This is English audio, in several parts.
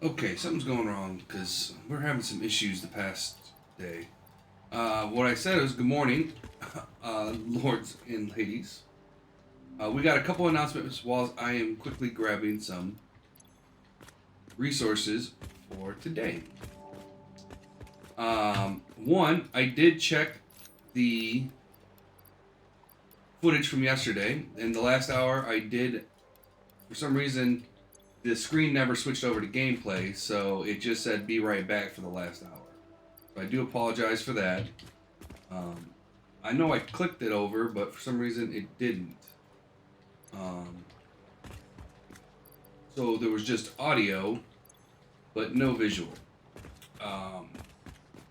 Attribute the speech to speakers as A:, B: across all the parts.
A: Okay, something's going wrong because we're having some issues the past day. What I said was good morning, lords and ladies. We got a couple announcements while I am quickly grabbing some resources for today. One, I did check the footage from yesterday. In the last hour, I did, for some reason, the screen never switched over to gameplay, so it just said be right back for the last hour. So I do apologize for that. Um, I know I clicked it over, but for some reason it didn't. Um, so there was just audio, but no visual. Um,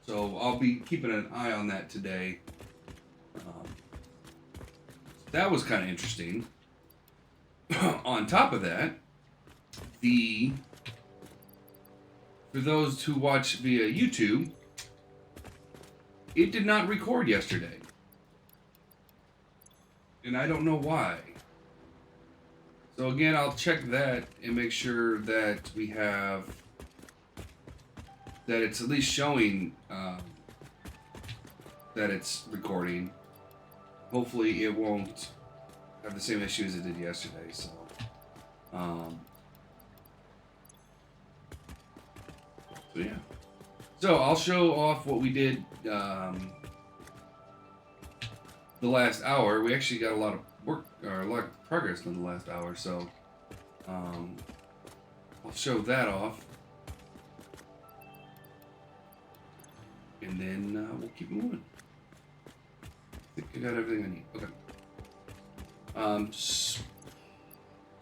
A: so I'll be keeping an eye on that today. Um, that was kind of interesting. On top of that, the for those who watch via YouTube, it did not record yesterday, and I don't know why. So again, I'll check that and make sure that we have that it's at least showing that it's recording. Hopefully, it won't have the same issue as it did yesterday. Um, so yeah. So I'll show off what we did the last hour. We actually got a lot of work or a lot of progress in the last hour. So I'll show that off, and then we'll keep moving. I think I got everything I need. Okay.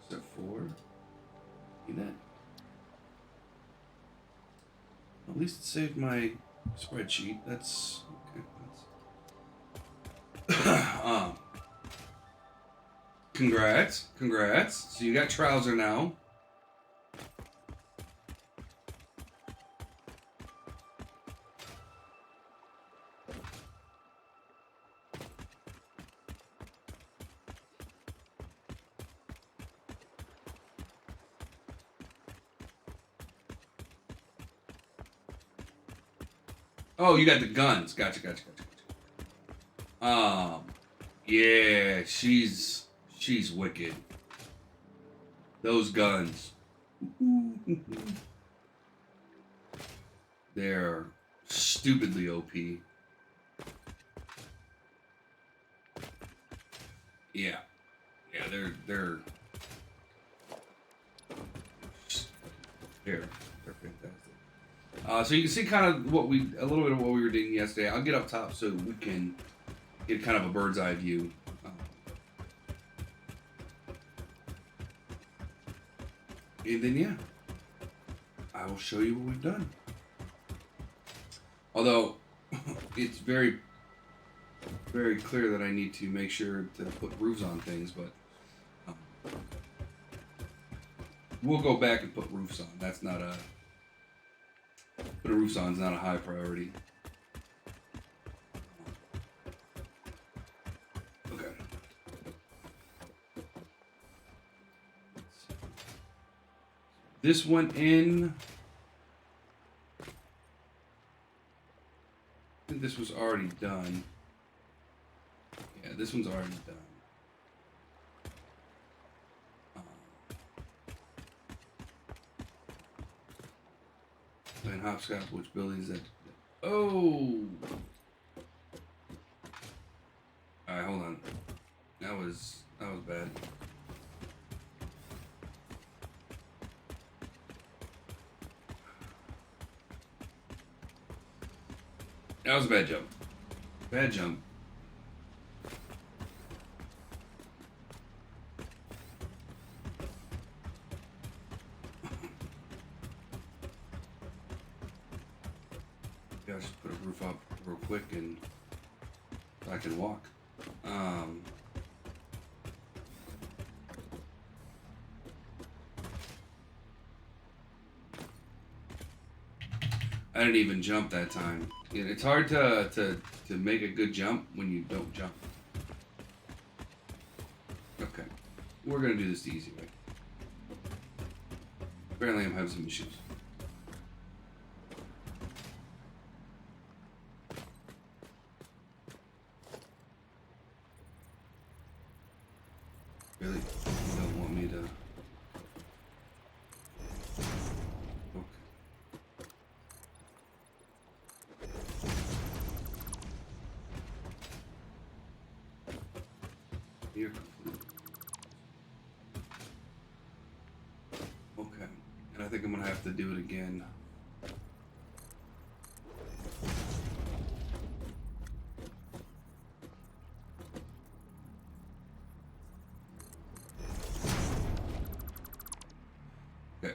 A: Step 4. Need that. At least it saved my spreadsheet. That's okay. Congrats. So you got Trouser now. Oh, you got the guns. Gotcha. Yeah, she's wicked. Those guns. They're stupidly OP. Yeah. They're fantastic. So you can see kind of a little bit of what we were doing yesterday. I'll get up top so we can get kind of a bird's eye view. And then yeah, I will show you what we've done. Although it's very, very clear that I need to make sure to put roofs on things, but we'll go back and put roofs on. That's not a putting roofs on is not a high priority. Okay. This went in. I think this was already done. Yeah, this one's already done. Playing hopscotch, which buildings that? Oh. All right, hold on. That was bad. That was a bad jump. Bad jump. I'll just put a roof up real quick and I can walk. I didn't even jump that time. It's hard to make a good jump when you don't jump. Okay, we're gonna do this the easy way. Apparently, I'm having some issues. Really? You don't want me to... Okay. You're complete. Okay. And I think I'm gonna have to do it again. Okay.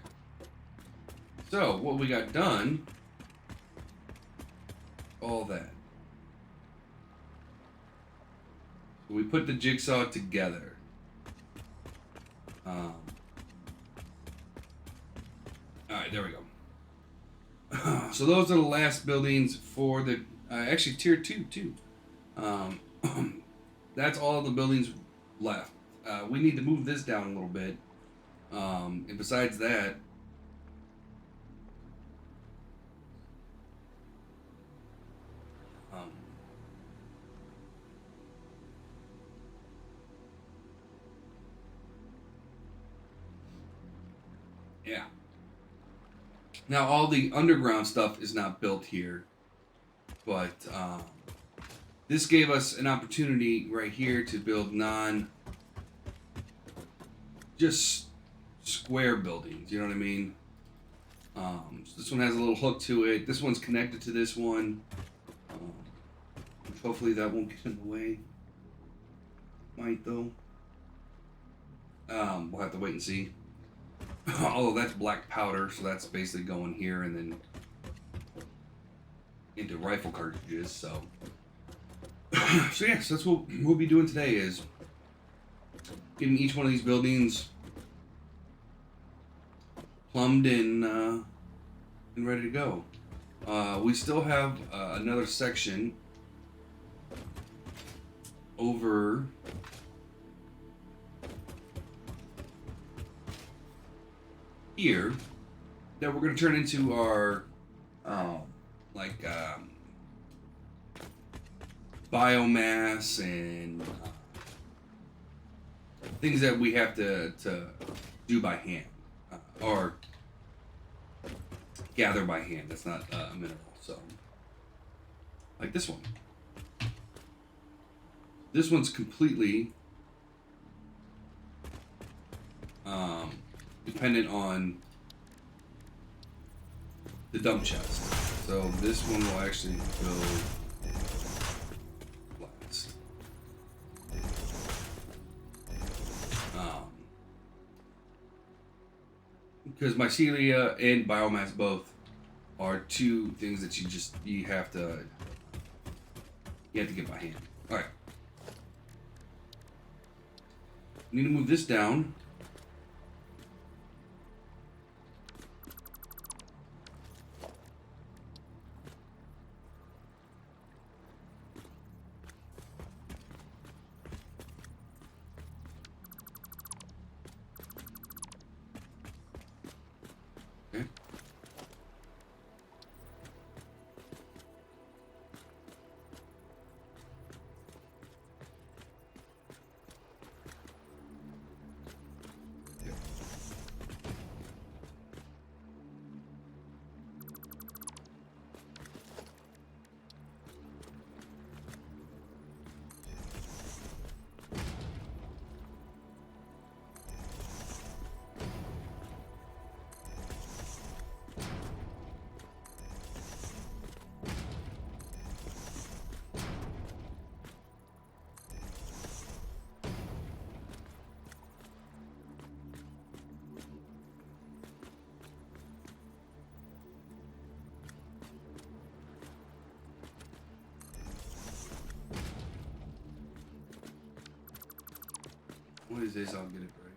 A: So, what we got done, all that. We put the jigsaw together. Alright, there we go. So those are the last buildings for the... actually, tier 2, too. That's all the buildings left. We need to move this down a little bit. And besides that... yeah. Now, all the underground stuff is not built here, but this gave us an opportunity right here to build just square buildings, you know what I mean? So this one has a little hook to it. This one's connected to this one. Which hopefully that won't get in the way. Might, though. We'll have to wait and see. Although that's black powder, so that's basically going here and then into rifle cartridges. So, so yes, that's what we'll be doing today, is getting each one of these buildings plumbed and ready to go. We still have another section over here that we're going to turn into our biomass and things that we have to do by hand or gather by hand. That's not a mineral. So, like this one. This one's completely dependent on the dump chest. So this one will actually go last. Because mycelia and biomass both are two things that you have to get by hand. All right. Need to move this down. Okay. One of these days I'll get it right.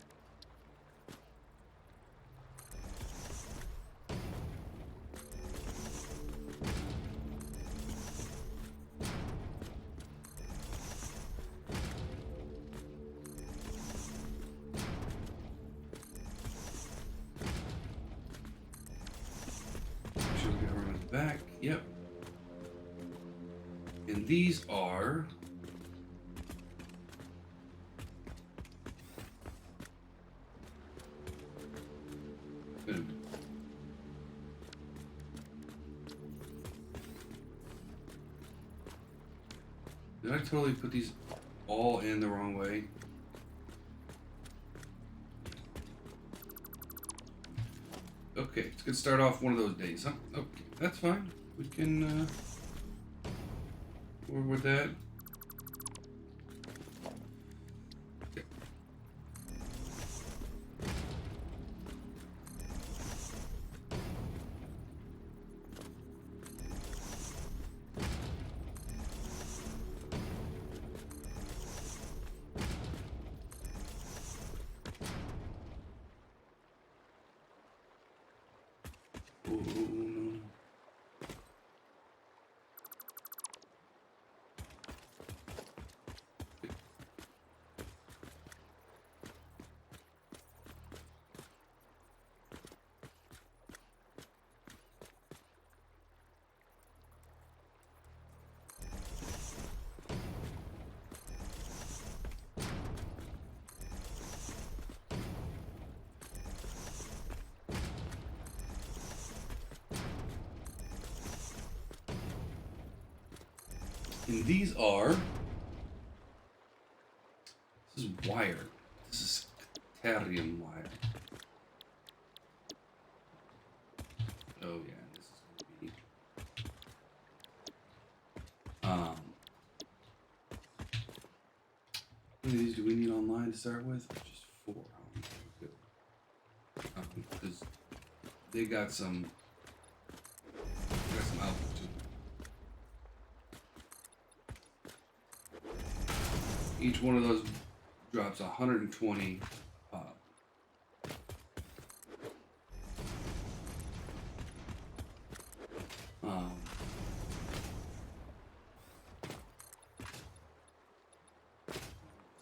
A: Make sure we get around the back. Yep. And these are Did I totally put these all in the wrong way? Okay, it's gonna start off one of those days, huh? Okay, that's fine. We can work with that. Okay. Oh, no. And these are. This is wire. This is Caterium wire. Oh yeah, this is gonna be. How many of these do we need online to start with? Just 4. Good. Because they got some. They got some output too. Each one of those drops 120 pop.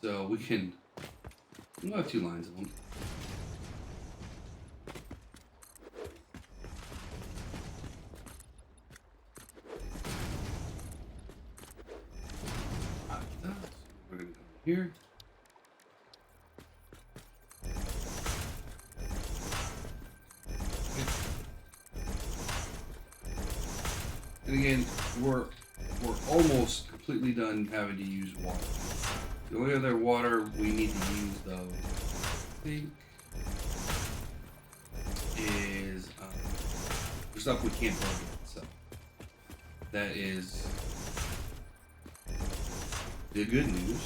A: So we'll have 2 lines of them. We're gonna come here. And again, we're almost completely done having to use water. The only other water we need to use, though, I think, is for stuff we can't build yet. So that is the good news.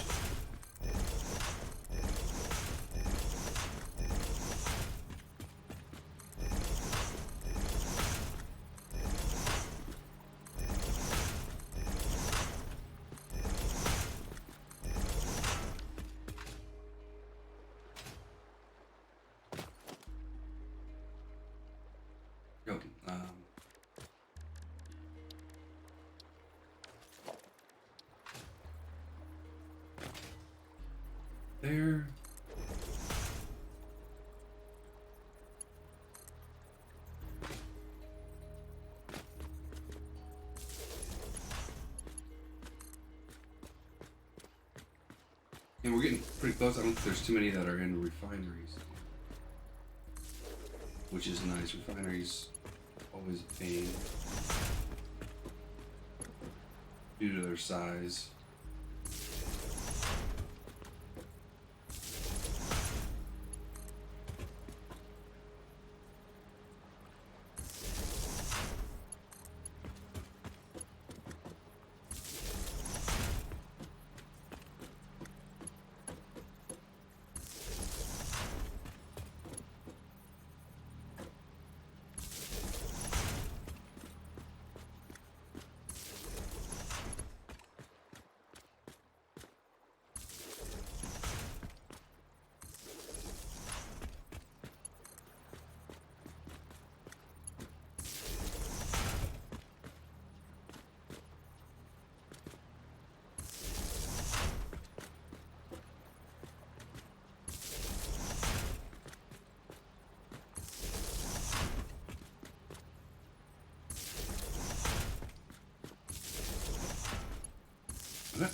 A: Go. There. And we're getting pretty close. I don't think there's too many that are in refineries. Which is nice. Refineries always a pain due to their size. Okay.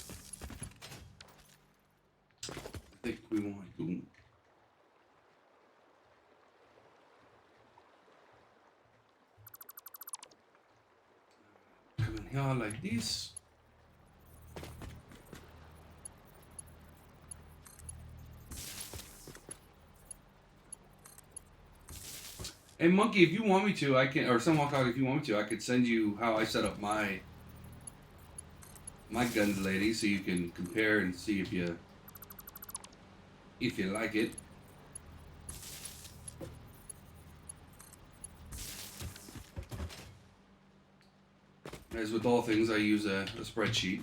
A: I think we want to come in here like this. Hey, Monkey, if you want me to, I can, or Sunwalk, if you want me to, I could send you how I set up my guns, lady, so you can compare and see if you like it. As with all things, I use a spreadsheet.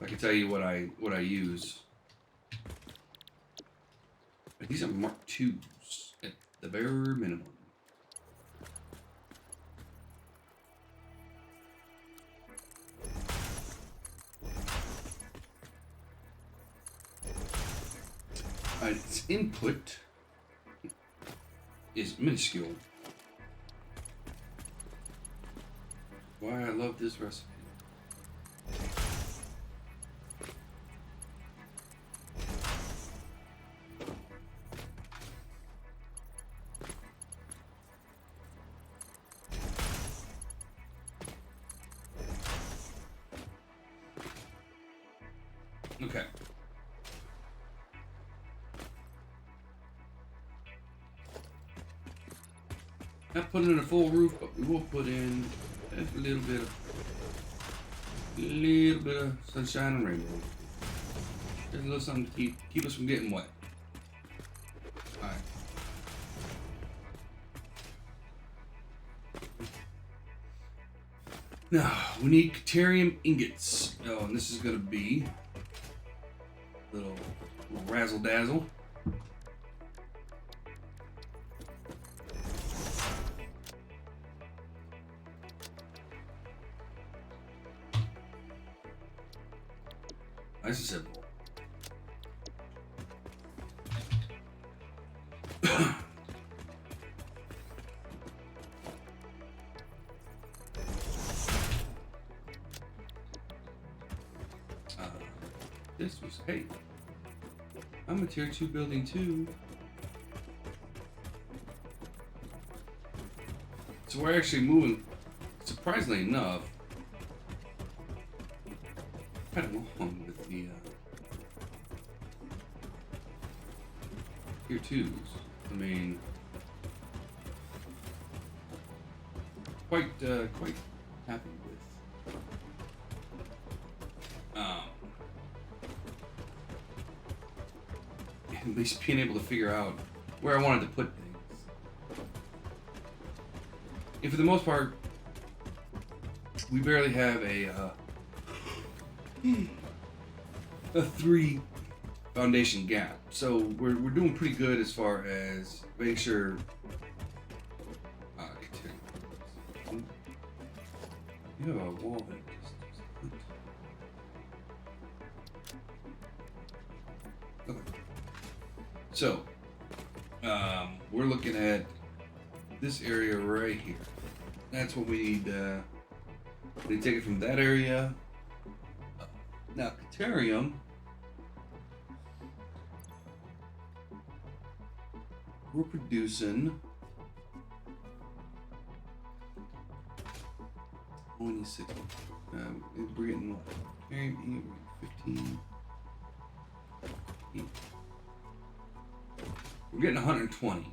A: I can tell you what I use. But these are Mark IIs at the bare minimum. Its input is minuscule. Why I love this recipe. Okay. Not putting in a full roof, but we will put in a little bit of sunshine and rainbow. Just a little something to keep us from getting wet. All right. Now we need Caterium ingots. Oh, and this is gonna be a little razzle dazzle. Nice and simple. This was, hey, I'm a tier 2 building too. So we're actually moving, surprisingly enough, kind of along with the tier 2s. I mean, quite happy with. At least being able to figure out where I wanted to put things. And for the most part, we barely have a 3 foundation gap. So we're doing pretty good as far as making sure. You have a wall there. Okay. So, we're looking at this area right here. That's what we need. We take it from that area. Now, Caterium, we're producing only 60. We're getting what? Caterium, 15. We're getting 120.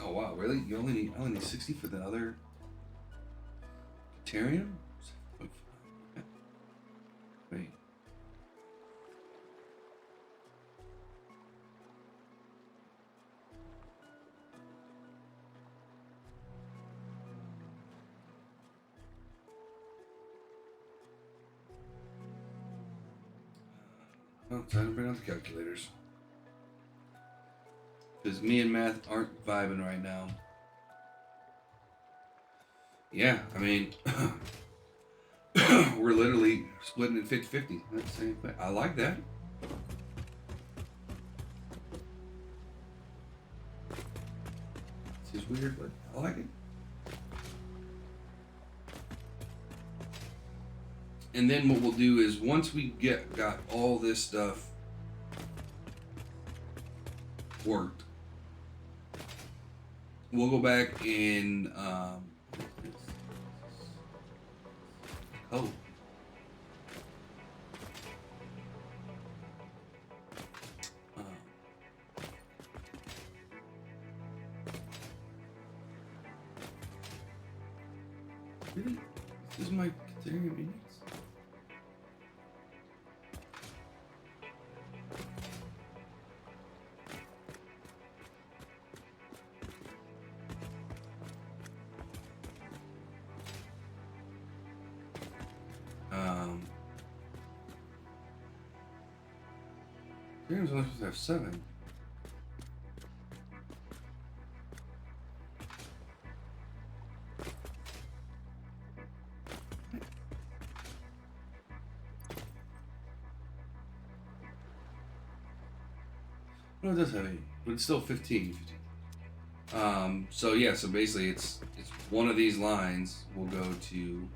A: Oh wow, really? You only need 60 for the other Caterium? Wait. Oh, time to bring out the calculators. Because me and math aren't vibing right now. Yeah, I mean, we're literally splitting it 50-50. That's the same thing. I like that. This is weird, but I like it. And then what we'll do is once we got all this stuff worked, we'll go back and my Caterian minions? Caterian's only supposed to have 7. No, it does have 8, but it's still 15. So yeah, so basically it's one of these lines will go to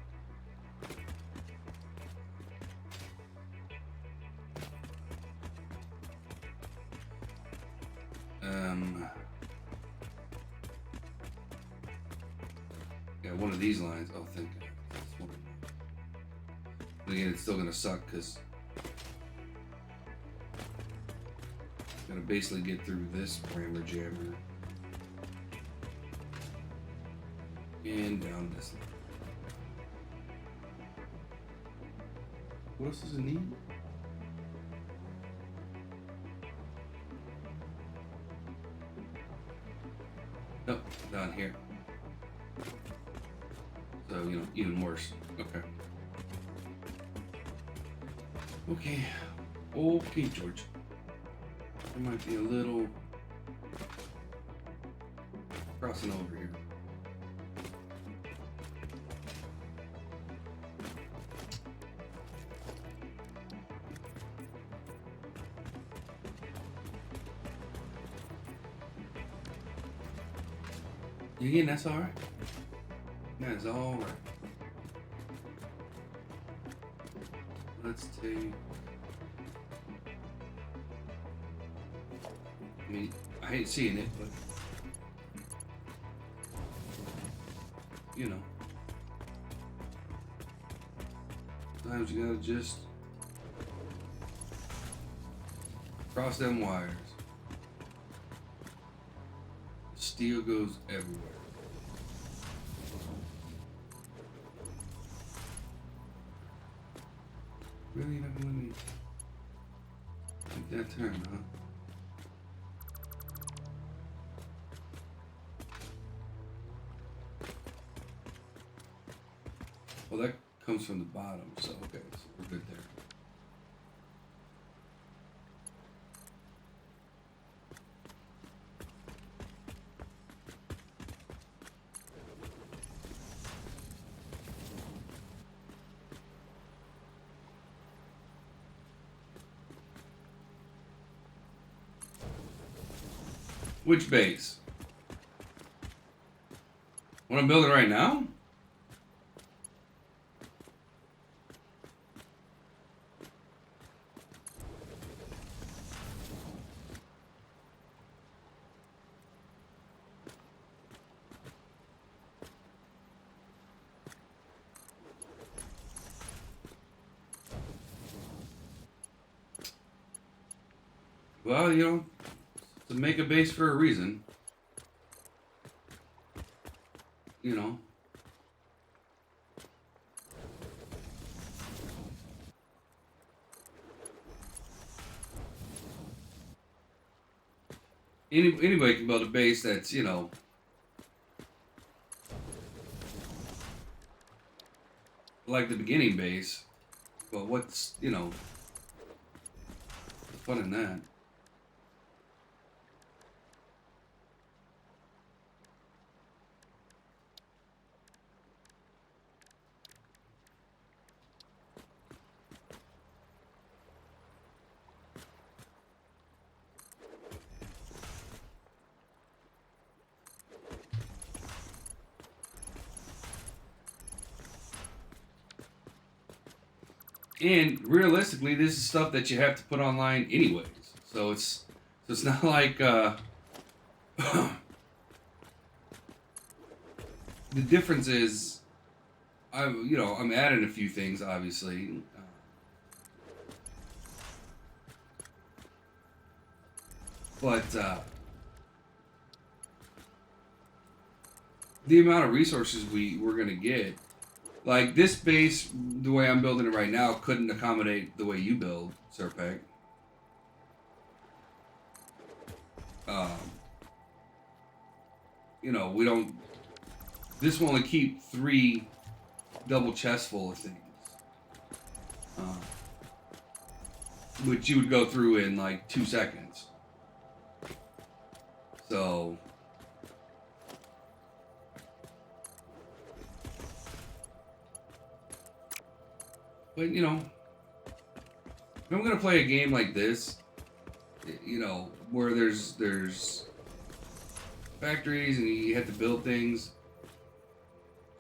A: yeah, one of these lines. Oh, thank God. That's one of them. But again, it's still gonna suck because gonna basically get through this rammer jammer and down this line. What else does it need? Nope, down here. So, you know, even worse. Okay. Okay, George. There might be a little crossing over here. Again, that's all right. That's all right. Let's take. I mean, I hate seeing it, but you know, sometimes you gotta just cross them wires. Steel goes everywhere. Really not gonna let me take that turn, huh? Well, that comes from the bottom, so okay, so we're good there. Which base? What I'm building right now? Well, you know, to make a base for a reason. You know. Anybody can build a base that's, you know, like the beginning base. But what's, you know, the fun in that? And realistically, this is stuff that you have to put online anyways. So it's not like the difference is I'm adding a few things obviously. But the amount of resources we're gonna get, Like this base, the way I'm building it right now, couldn't accommodate the way you build, Serpec. You know, we don't. This will only keep 3 double chests full of things, which you would go through in like 2 seconds. So, but you know, if I'm gonna play a game like this, you know, where there's factories and you have to build things,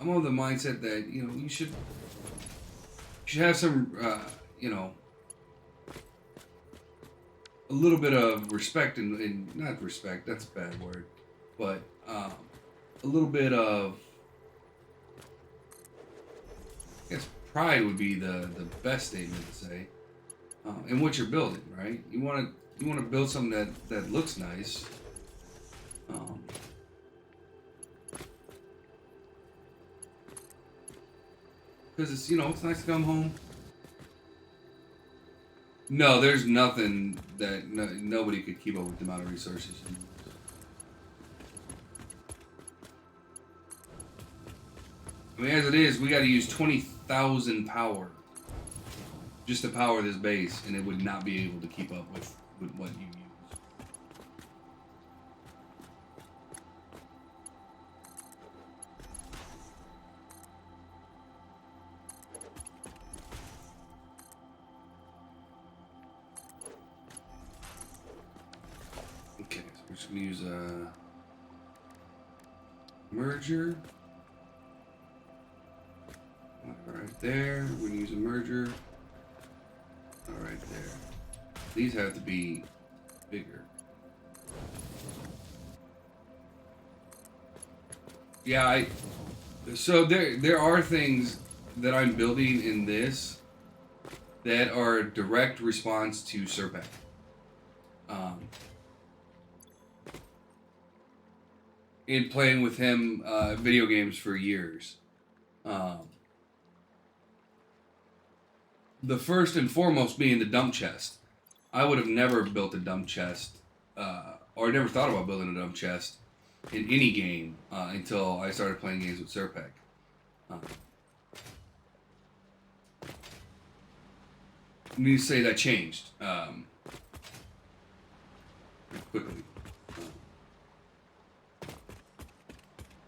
A: I'm of the mindset that, you know, you should have some, you know, a little bit of respect and not respect, that's a bad word, but a little bit of, I guess pride would be the best statement to say, in what you're building, right? You want to build something that looks nice. Because it's, you know, it's nice to come home. No, there's nothing that nobody could keep up with the amount of resources. I mean, as it is, we got to use 20,000 power just to power this base, and it would not be able to keep up with what you use. Okay, so we're just going to use a merger. Right there, we're gonna use a merger. All right there. These have to be bigger. Yeah, so there are things that I'm building in this that are a direct response to Serpec. In playing with him video games for years. The first and foremost being the dump chest. I would have never built a dump chest, or never thought about building a dump chest in any game until I started playing games with Serpec. I need to say that changed quickly.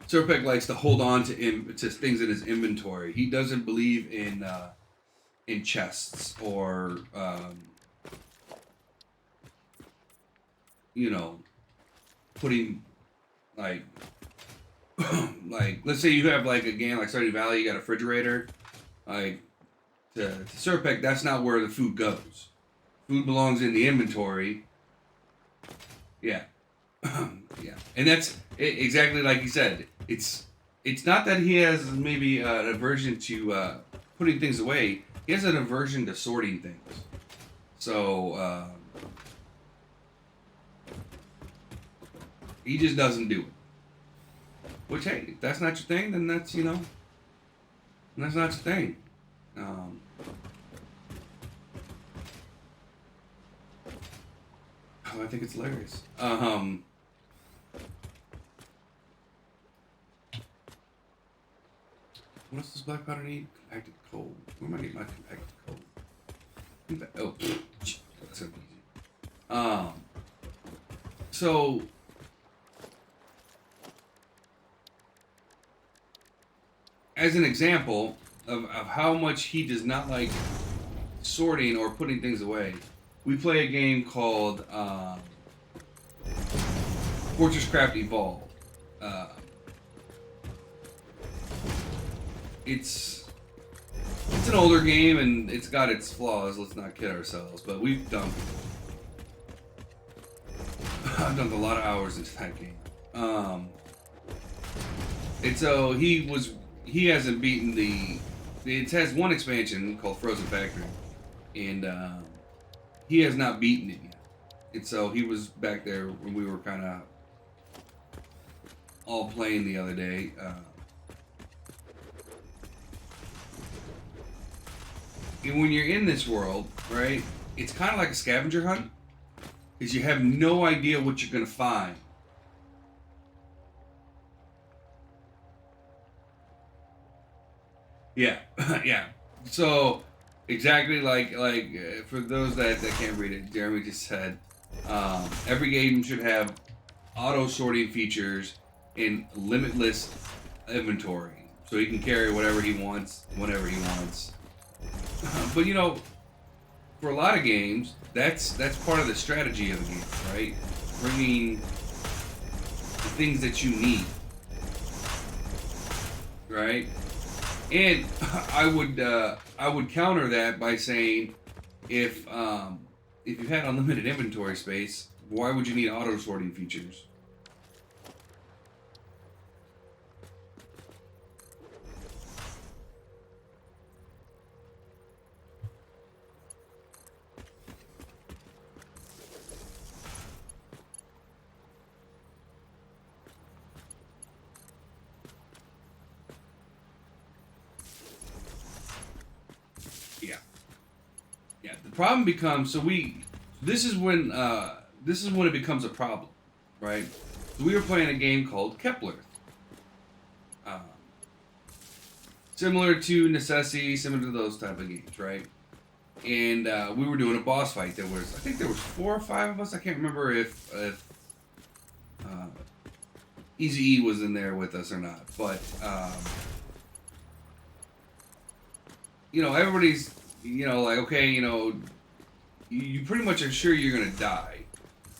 A: Serpec likes to hold on to things in his inventory. He doesn't believe in chests or you know, putting like like let's say you have like a game like Stardew Valley, you got a refrigerator. Like to Serpec, that's not where the food goes. Food belongs in the inventory. Yeah. Yeah, and that's exactly like you said. It's not that he has maybe an aversion to putting things away. He has an aversion to sorting things. So he just doesn't do it. Which, hey, if that's not your thing, then that's, you know, that's not your thing. Oh, I think it's hilarious. What else does black powder need? Compacted coal. Where am I getting my compacted coal? Oh, that's so easy. So as an example of how much he does not like sorting or putting things away, we play a game called Fortress Craft Evolved. It's an older game and it's got its flaws. Let's not kid ourselves. But I've dumped a lot of hours into that game. And so he hasn't beaten it has one expansion called Frozen Factory, and he has not beaten it yet. And so he was back there when we were kind of all playing the other day. when you're in this world, right, it's kind of like a scavenger hunt, because you have no idea what you're gonna find. Yeah, yeah. So exactly like for those that can't read it, Jeremy just said every game should have auto sorting features in limitless inventory, so he can carry whatever he wants whenever he wants. But you know, for a lot of games, that's part of the strategy of the game, right? Bringing the things that you need, right? And I would counter that by saying if you had unlimited inventory space, why would you need auto sorting features? Yeah, yeah. The problem becomes this is when it becomes a problem, right? So we were playing a game called Kepler, uh, similar to Necessity, similar to those type of games, right? And we were doing a boss fight. I think there was 4 or 5 of us. I can't remember if uh, Easy E was in there with us or not, but you know, everybody's, you know, like, okay, you know, you pretty much are sure you're gonna die.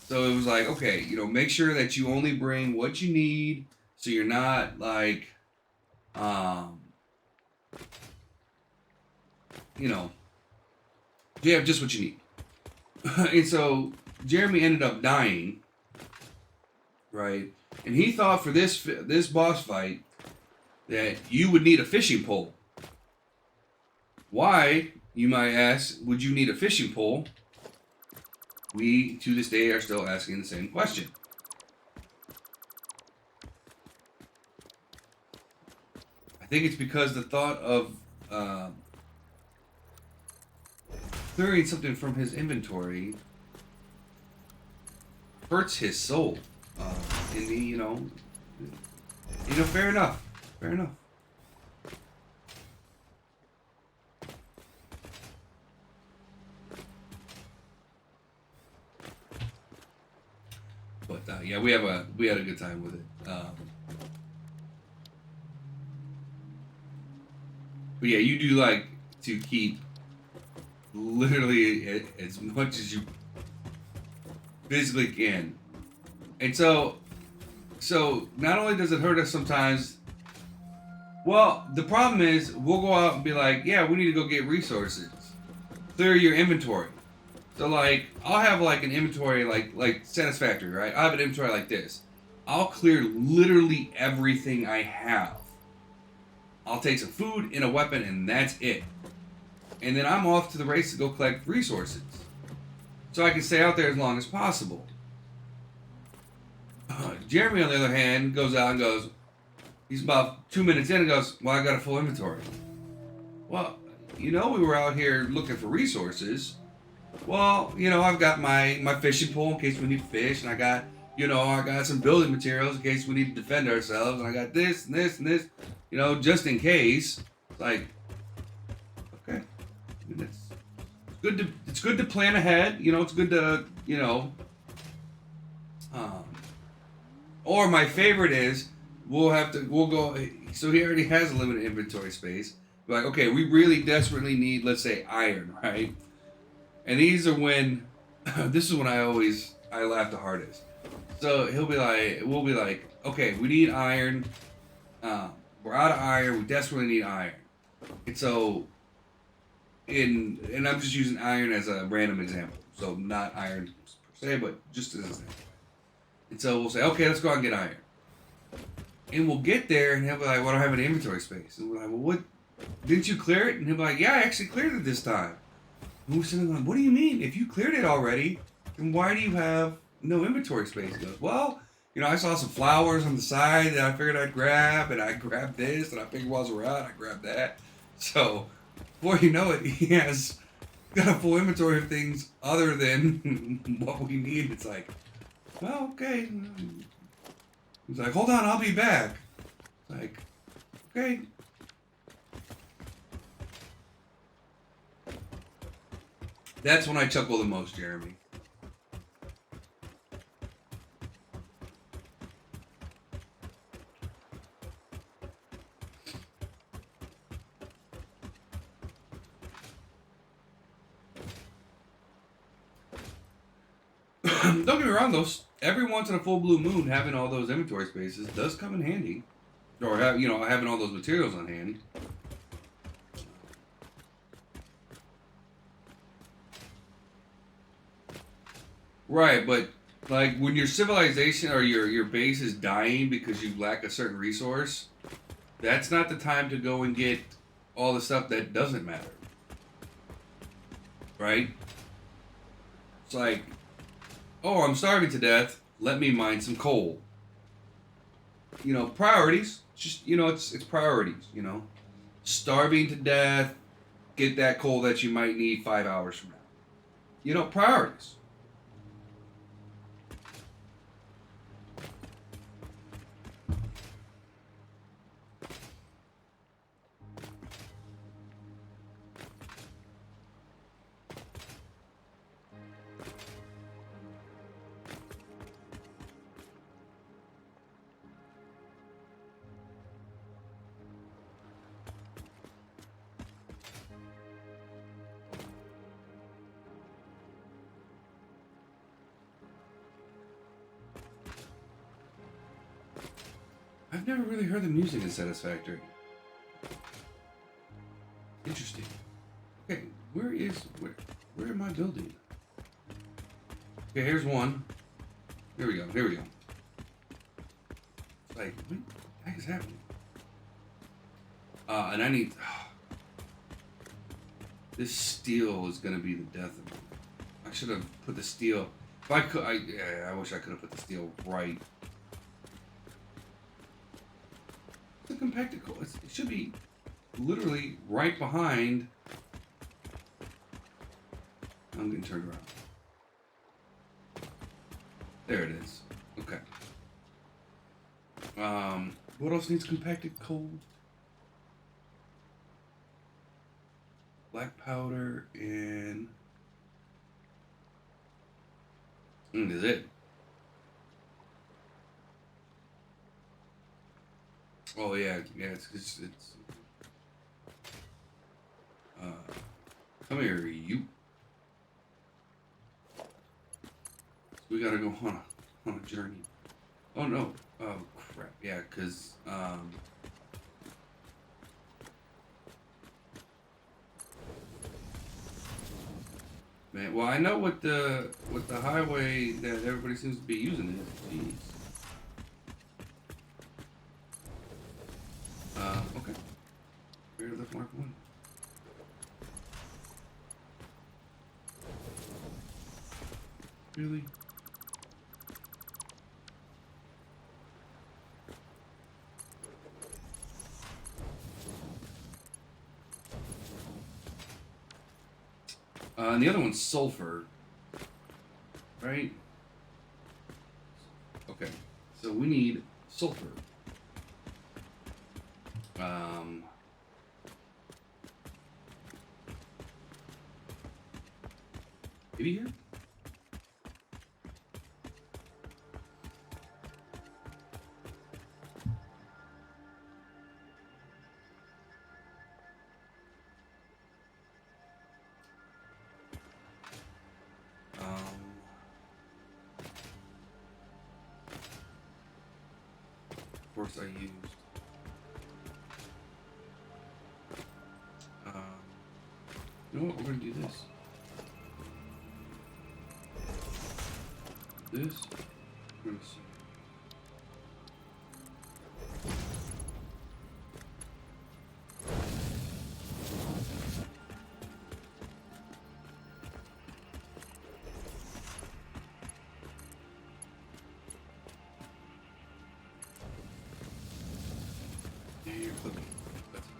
A: So it was like, okay, you know, make sure that you only bring what you need, so you're not like, um, you know, you have just what you need. And so Jeremy ended up dying, right? And he thought for this boss fight that you would need a fishing pole. Why, you might ask, would you need a fishing pole? We, to this day, are still asking the same question. I think it's because the thought of clearing something from his inventory hurts his soul. And he, you know, fair enough. Fair enough. But yeah, we had a good time with it. But yeah, you do like to keep literally as much as you physically can, and so not only does it hurt us sometimes. Well, the problem is we'll go out and be like, yeah, we need to go get resources, clear your inventory. So like, I'll have like an inventory like Satisfactory, right? I have an inventory like this. I'll clear literally everything I have. I'll take some food and a weapon, and that's it. And then I'm off to the race to go collect resources, so I can stay out there as long as possible. Jeremy, on the other hand, goes out and goes. He's about 2 minutes in and goes, "Well, I got a full inventory." Well, you know, we were out here looking for resources. Well, you know, I've got my fishing pole in case we need fish, and I got some building materials in case we need to defend ourselves, and I got this and this and this, you know, just in case. It's like, okay, I mean, it's good to plan ahead. You know, it's good to, you know. Or my favorite is we'll go. So he already has a limited inventory space. We're like, okay, we really desperately need, let's say, iron, right? And these are when, this is when I laugh the hardest. So we'll be like, okay, we need iron. We're out of iron. We desperately need iron. And so, and I'm just using iron as a random example. So not iron per se, but just as an example. And so we'll say, okay, let's go out and get iron. And we'll get there, and he'll be like, well, I don't have any inventory space. And we're like, well, what? Didn't you clear it? And he'll be like, yeah, I actually cleared it this time. And we're sitting like, what do you mean? If you cleared it already, then why do you have no inventory space? He goes, well, you know, I saw some flowers on the side that I figured I'd grab, and I grabbed this, and I figured while I was around, I grabbed that. So before you know it, he has got a full inventory of things other than what we need. It's like, well, okay. He's like, hold on, I'll be back. It's like, okay. That's when I chuckle the most, Jeremy. Don't get me wrong, though. Every once in a full blue moon, having all those inventory spaces does come in handy, or having all those materials on hand. Right, but like when your civilization or your base is dying because you lack a certain resource, that's not the time to go and get all the stuff that doesn't matter. Right? It's like, oh, I'm starving to death. Let me mine some coal. Priorities. Just it's priorities. Starving to death. Get that coal that you might need 5 hours from now. Priorities. I've never really heard the music in Satisfactory. Interesting. Okay, where am I building? Okay, here's one. Here we go. It's like, what the heck is happening? And I need... this steel is gonna be the death of me. I should have put the steel... If I could... I wish I could have put the steel right. The compacted coal. It should be literally right behind. I'm getting turned around. There it is. Okay. What else needs compacted coal? Black powder and... is it? Oh yeah, it's come here, you. We gotta go on a journey. Oh no. Oh crap. Yeah, cause man, well I know what the highway that everybody seems to be using is. Jeez. Okay. Where left mark one? Really? And the other one's sulfur. Right? Okay. So we need sulfur. Maybe here? Of course I used. You know what? We're gonna do this. We're gonna see. Yeah, you're cooking. That's okay.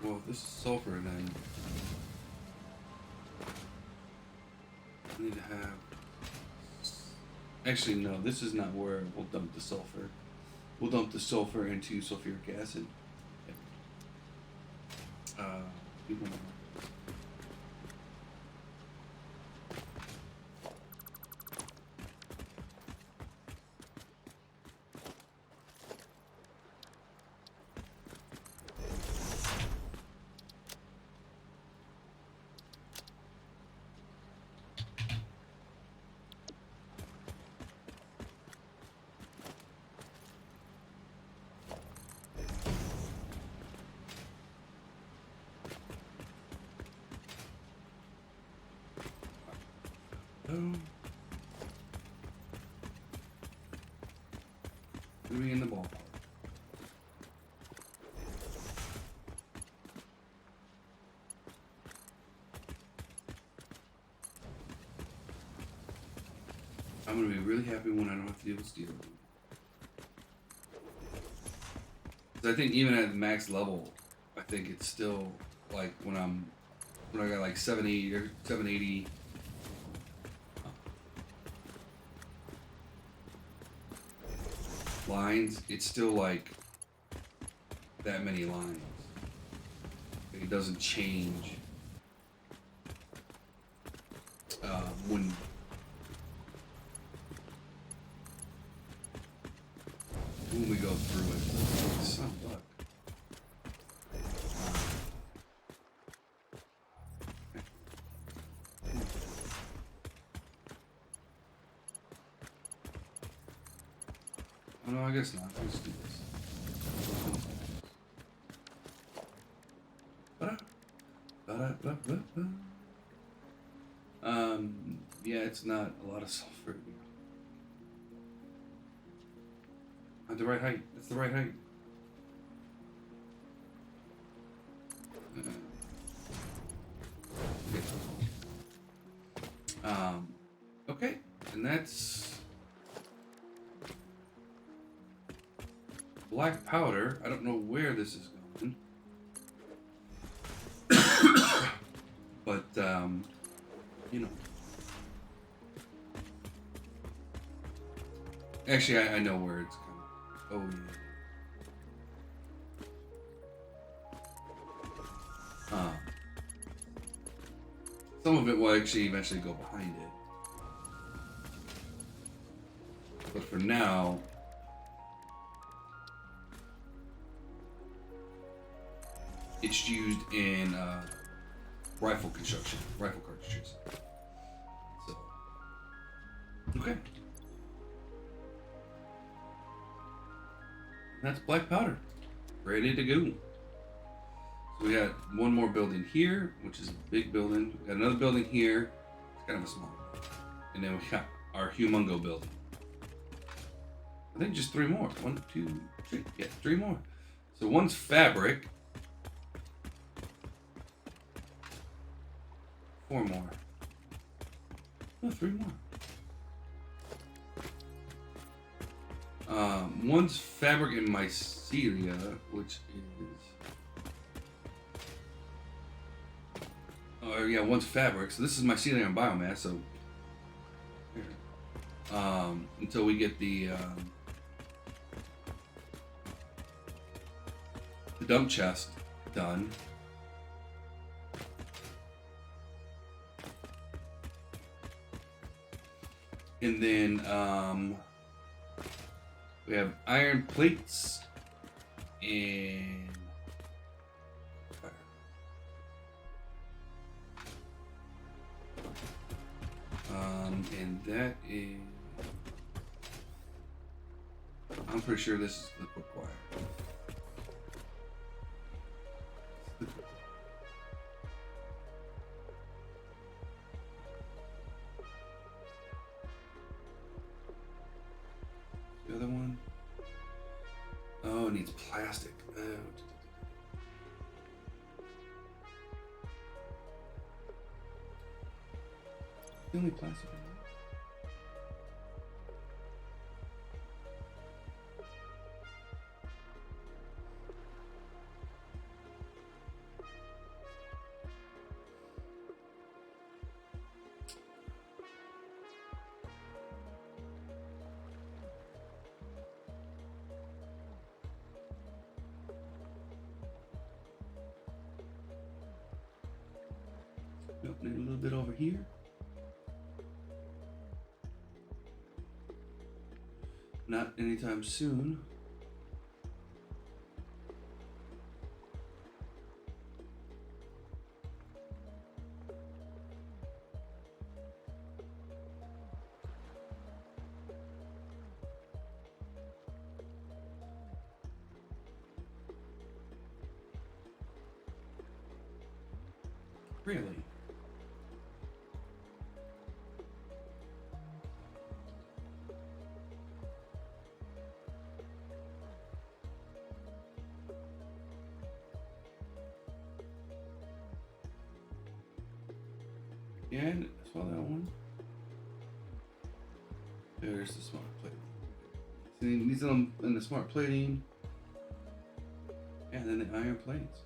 A: Well, if this is sulfur, then I need to have. Actually, no, this is not where we'll dump the sulfur. We'll dump the sulfur into sulfuric acid. People know. Gonna be in the ballpark. I'm gonna be really happy when I don't have to deal with steel. Because I think even at max level, I think it's still like when I got like 780 or 780. Lines, it's still like that many lines. It doesn't change when we go through it. Son of a buck. Oh, no, I guess not. Let's do this. Yeah, it's not a lot of sulfur. At the right height. That's the right height. Okay, and that's black powder. I don't know where this is going, but you know. Actually, I know where it's going. Oh yeah. Some of it will actually eventually go behind it. But for now, it's used in rifle construction, rifle cartridges. So, okay. That's black powder. Ready to go. So we got one more building here, which is a big building. We got another building here. It's kind of a small building. And then we got our humongo building. I think just 3 more. 1, 2, 3. Yeah, 3 more. So one's fabric. 4 more. Oh, 3 more. One's fabric and mycelia, which is... Oh, yeah, one's fabric. So this is mycelia and biomass, so... Until we get the dump chest done. And then, we have iron plates and fire. And that is, I'm pretty sure this is liquid wire. The other one, oh, it needs plastic. Oh. The only plastic. a little bit over here. Not anytime soon. Really? Yeah, I saw that one. There's the smart plating. See, these are them in the smart plating. And then the iron plates.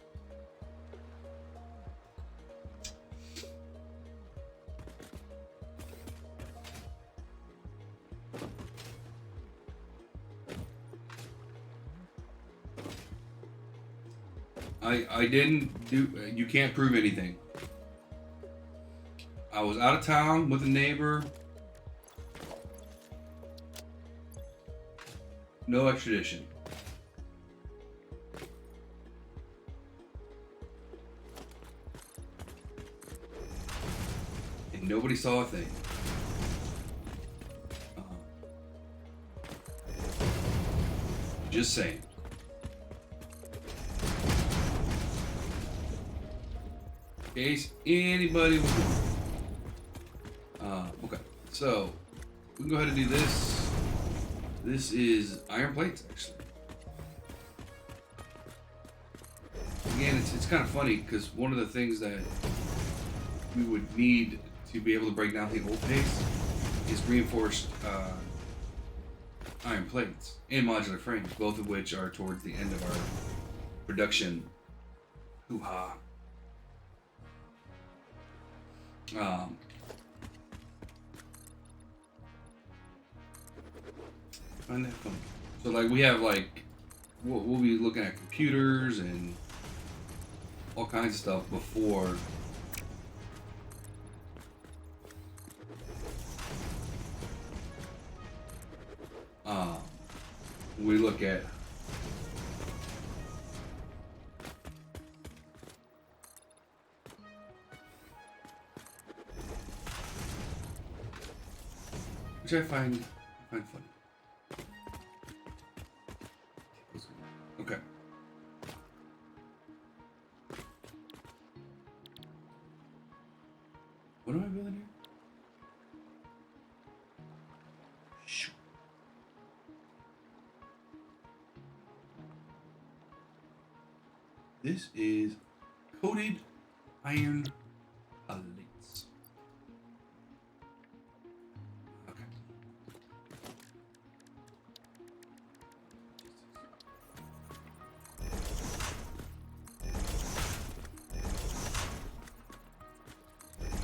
A: I didn't do, you can't prove anything. I was out of town with a neighbor. No extradition. And nobody saw a thing. Just saying. In case anybody was okay, so we can go ahead and do this. This is iron plates, actually. Again, it's kind of funny because one of the things that we would need to be able to break down the old paste is reinforced iron plates and modular frames, both of which are towards the end of our production hoo-ha. Find that fun. So like we have like we'll be looking at computers and all kinds of stuff before we look at which I find funny. Okay. What am I building here? Shoot. This is coated iron pallets. Okay.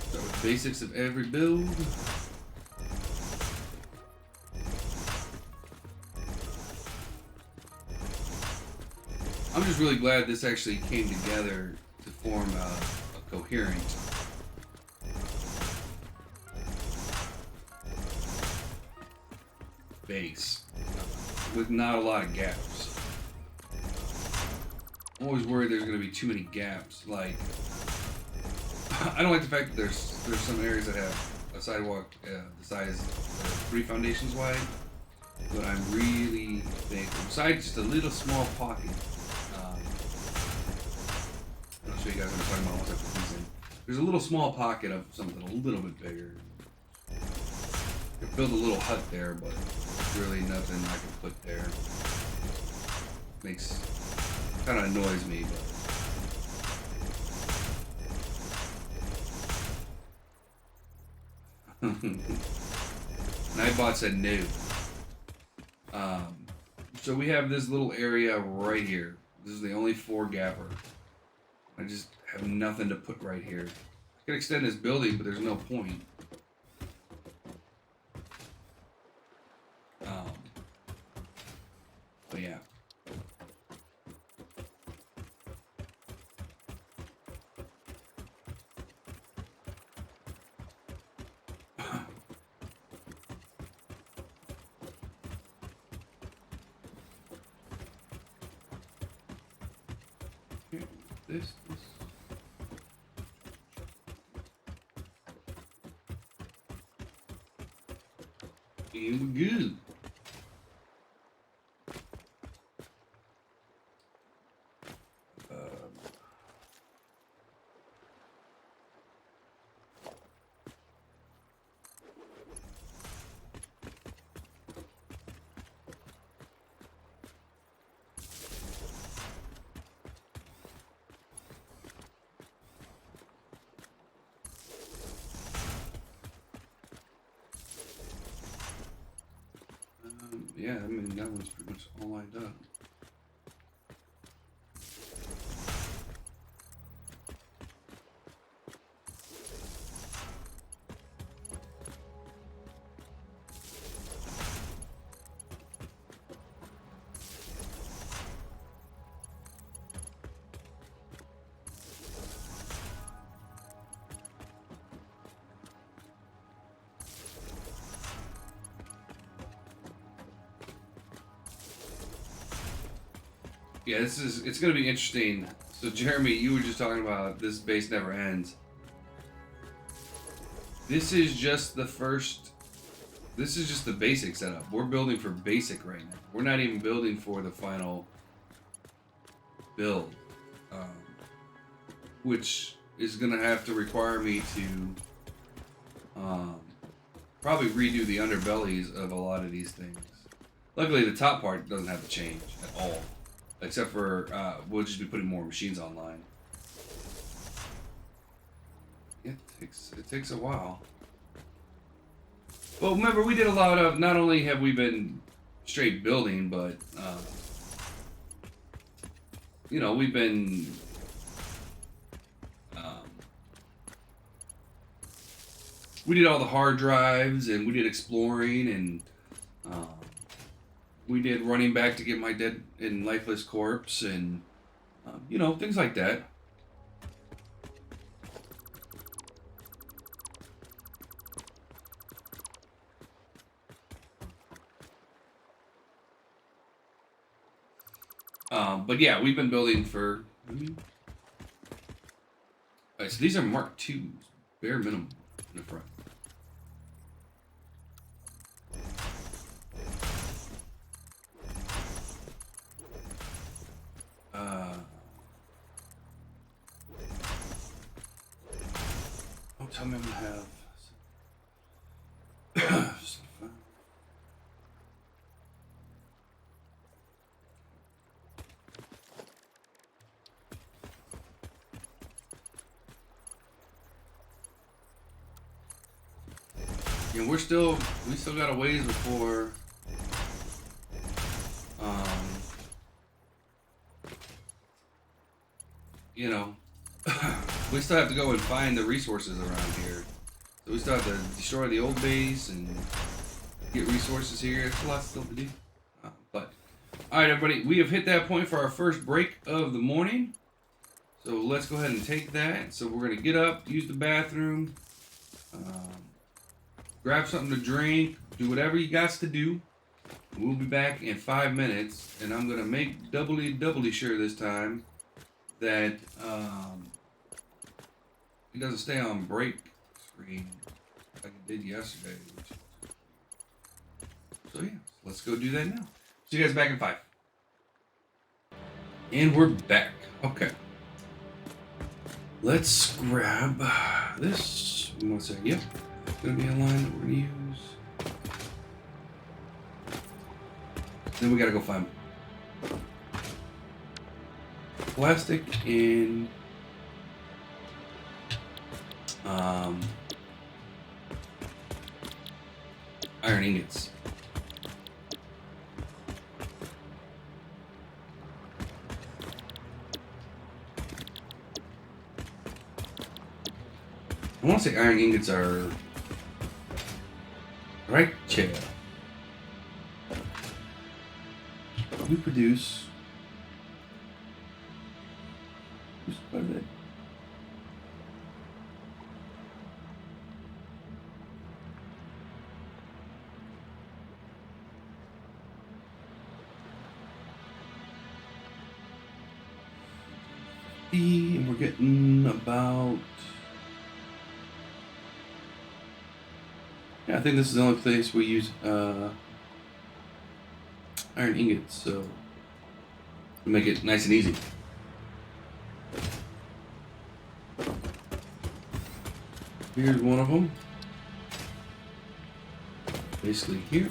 A: Start with the basics of every build. I'm just really glad this actually came together to form a coherent base with not a lot of gaps. I'm always worried there's going to be too many gaps. Like, I don't like the fact that there's some areas that have a sidewalk the size 3 foundations wide, but I'm really thankful. Besides just a little small pocket. I'll show you guys what I'm talking about once I put these in. There's a little small pocket of something a little bit bigger. I could build a little hut there, but really nothing I could put there. Kind of annoys me, but Nightbot said no. So we have this little area right here. This is the only 4 gapper. I just have nothing to put right here. I could extend this building, but there's no point. But yeah. Okay, this. And we're good. Yeah, I mean, that one's pretty much all lined up. Yeah, it's going to be interesting. So, Jeremy, you were just talking about this base never ends. This is just the basic setup. We're building for basic right now. We're not even building for the final build, which is going to have to require me to probably redo the underbellies of a lot of these things. Luckily, the top part doesn't have to change at all. Except for, we'll just be putting more machines online. It takes a while. Well, remember, we did a lot of, not only have we been straight building, but, you know, we've been, we did all the hard drives, and we did exploring, and, we did running back to get my dead and lifeless corpse, and you know, things like that. But yeah, we've been building for. Alright, so these are Mark IIs, bare minimum in the front. Don't tell me I'm gonna have. And we still got a ways before you know, we still have to go and find the resources around here. So we still have to destroy the old base and get resources here. There's a lot still to do. But alright, everybody, we have hit that point for our first break of the morning. So let's go ahead and take that. So we're gonna get up, use the bathroom, grab something to drink, do whatever you got to do. We'll be back in 5 minutes, and I'm gonna make doubly sure this time that it doesn't stay on break screen like it did yesterday. So yeah, let's go do that now. See you guys back in 5. And we're back. Okay. Let's grab this. One second. Yep. It's gonna be a line that we're gonna use. Then we gotta go find plastic and iron ingots. I want to say iron ingots are right here. We produce quite a bit. And we're getting about... Yeah, I think this is the only place we use iron ingots, so to make it nice and easy. Here's one of them. Basically here.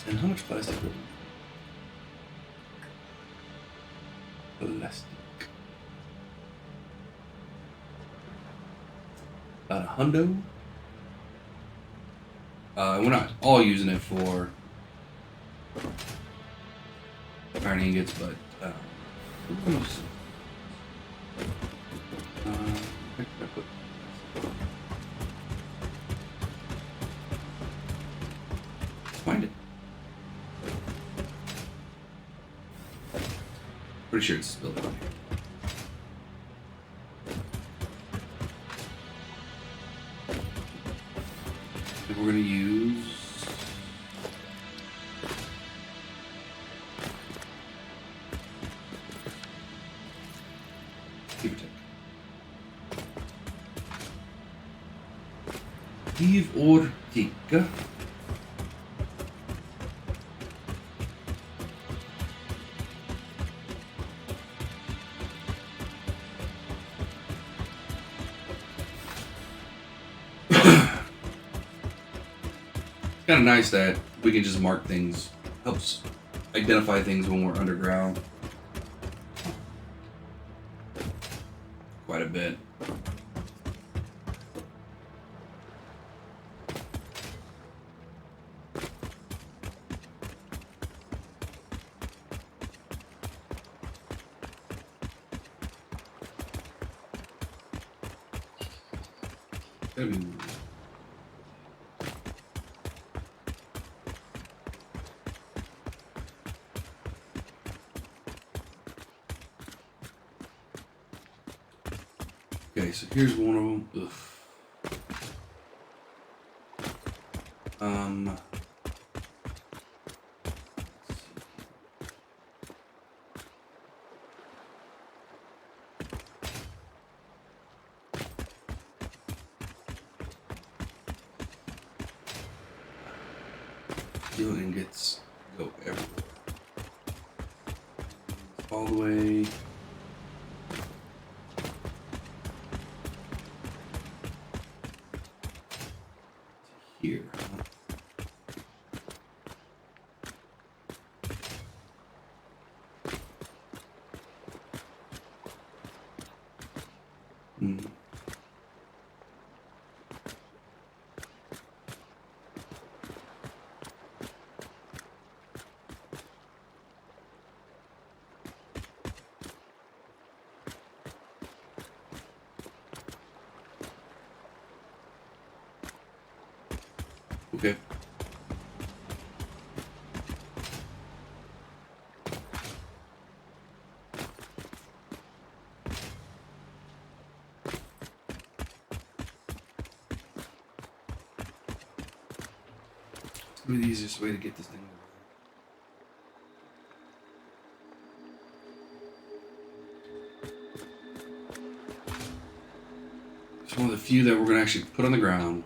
A: And how much plastic? Plastic. About a hundo. We're not all using it for iron ingots, but where did I put? Find it. Pretty sure it's spilled out here. And we're gonna use Give or take. Kind of nice that we can just mark things. Helps identify things when we're underground. Quite a bit. Okay, so here's one of them. Ugh. Steel ingots go everywhere. All the way. Here. Okay. Maybe the easiest way to get this thing over. It's one of the few that we're going to actually put on the ground.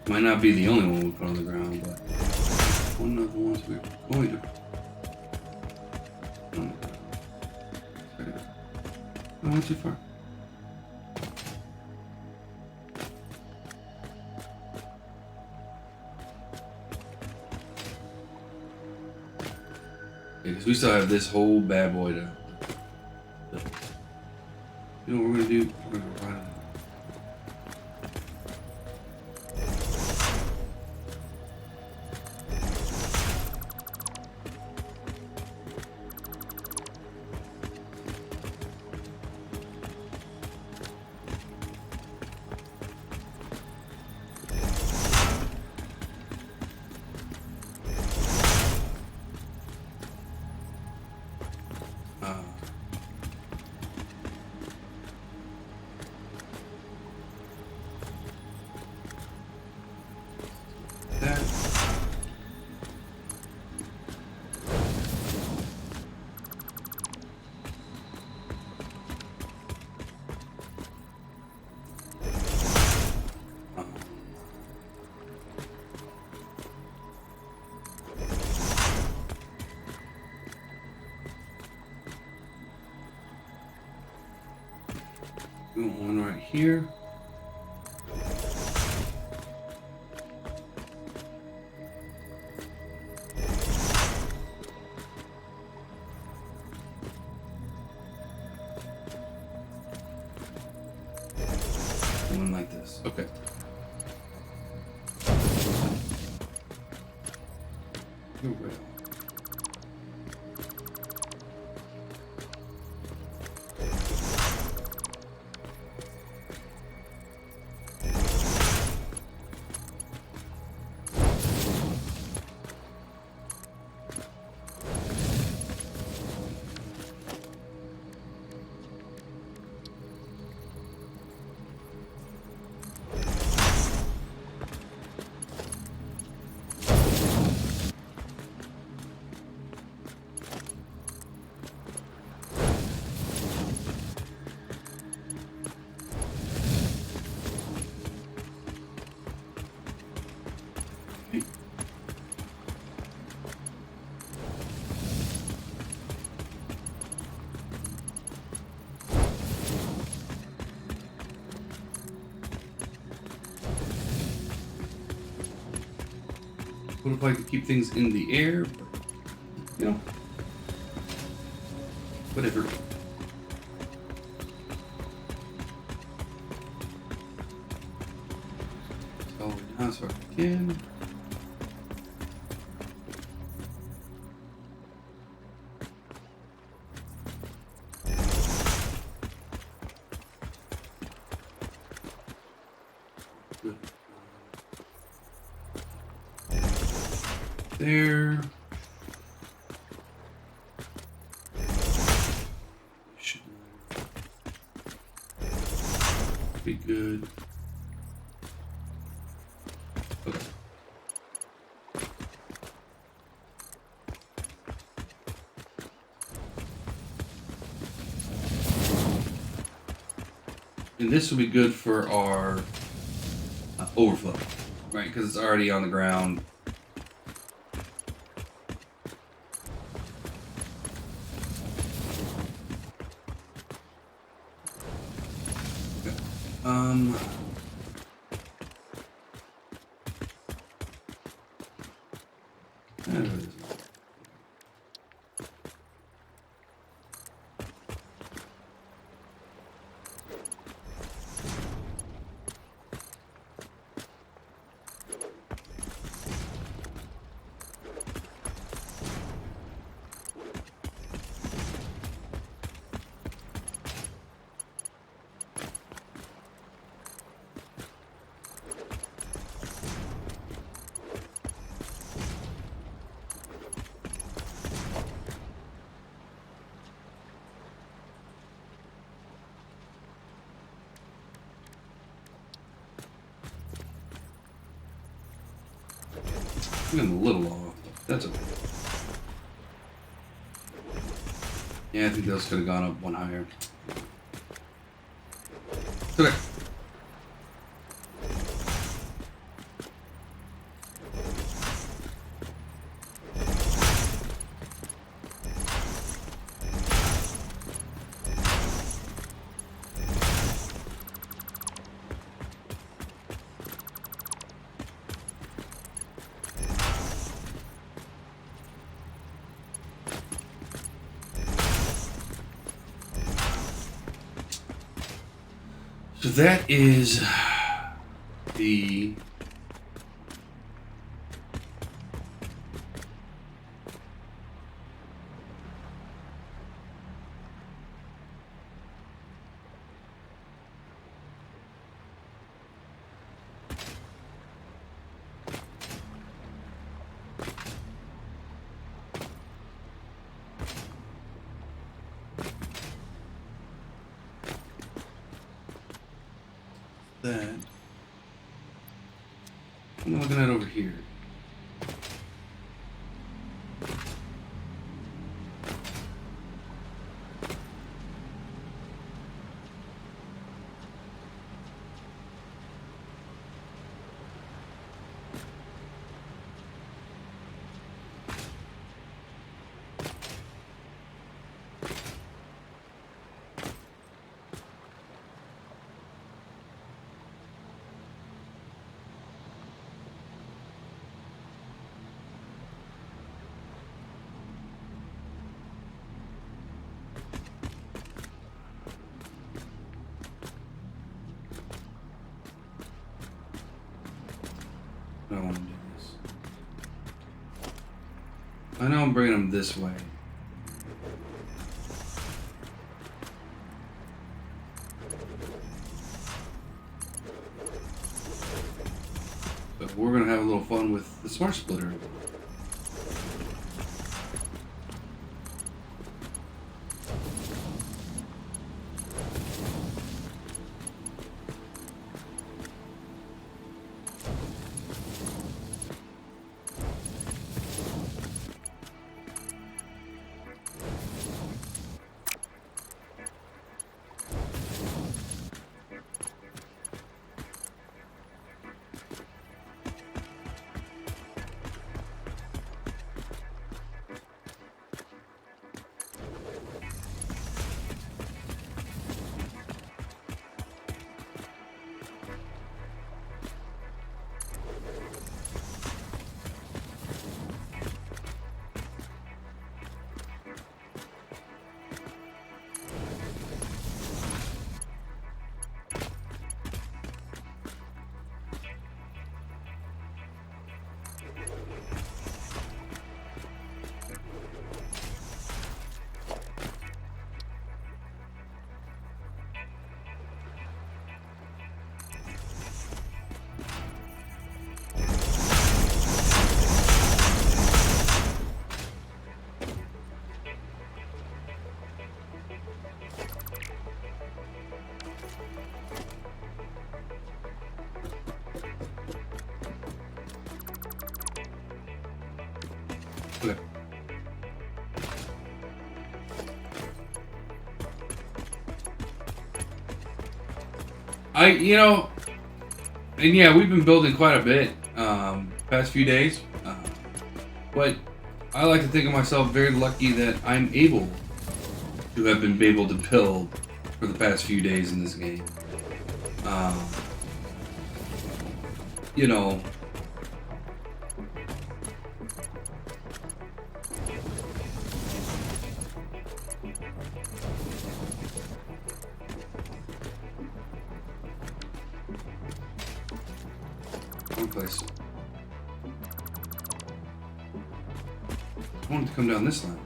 A: Might not be the only one we put on the ground, but one of the ones we're going to put on the ground. I went too far. Because we still have this whole bad boy to. You know what we're gonna do? We're gonna run. That. We want one right here. One like this. Okay. You're real. What if I could keep things in the air? You know, whatever. All the way down so I can. Good. There. Should be good. Okay. And this will be good for our overflow, right? Because it's already on the ground. There it is. I'm a little off, but that's okay. Yeah, I think those could have gone up one higher. It's okay. So that is the that. I'm looking at over here. I don't want to do this. I know I'm bringing them this way. But we're going to have a little fun with the smart splitter. Okay. And yeah, we've been building quite a bit past few days, but I like to think of myself very lucky that I'm able to have been able to build for the past few days in this game. You know, one place. I wanted to come down this line.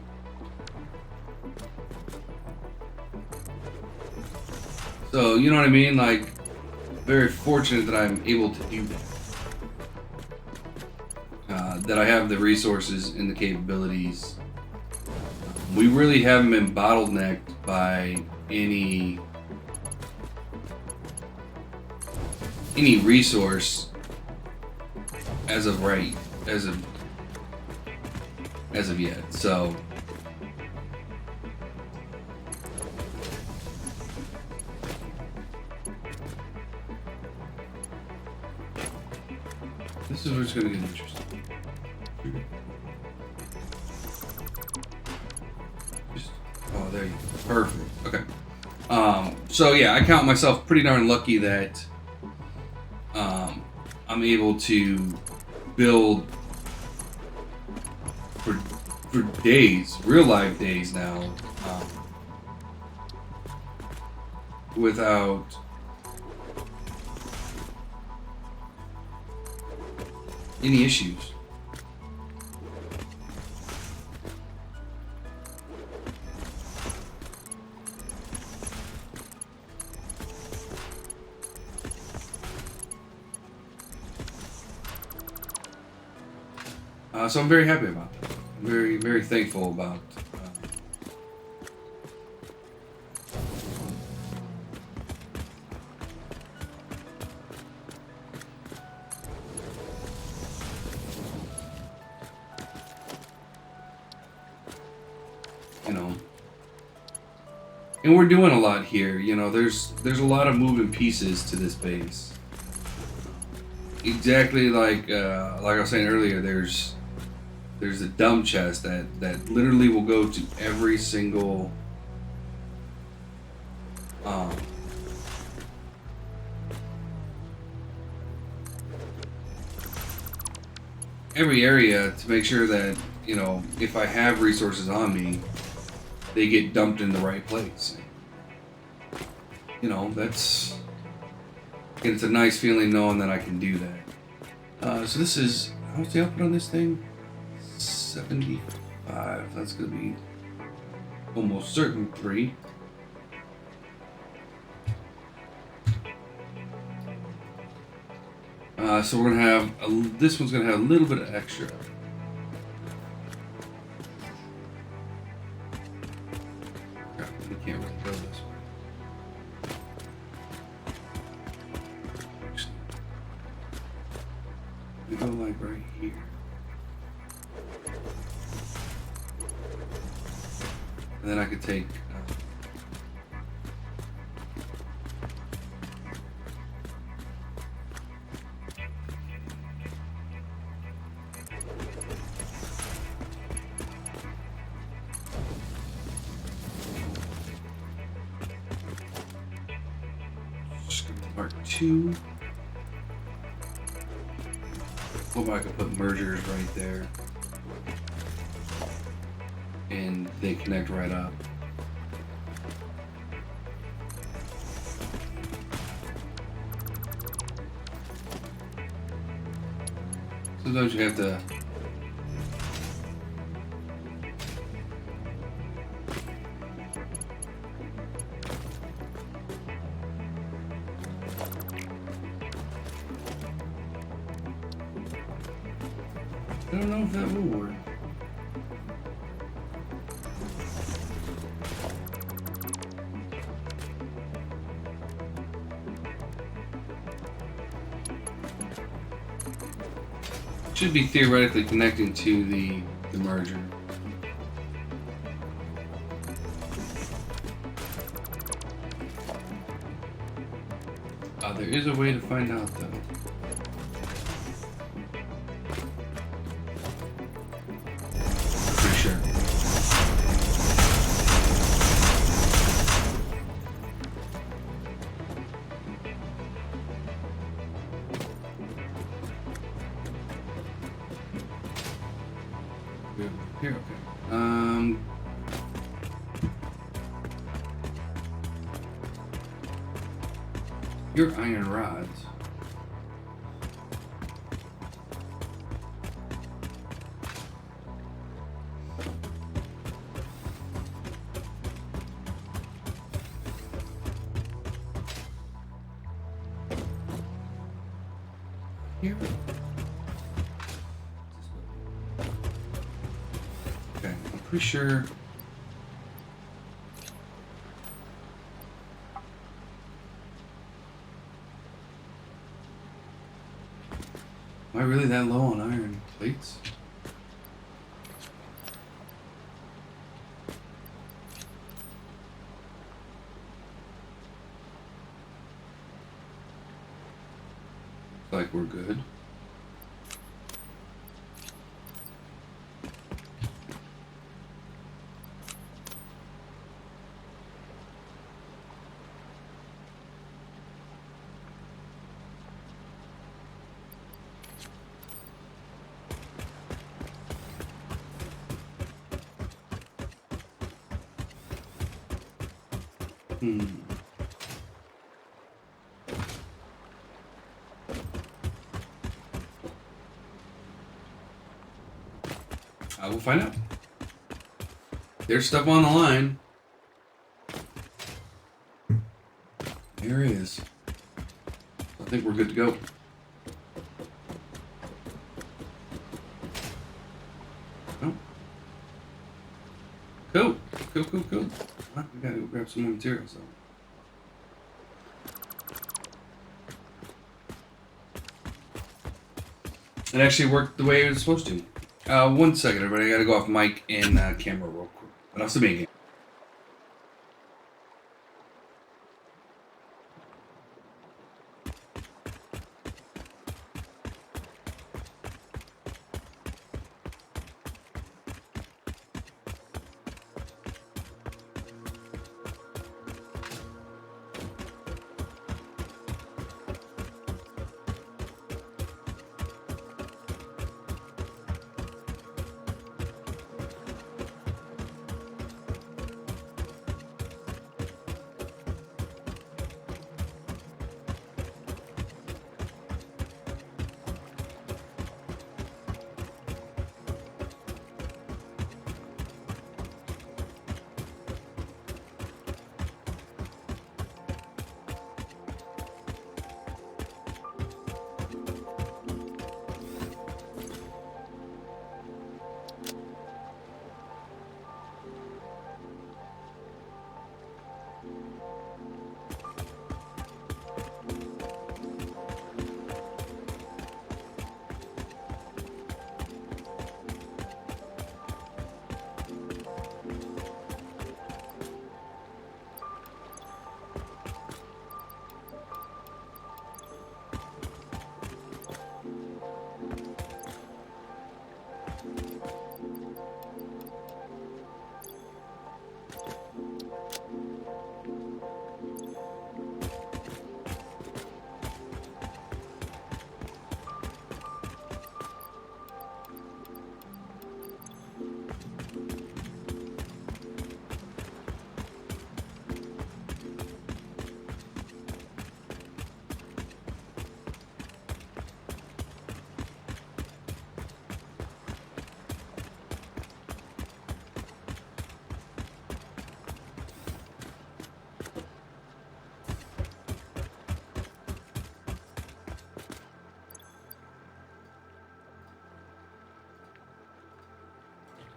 A: So, you know what I mean? Like, very fortunate that I'm able to do that. That I have the resources and the capabilities. We really haven't been bottlenecked by any resource as of yet. So this is where it's going to get interesting. Oh, there you go. Perfect. Okay. So yeah, I count myself pretty darn lucky that I'm able to build for days, real life days now, without any issues. So I'm very happy about that. I'm very, very thankful about you know, and we're doing a lot here. You know, there's a lot of moving pieces to this base. Exactly like I was saying earlier, there's a dumb chest that literally will go to every single every area to make sure that, you know, if I have resources on me, they get dumped in the right place. You know, it's a nice feeling knowing that I can do that. So this is, how's the output on this thing? 75. That's gonna be almost certain 3. So we're gonna have this one's gonna have a little bit of extra. We can't really go this way. We go like right here. And then I could take Part 2. Hope I could put mergers right there. And they connect right up. Sometimes you have to I don't know if that will work. Should be theoretically connecting to the merger. There is a way to find out though. Pretty sure. Here, okay. Your iron rods. Here. Okay, I'm pretty sure. Am I really that low on iron plates? Like we're good. I will find out. There's stuff on the line. There is. I think we're good to go. Oh. Cool. Cool. Right, we gotta go grab some more materials though. It actually worked the way it was supposed to. 1 second, everybody. I gotta go off mic and camera real quick. But I'll still be in here.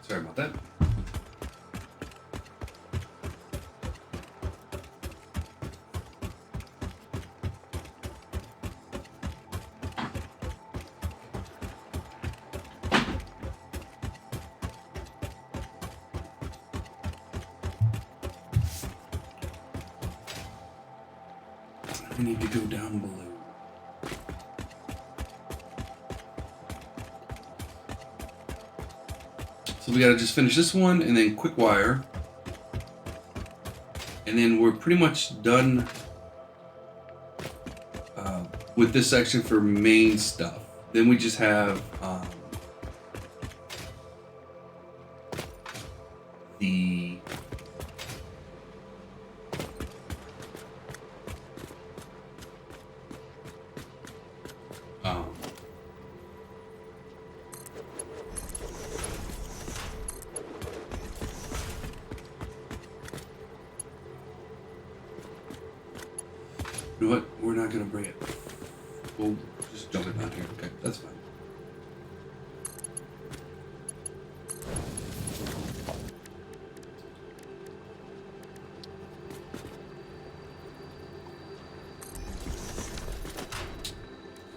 A: Sorry about that. I need to go down below. So we gotta just finish this one and then quick wire. And then we're pretty much done with this section for main stuff. Then we just have the you know what? We're not gonna bring it. We'll just dump it down here. Okay, that's fine.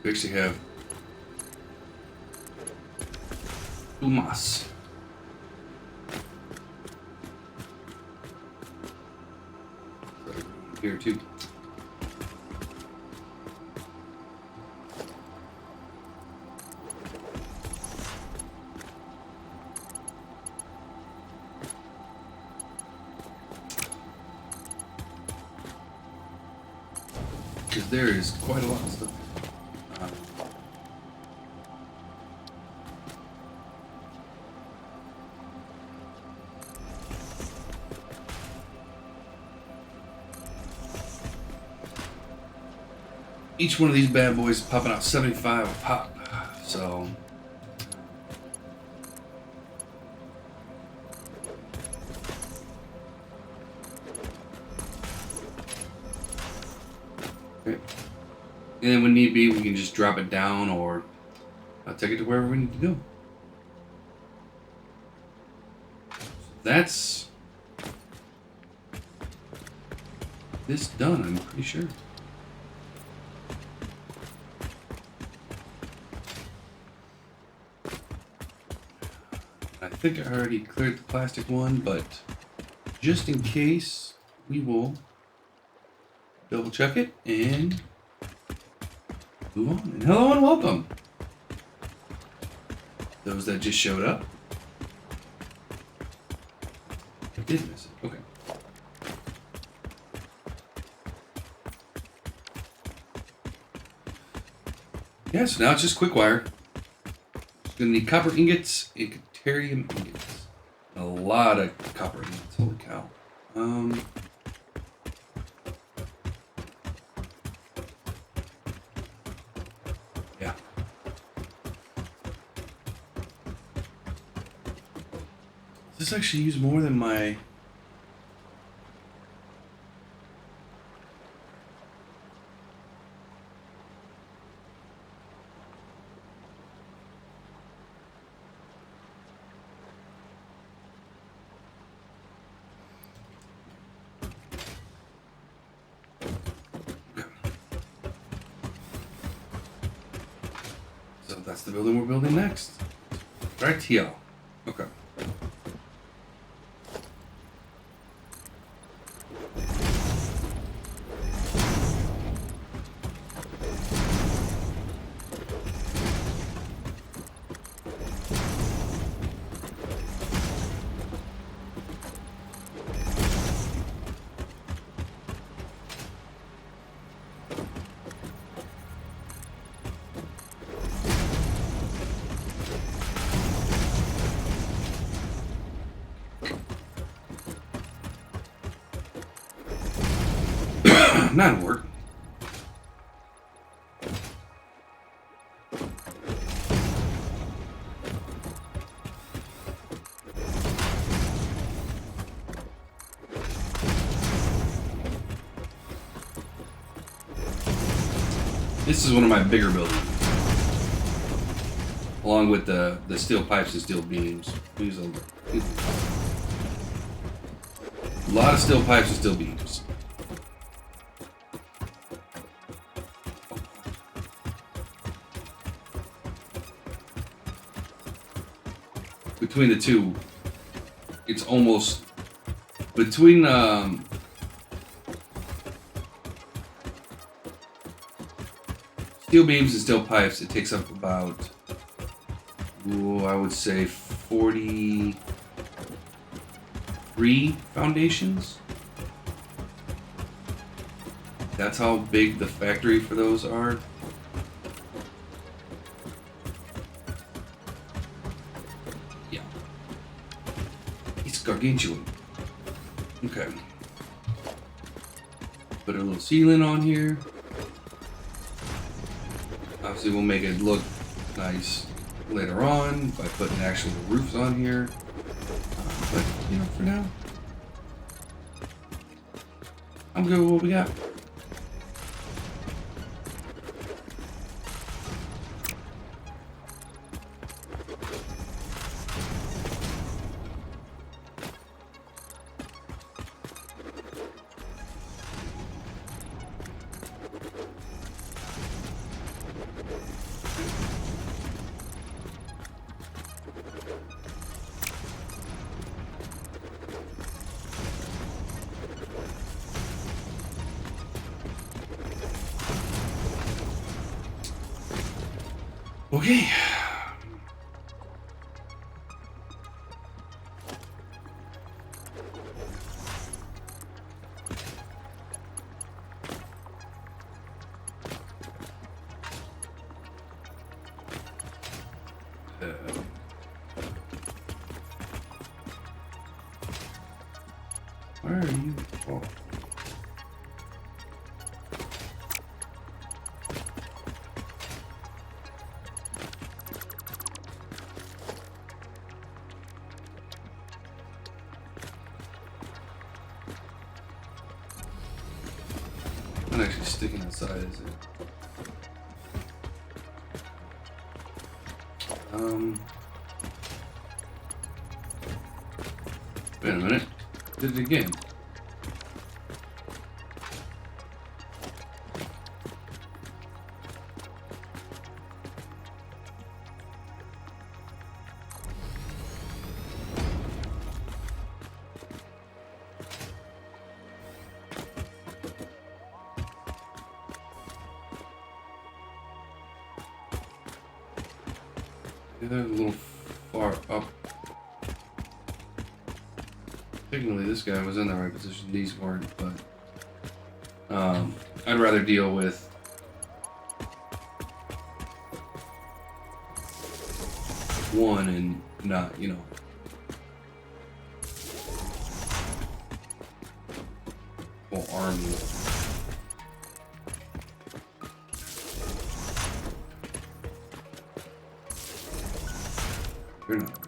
A: We actually have Umas. Here too. Because there is quite a lot of stuff. Each one of these bad boys is popping out 75 a pop, so And then when need be, we can just drop it down or take it to wherever we need to go. That's this done, I'm pretty sure. I think I already cleared the plastic one, but just in case, we will double check it and move on. And hello and welcome. Those that just showed up. I did miss it. Okay. Yeah, so now it's just quick wire. Just gonna need copper ingots and deuterium ingots. A lot of copper ingots. Holy cow. Yeah. Does this actually use more than my... So that's the building we're building next. Right here. Okay. That'll work. This is one of my bigger buildings, along with the steel pipes and steel beams. Use a lot of steel pipes and steel beams. Between the two, it's almost between steel beams and steel pipes. It takes up about, I would say, 43 foundations. That's how big the factory for those are. Gargantuan. Okay. Put a little ceiling on here. Obviously, we'll make it look nice later on by putting actual roofs on here. But, you know, for now, I'm good with what we got. Okay. Where are you? Oh. Not actually sticking inside, is it? Wait a minute. Did it again. Yeah, they're a little far up. Technically, this guy was in the right position. These weren't, but I'd rather deal with one and not, you know, whole army. They're not right.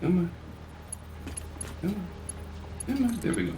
A: Come on. Come on. Come on. There we go.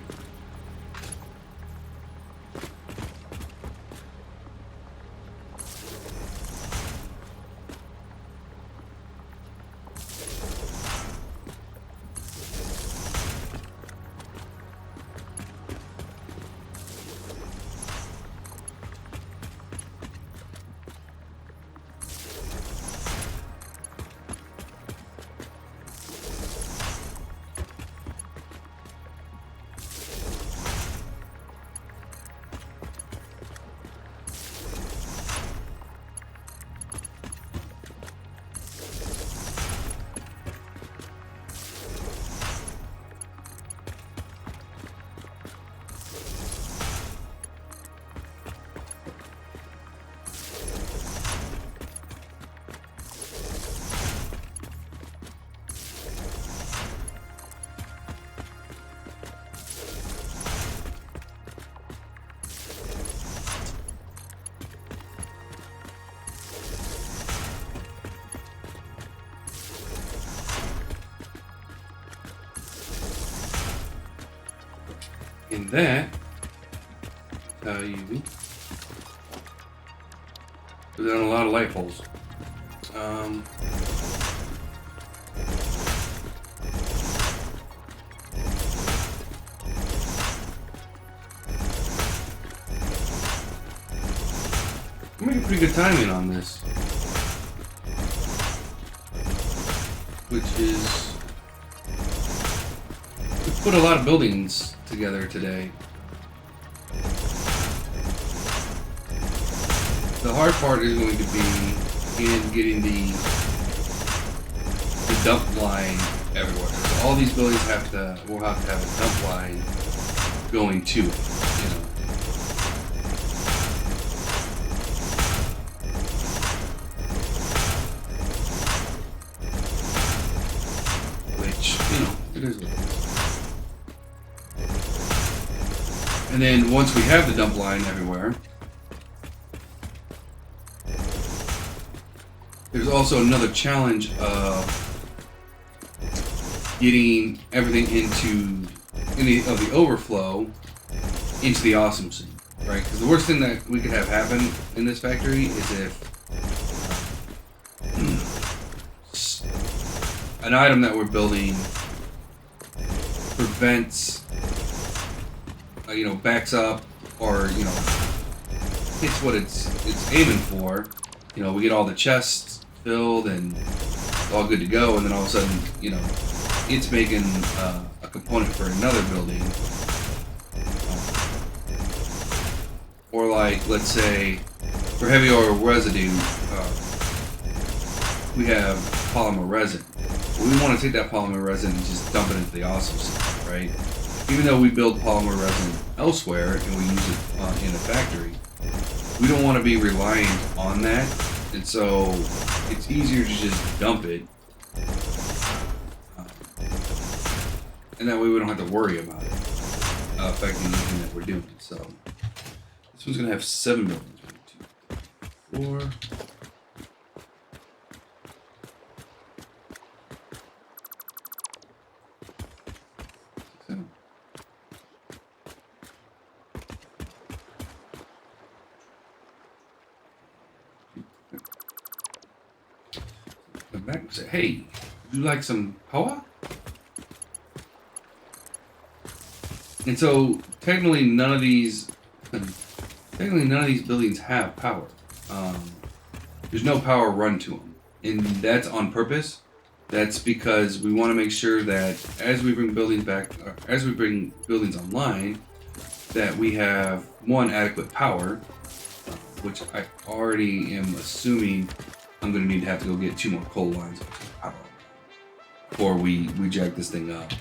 A: And that you put down a lot of light poles. I'm making pretty good timing on this, which is we put a lot of buildings together today. The hard part is going to be in getting the dump line everywhere. So all these buildings will have to have a dump line going to it, you know. Which, you know, it is what it is. And then once we have the dump line everywhere, there's also another challenge of getting everything into any of the overflow into the awesome scene, right? Because the worst thing that we could have happen in this factory is if an item that we're building prevents, you know, backs up or, you know, hits what it's aiming for. You know, we get all the chests filled and it's all good to go, and then all of a sudden, you know, it's making a component for another building. Or like, let's say, for heavy oil residue, we have polymer resin. We want to take that polymer resin and just dump it into the awesome stuff, right? Even though we build polymer resin elsewhere and we use it in a factory, we don't want to be reliant on that, and so it's easier to just dump it, and that way we don't have to worry about it affecting anything that we're doing. So this one's gonna have 7 buildings. 1, 2, 3, 4. Come back and say, hey, would you like some power? And so technically none of these buildings have power. There's no power run to them, and that's on purpose. That's because we want to make sure that as we bring buildings online, that we have one, adequate power, which I already am assuming I'm going to have to go get 2 more coal lines of power before we jack this thing up.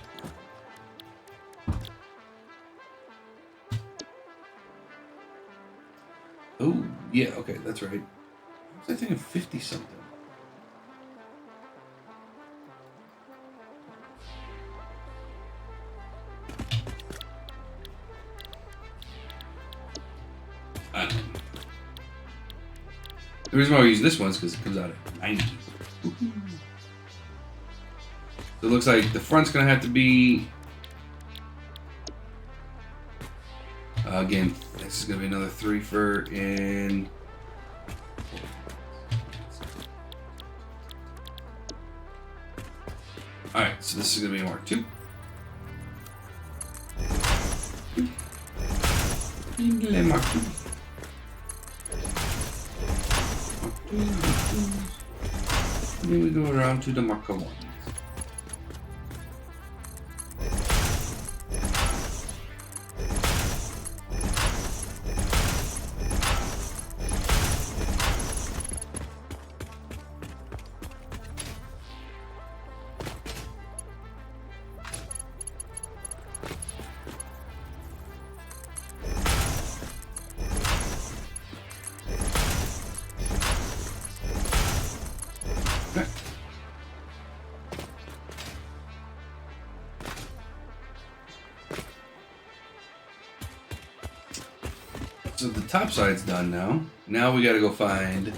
A: Oh, yeah, okay, that's right. I was thinking 50 something. I don't know. The reason why we use this one is because it comes out at 90s. So it looks like the front's going to have to be... again, this is going to be another 3 for in... Alright, so this is going to be Mark 2. Mark 2. And then we go around to the Marker 1. So the top side's done now. Now we gotta go find...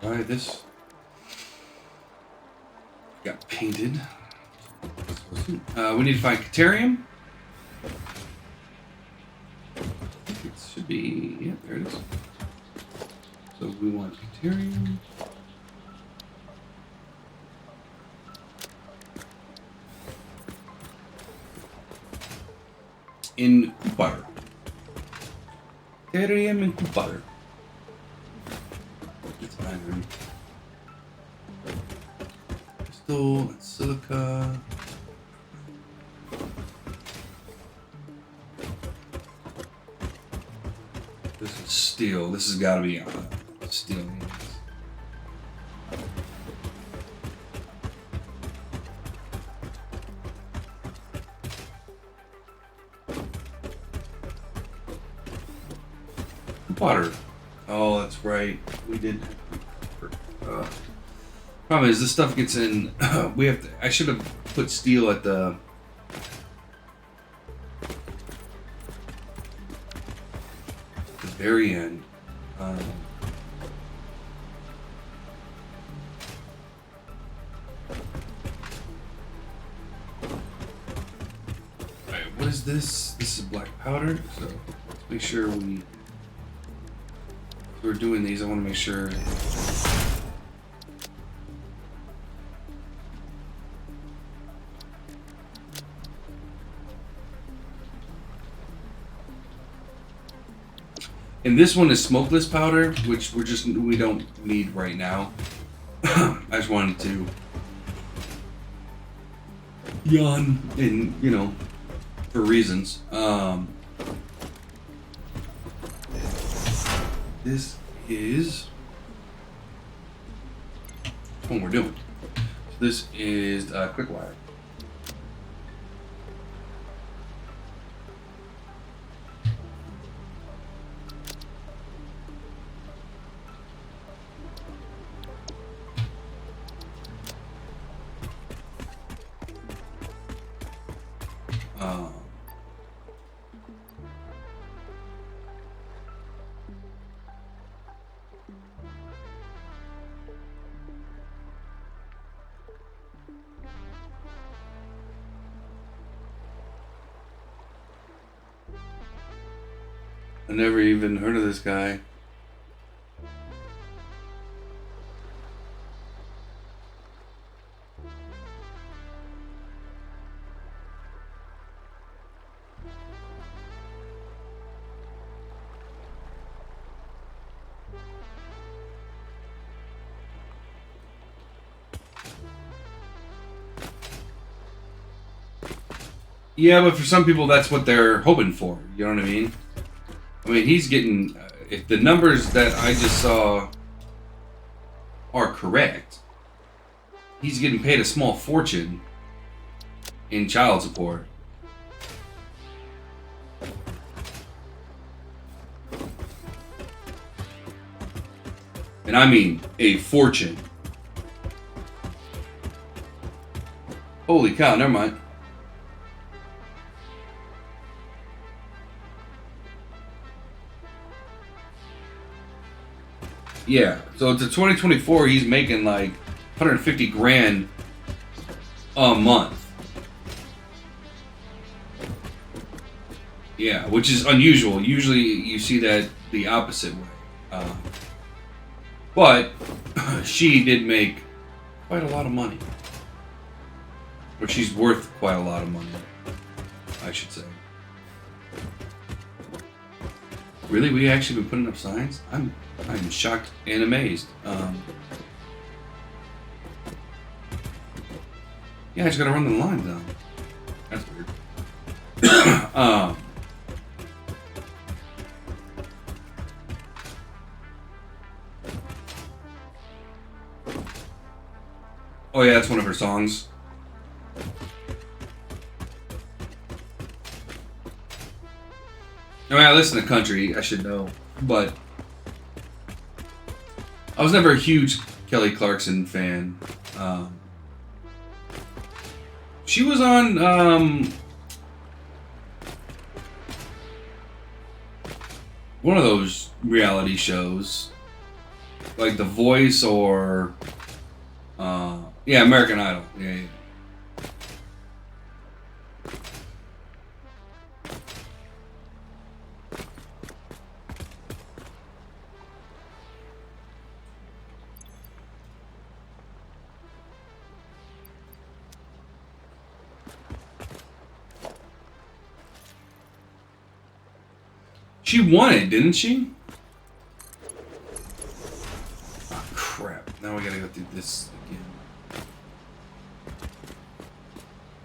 A: Alright, this got painted. We need to find Caterium. It should be... Yeah, there it is. So we want Caterium. In butter. Caterium and butter. It's iron. Crystal, silica. This is steel. This has got to be steel. Water. Oh, that's right. We did. Problem is, this stuff gets in. We have to. I should have put steel at the very end. Alright, what is this? This is black powder. So let's make sure we're doing these. I want to make sure. And this one is smokeless powder, which we don't need right now. I just wanted to yawn, and for reasons. This is what we're doing. So this is quick wire. I never even heard of this guy. Yeah, but for some people, that's what they're hoping for. You know what I mean? I mean, he's getting. If the numbers that I just saw are correct, he's getting paid a small fortune in child support. And I mean a fortune. Holy cow, never mind. Yeah, so to 2024, he's making like 150 grand a month. Yeah, which is unusual. Usually you see that the opposite way. But she did make quite a lot of money. Or she's worth quite a lot of money, I should say. Really? We actually been putting up signs? I'm shocked and amazed. Yeah, I just gotta run the lines down. That's weird. Oh yeah, that's one of her songs. I mean, I listen to country, I should know, but I was never a huge Kelly Clarkson fan. She was on one of those reality shows, like The Voice or yeah, American Idol. Yeah. She won it, didn't she? Oh, crap. Now we gotta go through this again.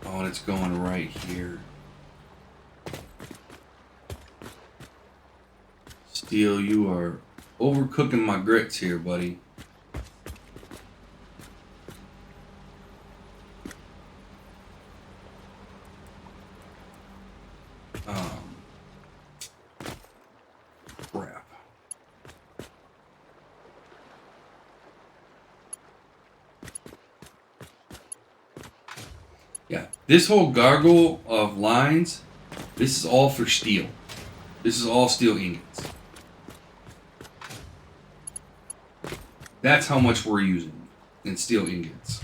A: Oh, and it's going right here. Steel, you are overcooking my grits here, buddy. Crap. Yeah, this whole gargle of lines, this is all for steel. This is all steel ingots. That's how much we're using in steel ingots.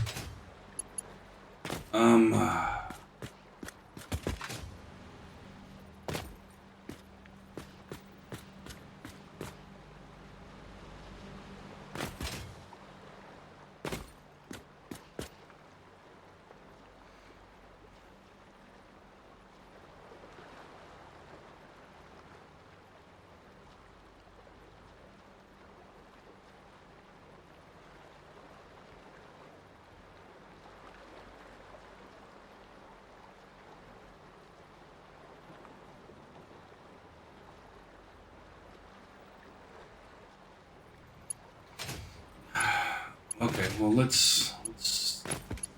A: Okay, well let's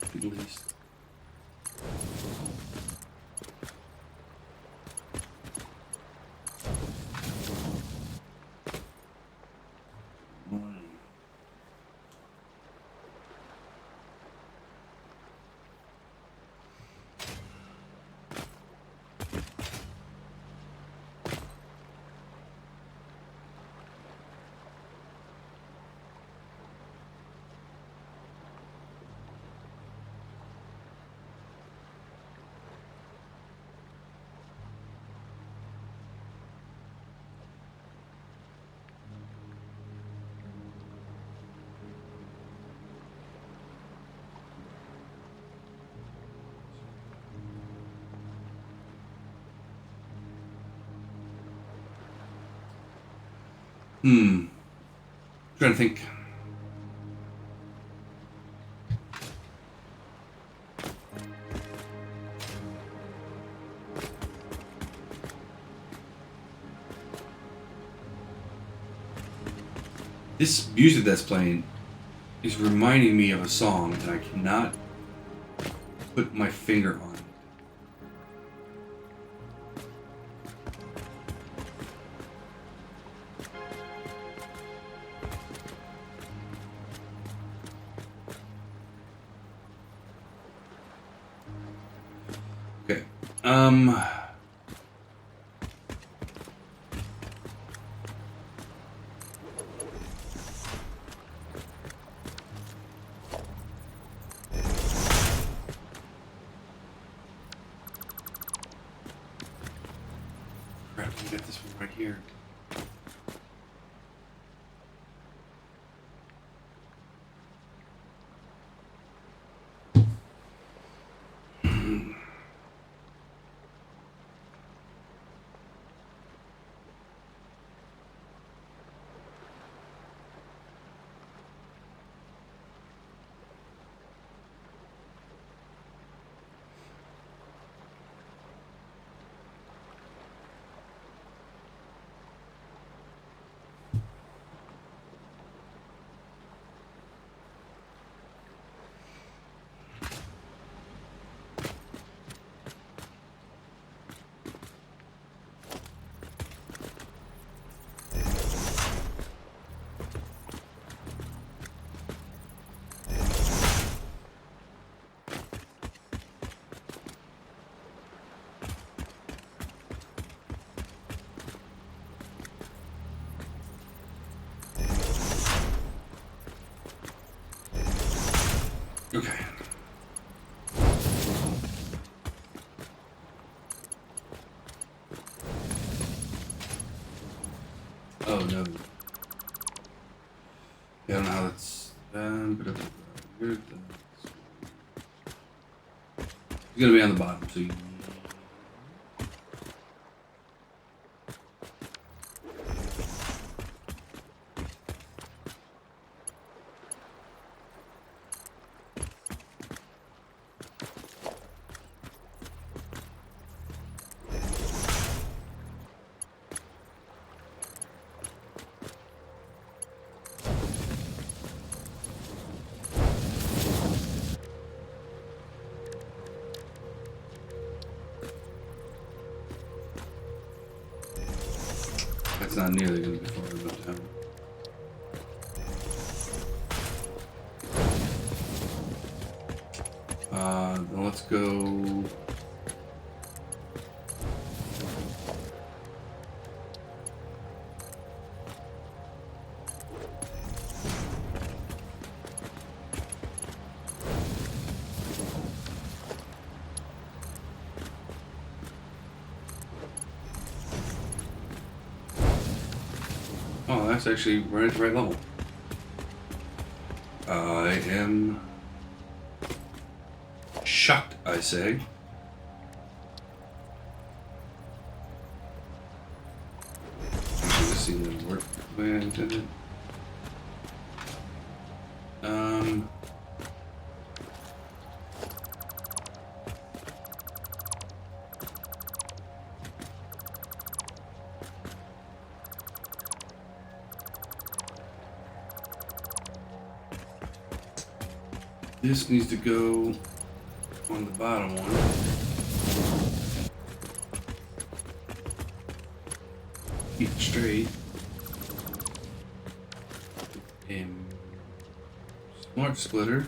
A: at least. Trying to think. This music that's playing is reminding me of a song, and I cannot put my finger on it. Okay. Crap, we got this one right here. Okay. Oh no. Yeah, I don't know how that's. It's gonna be on the bottom, so you. That's not nearly gonna be far enough down. Then let's go. Oh, that's actually right at the right level. I am shocked, I say. Actually, this seemed to work the way I intended. This needs to go on the bottom one. Keep it straight. And smart splitter.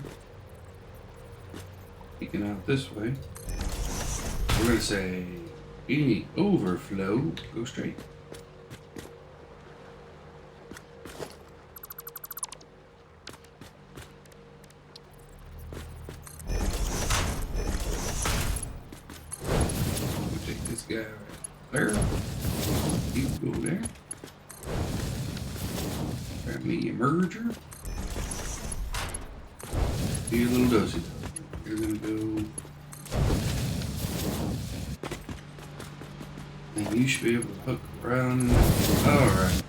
A: Peeking out this way. We're going to say any overflow, go straight. We'll take this guy right there. You go there. Grab me a merger. Be a little dosey. You're going to go. And you should be able to hook around. Alright.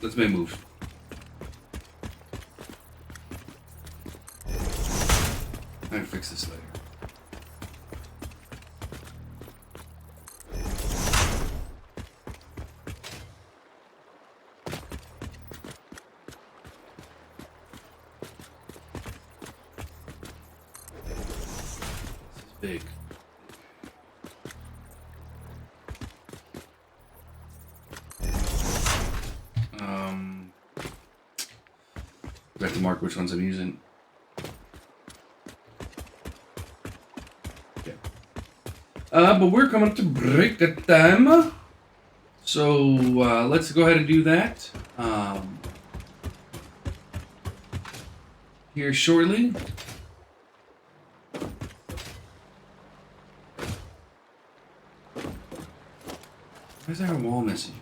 A: Let's make moves. I'm gonna fix this later. This is big. I have to mark which ones I'm using. Okay. But we're coming up to break time. So let's go ahead and do that. Here shortly. Why is there a wall missing?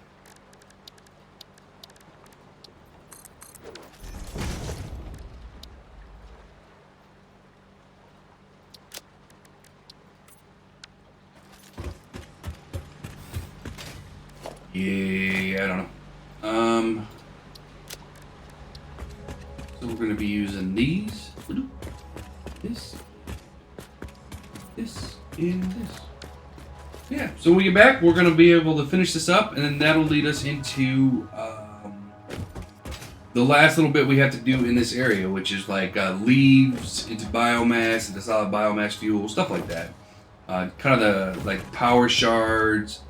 A: Yeah, I don't know. So we're gonna be using these. This, and this. Yeah, so when we get back, we're gonna be able to finish this up, and then that'll lead us into the last little bit we have to do in this area, which is like leaves into biomass, into solid biomass fuel, stuff like that. Kind of the like power shards,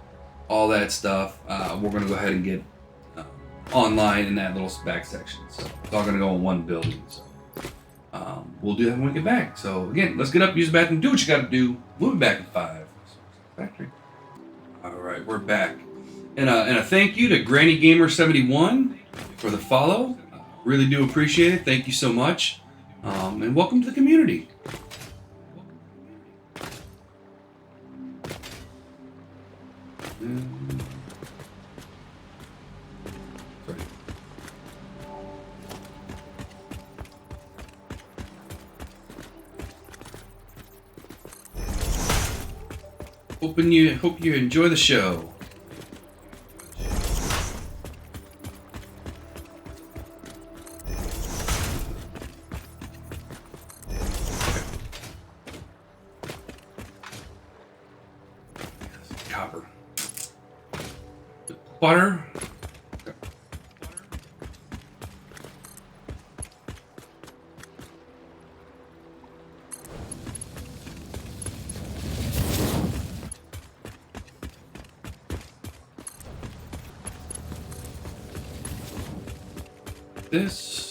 A: all that stuff. We're gonna go ahead and get online in that little back section. So it's all gonna go in one building. So we'll do that when we get back. So again, let's get up, use the bathroom, do what you gotta do. We'll be back in 5. Factory. All right, we're back. And a thank you to Granny Gamer 71 for the follow. Really do appreciate it. Thank you so much. And welcome to the community. Sorry. Hope you enjoy the show. Copper. Butter. This.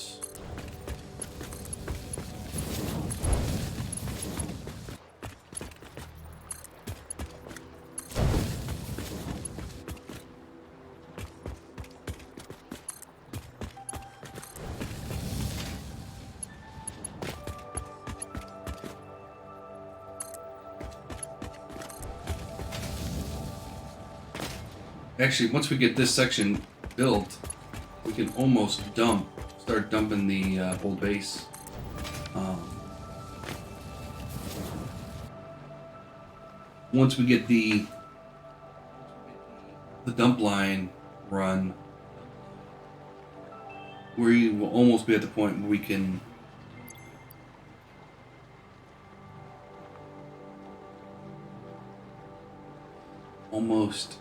A: Actually, once we get this section built, we can almost start dumping the whole base. Once we get the dump line run, we will almost be at the point where we can almost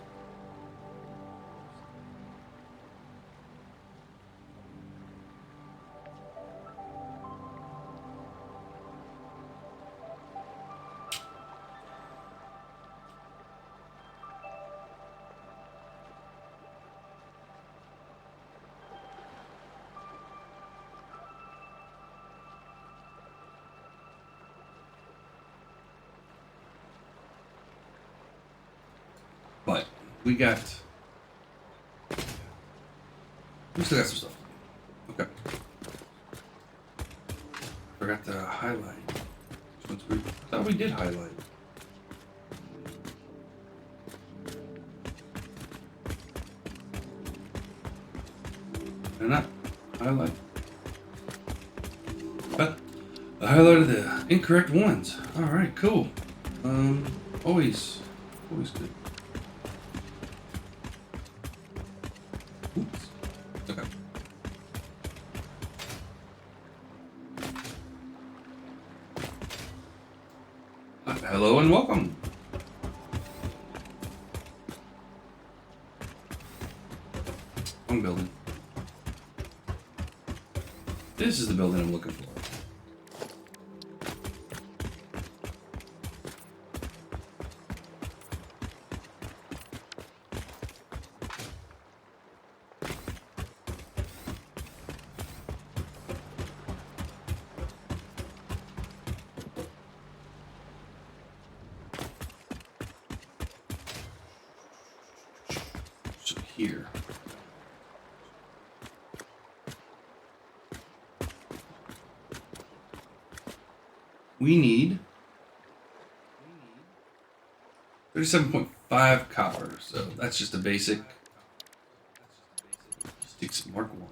A: we got. We still got some stuff. Okay. Forgot to highlight. I thought we did highlight. Did I not highlight? But I highlighted the incorrect ones. All right, cool. Always good. Oops. Okay. Hello and welcome. Wrong building. This is the building I'm looking for. So here. We need 37.5 copper, so that's just a basic. Stick some Mark 1.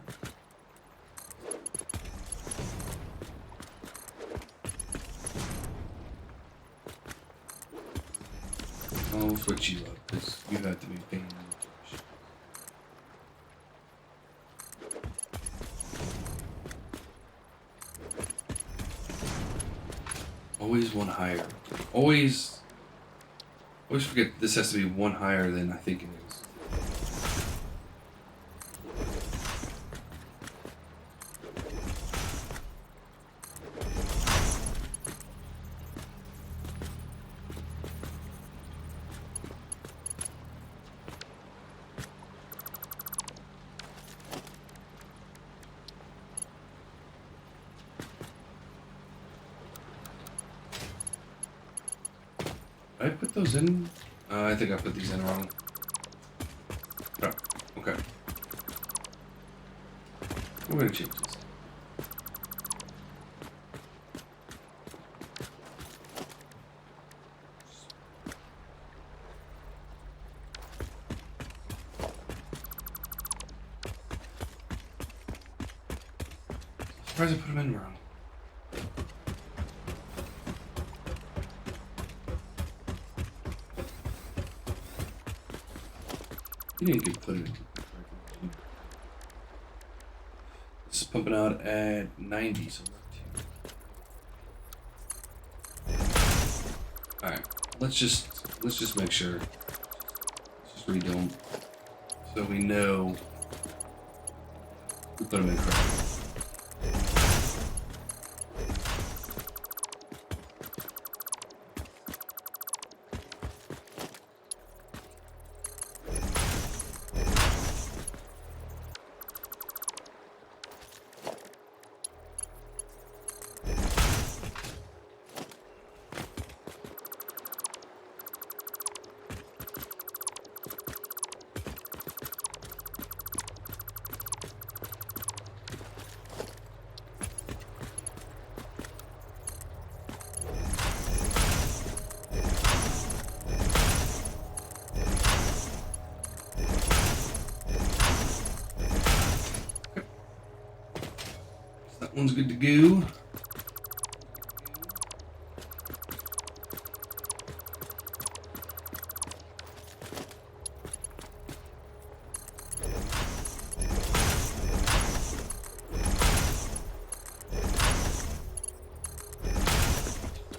A: I'll switch you up because you have to be paying attention. Always one higher. Always forget this has to be one higher than I think it is. Did I put those in? I think I put these in wrong. Oh, okay. We're gonna change this. Surprised I put them in wrong. You didn't get put it in. This is pumping out at 90, so alright, let's just make sure. Let's just redo them so we know we put them in correctly. One's good to go.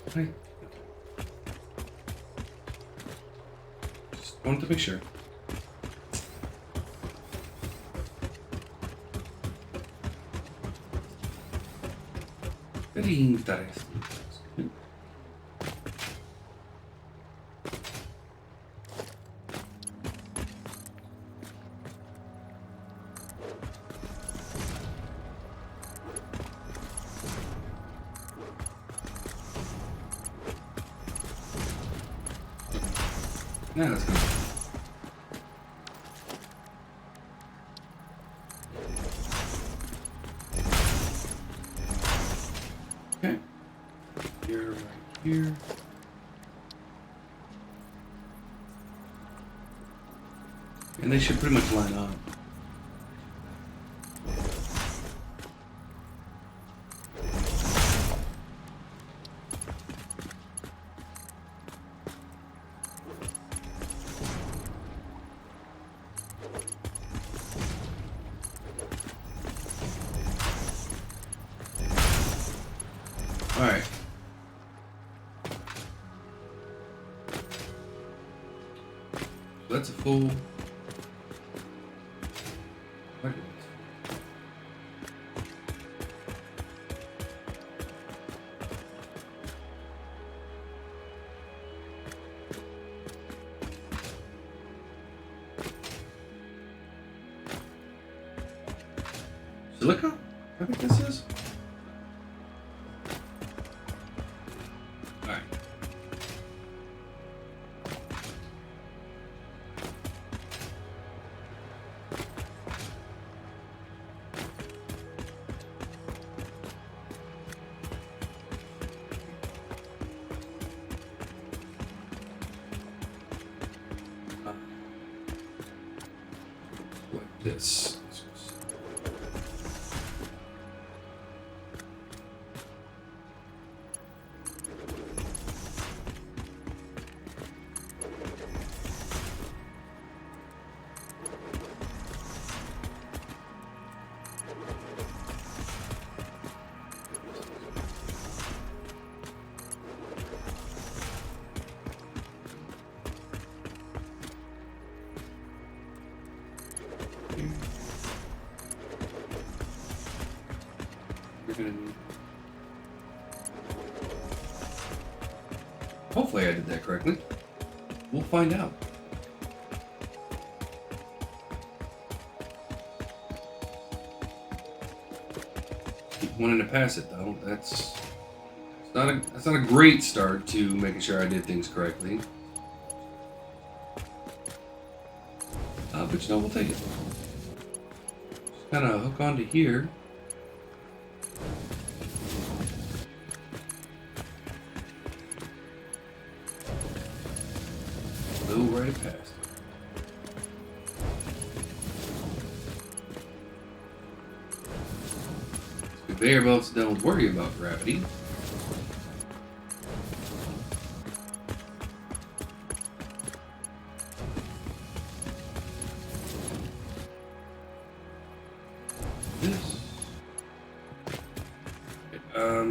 A: Okay. Just wanted to make sure. Very interesting. Yeah, that's good. Okay. Here, right here. And they should pretty much line up. All right. So that's a full. Silica? I think this is. Alright. Like this. Hopefully I did that correctly. We'll find out. Keep wanting to pass it though. That's not a great start to making sure I did things correctly. But you know, we'll take it. Just kind of hook onto here. Right past. Conveyor belts don't worry about gravity. This.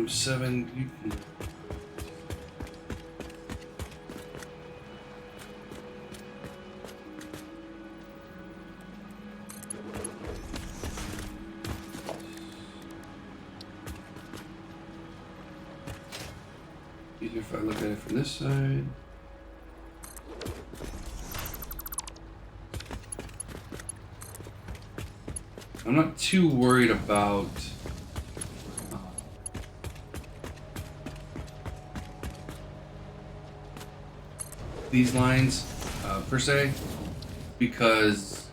A: 7. Easier if I look at it from this side. I'm not too worried about these lines per se, because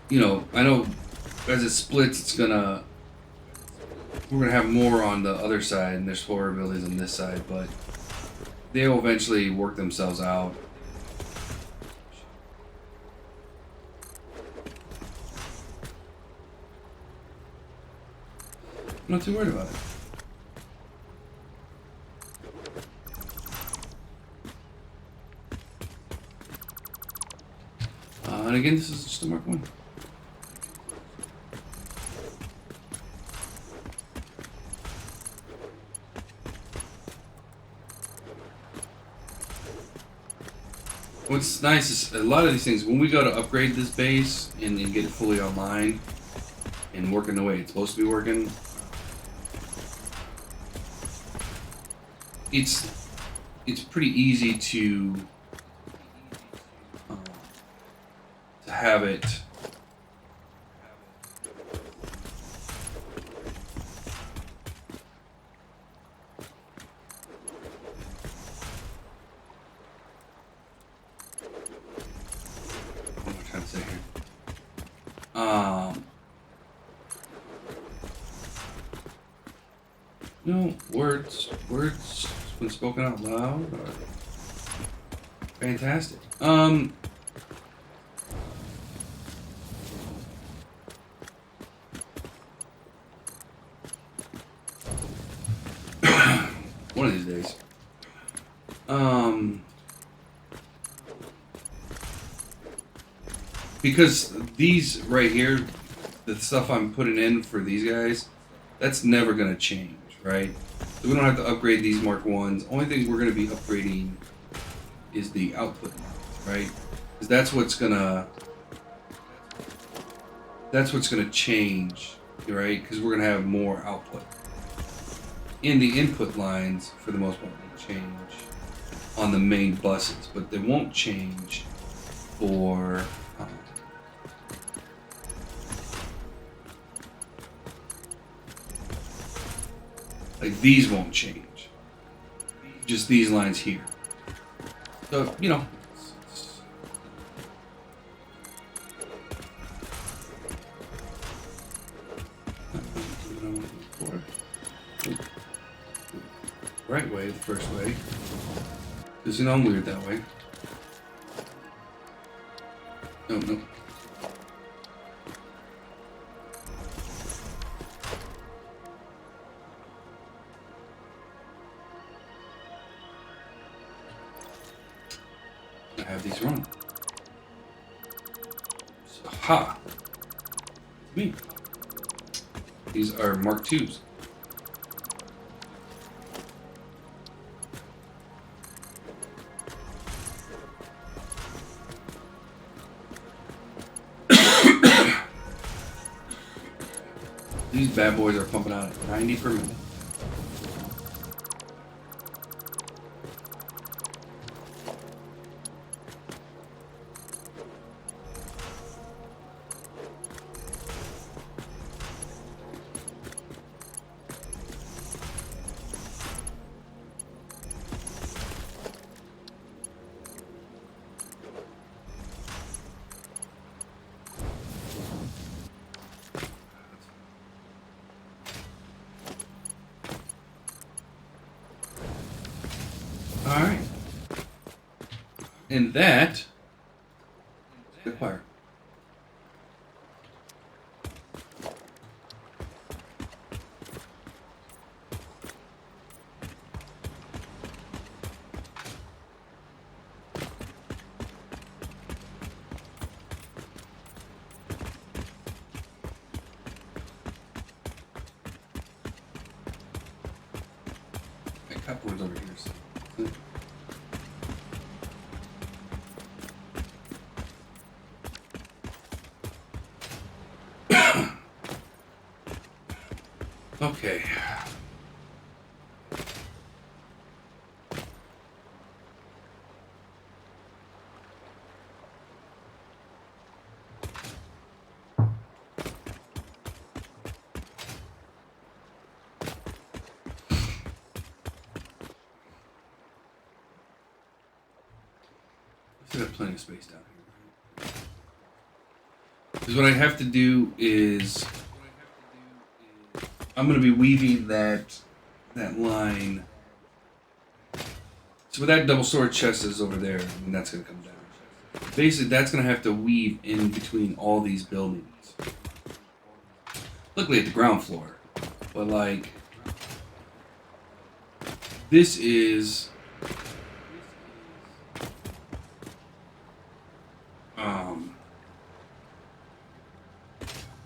A: you know, I know as it splits, we're gonna have more on the other side, and there's 4 abilities on this side, but they'll eventually work themselves out. I'm not too worried about it. And again, this is just a Mark 1. What's nice is a lot of these things, when we go to upgrade this base and get it fully online and working the way it's supposed to be working, it's pretty easy to have it You know, words when spoken out loud are fantastic. One of these days. Because these right here, the stuff I'm putting in for these guys, that's never gonna change, right? So we don't have to upgrade these Mark 1s. Only thing we're gonna be upgrading is the output, right? Because that's what's gonna change, right? Because we're gonna have more output. In the input lines, for the most part, will change on the main buses, but they won't change for like these won't change. Just these lines here. So, you know. Right way, the first way. Because, you know, I'm weird that way. No. I have these wrong. So, ha! Me. These are Mark 2s. These bad boys are pumping out at 90 per minute. Alright. And that the choir. That cupboard's over here. So. Okay. Still have plenty of space down here. Because what I have to do is I'm going to be weaving that line. So where that double sword chest is over there, and that's going to come down. Basically, that's going to have to weave in between all these buildings. Luckily at the ground floor. But like, this is...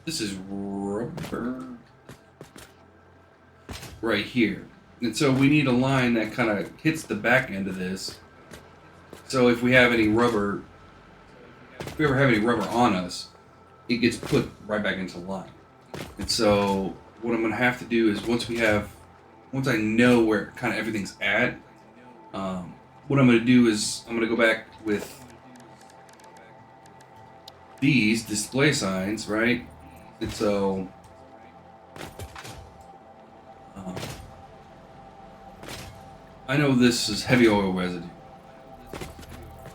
A: this is rubber. Right here. And so we need a line that kind of hits the back end of this. So if we have any rubber, if we ever have any rubber on us, it gets put right back into line. And so what I'm going to have to do is once I know where kind of everything's at, what I'm going to do is I'm going to go back with these display signs, right? And so I know this is heavy oil residue.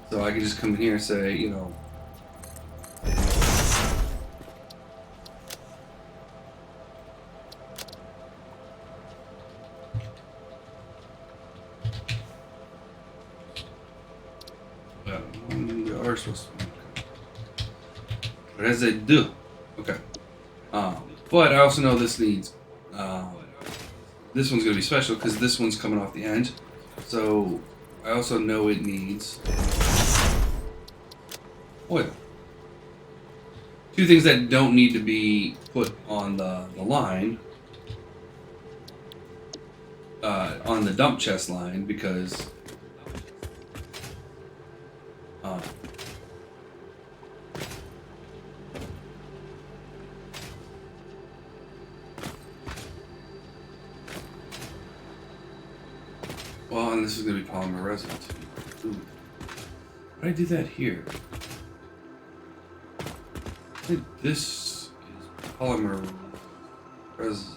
A: So I can just come in here and say, you know, Residue. Okay. But I also know this needs. This one's gonna be special because this one's coming off the end. So I also know it needs oil. Two things that don't need to be put on the line, on the dump chest line, because well, and this is going to be polymer resin too. Ooh. Why did I do that here? I think this is polymer resin.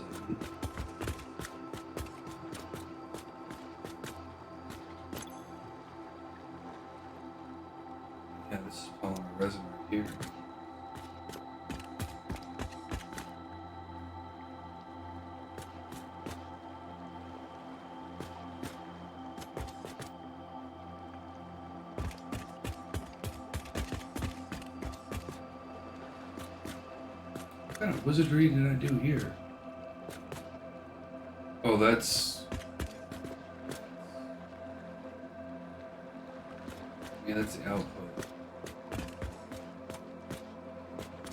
A: Yeah, this is polymer resin right here. What kind of wizardry did I do here? Oh, that's... yeah, that's the output.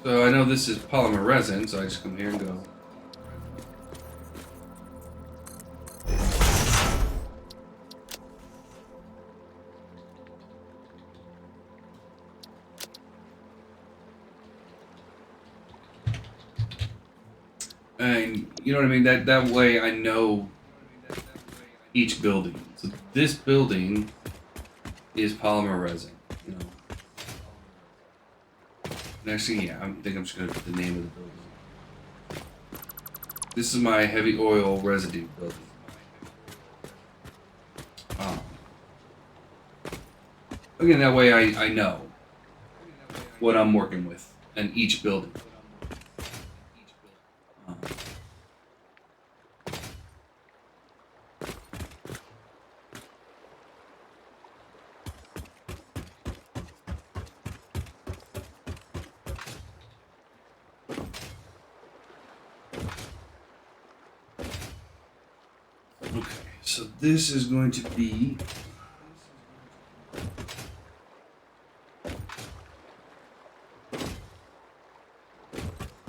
A: So I know this is polymer resin, so I just come here and go. And you know what I mean? That way I know each building. So this building is polymer resin, you know. And actually, yeah, I think I'm just gonna put the name of the building. This is my heavy oil residue building. Again, that way I know what I'm working with in each building. Okay, so this is going to be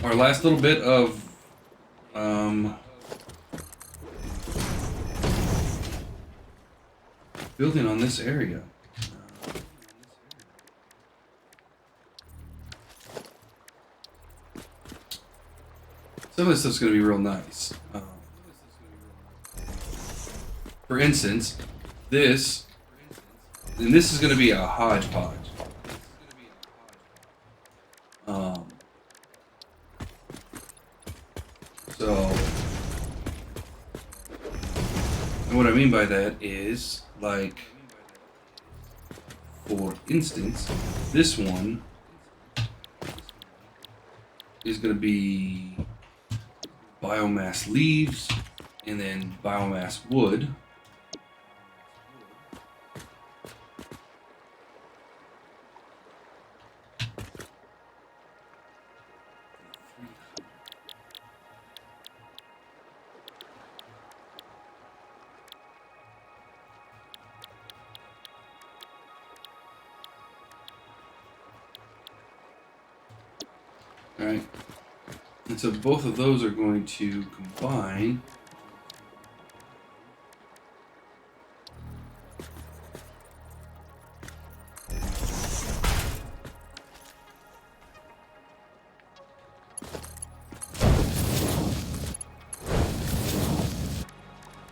A: our last little bit of building on this area. Some of this stuff's going to be real nice. For instance, this is going to be a hodgepodge. So, and what I mean by that is, like, for instance, this one is going to be biomass leaves and then biomass wood. Right, and so both of those are going to combine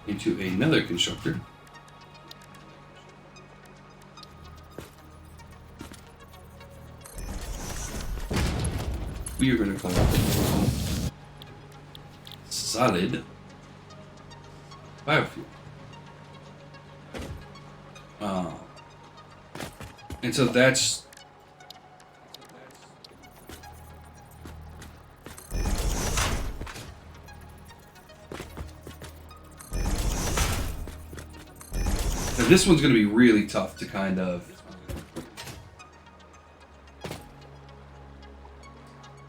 A: into another constructor. We are going to call it solid biofuel. And so that's now this one's going to be really tough to kind of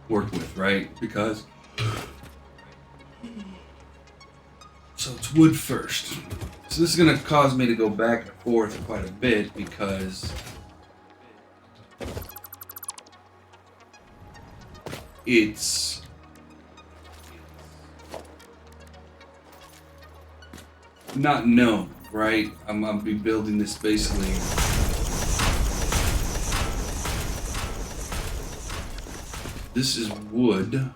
A: work with, right? Because so it's wood first. So this is gonna cause me to go back and forth quite a bit because it's not known, right? I'm gonna be building this basically. This is wood.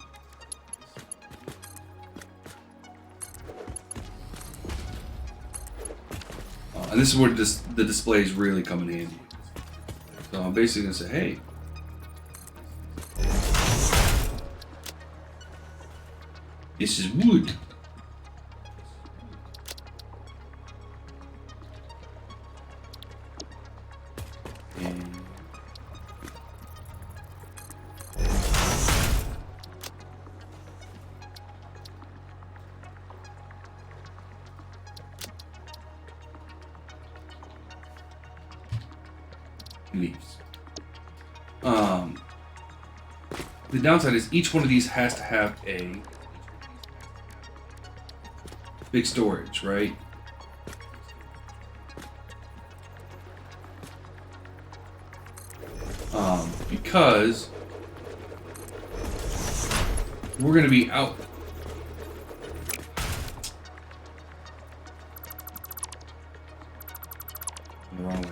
A: And this is where the displays really come in handy. So I'm basically gonna say, hey, this is wood. And leaves. The downside is each one of these has to have a big storage, right? Because we're going to be out. The wrong way.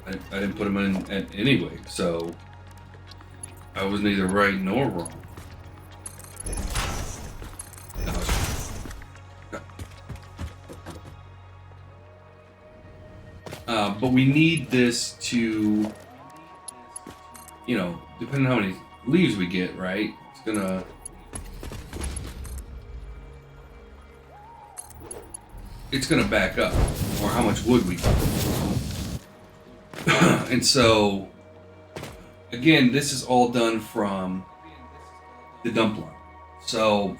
A: I didn't put them in anyway, so I was neither right nor wrong. But we need this to, you know, depending on how many leaves we get, right? It's gonna back up, or how much wood we get. And so, again, this is all done from the dump line. So,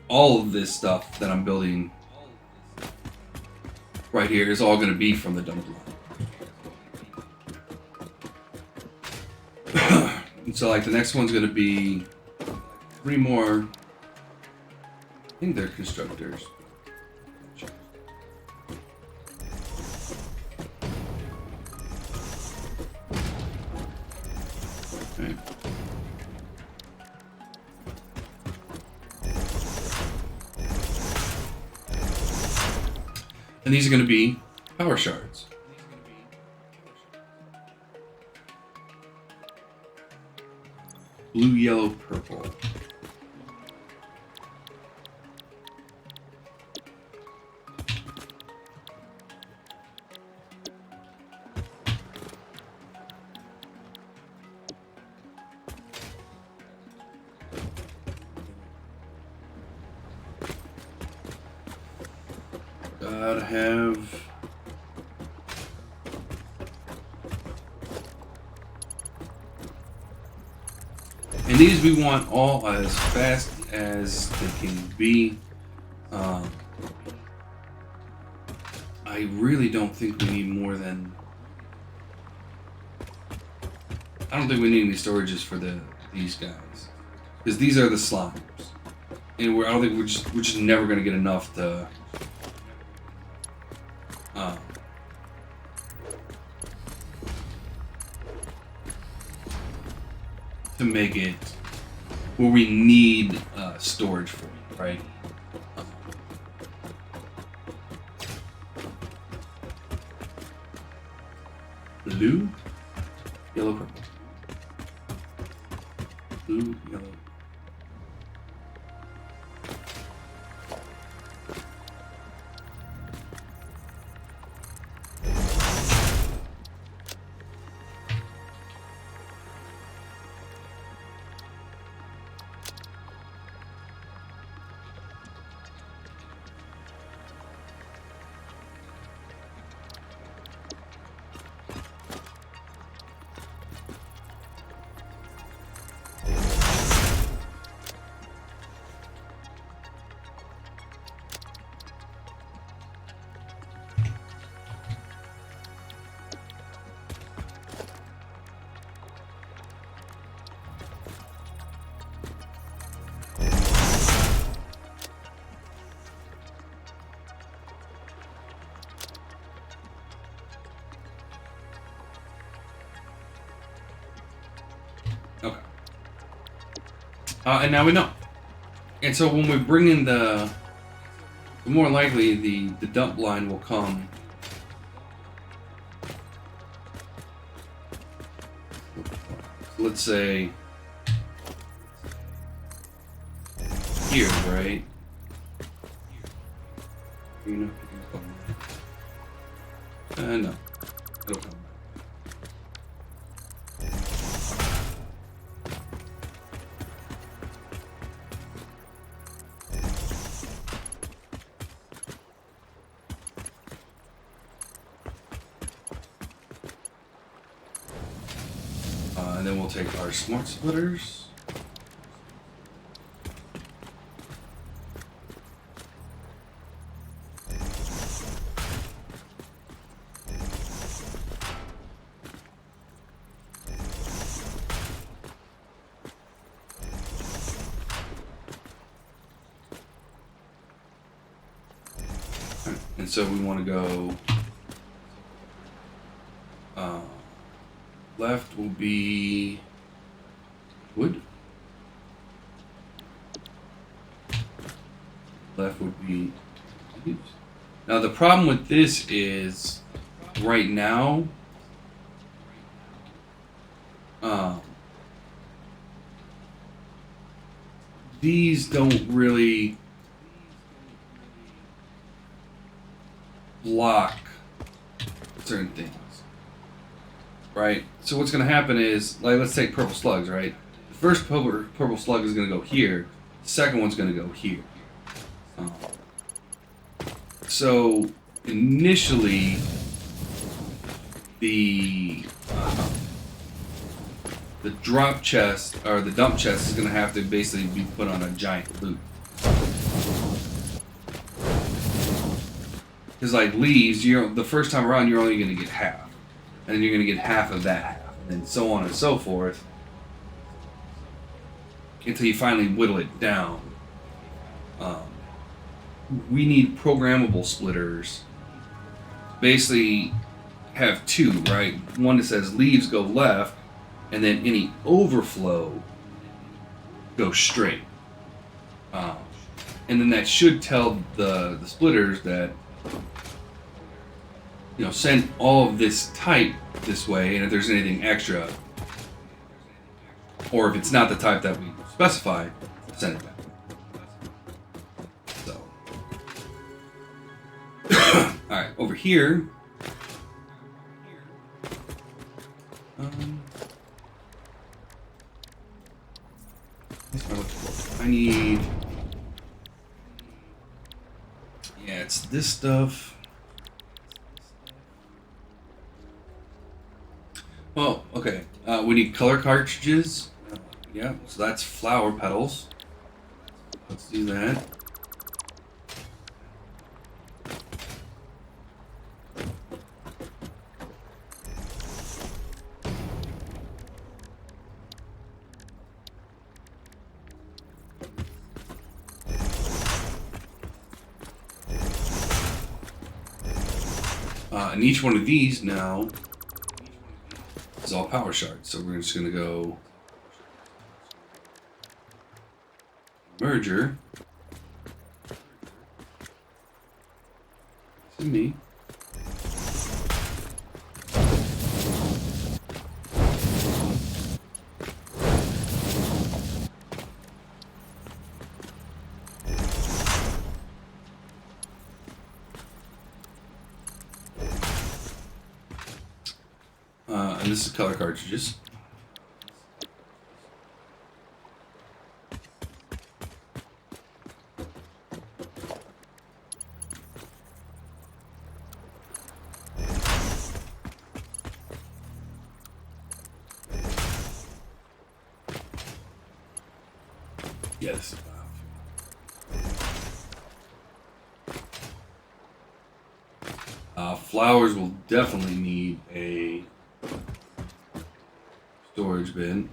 A: all of this stuff that I'm building right here is all going to be from the dump line. And so, like, the next one's going to be 3 more. I think they're constructors. Okay. And these are going to be power shards. Blue, yellow, purple. Gotta have. And these we want all as fast as they can be. I really don't think we need more than. I don't think we need any storages for these guys, because these are the slimes, and I don't think we're just never gonna get enough to make it where we need storage for it, right? Blue, yellow, purple. Blue, yellow. And now we know. And so when we bring in more likely the dump line will come. Let's say here, right? No. It'll come. And then we'll take our smart splitters. And so we want to go left will be wood. Left would be leaves. Now the problem with this is right now these don't really block certain things, right? So what's going to happen is, like, let's take purple slugs, right? The first purple slug is going to go here. The second one's going to go here. So initially, the drop chest or the dump chest is going to have to basically be put on a giant loop. Because like leaves, the first time around you're only going to get half, and then you're going to get half of that half, and so on and so forth, until you finally whittle it down. We need programmable splitters. Basically, have two, right? One that says leaves go left, and then any overflow goes straight. And then that should tell the splitters that, send all of this type this way, and if there's anything extra, or if it's not the type that we specify, send it back. So, alright, over here, I need, it's this stuff. Well, okay. We need color cartridges. Yeah, so that's flower petals. Let's do that. And each one of these now is all power shards. So we're just going to go merger to me. And this is color cartridges. Yes. Flowers will definitely need a storage bin.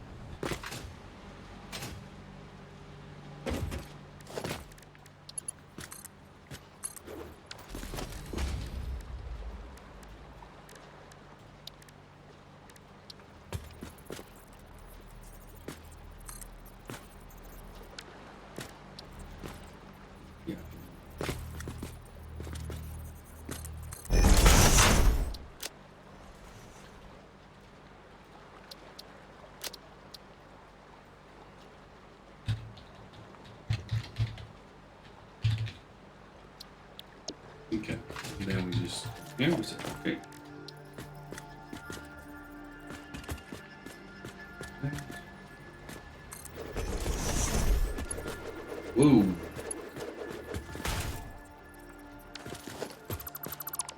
A: Okay. And then we just here we say okay. Whoa.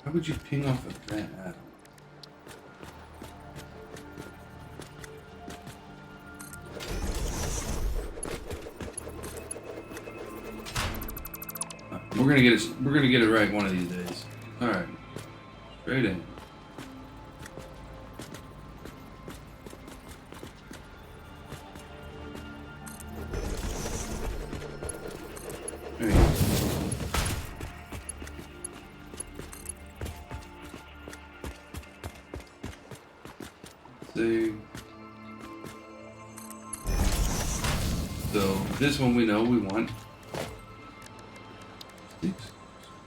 A: How would you ping off of that atom? We're gonna get it right one of these days. Alright. Straight in. There you go. See. So this one we know we want.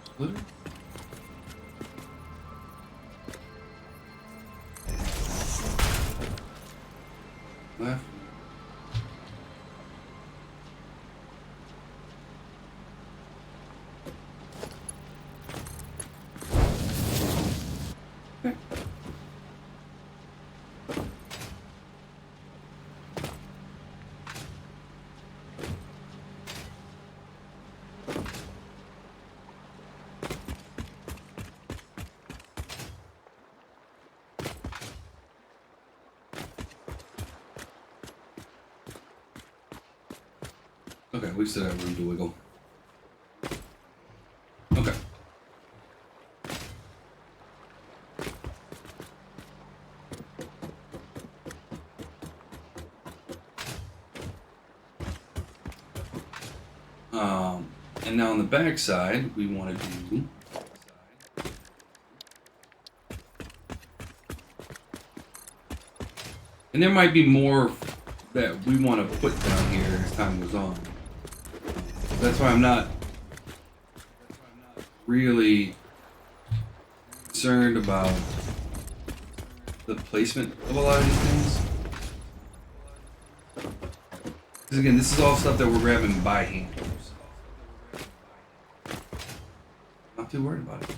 A: Splitter. Left. Okay. Okay, we still have room to wiggle. Okay. And now on the back side, we want to do and there might be more that we want to put down here as time goes on. That's why I'm not really concerned about the placement of a lot of these things. Because again, this is all stuff that we're grabbing by hand. Not too worried about it.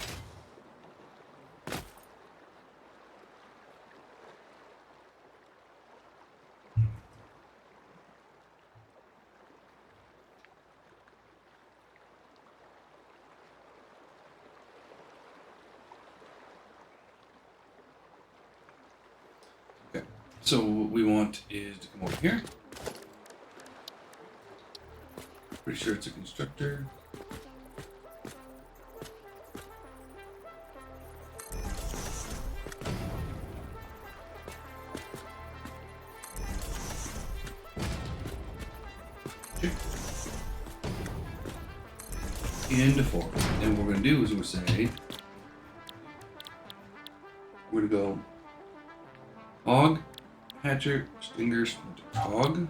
A: So what we want is to come over here. Pretty sure it's a constructor. Okay. Into 4. And what we're going to do is we'll say, we're going to go hog. Hatcher, Stinger, Hog,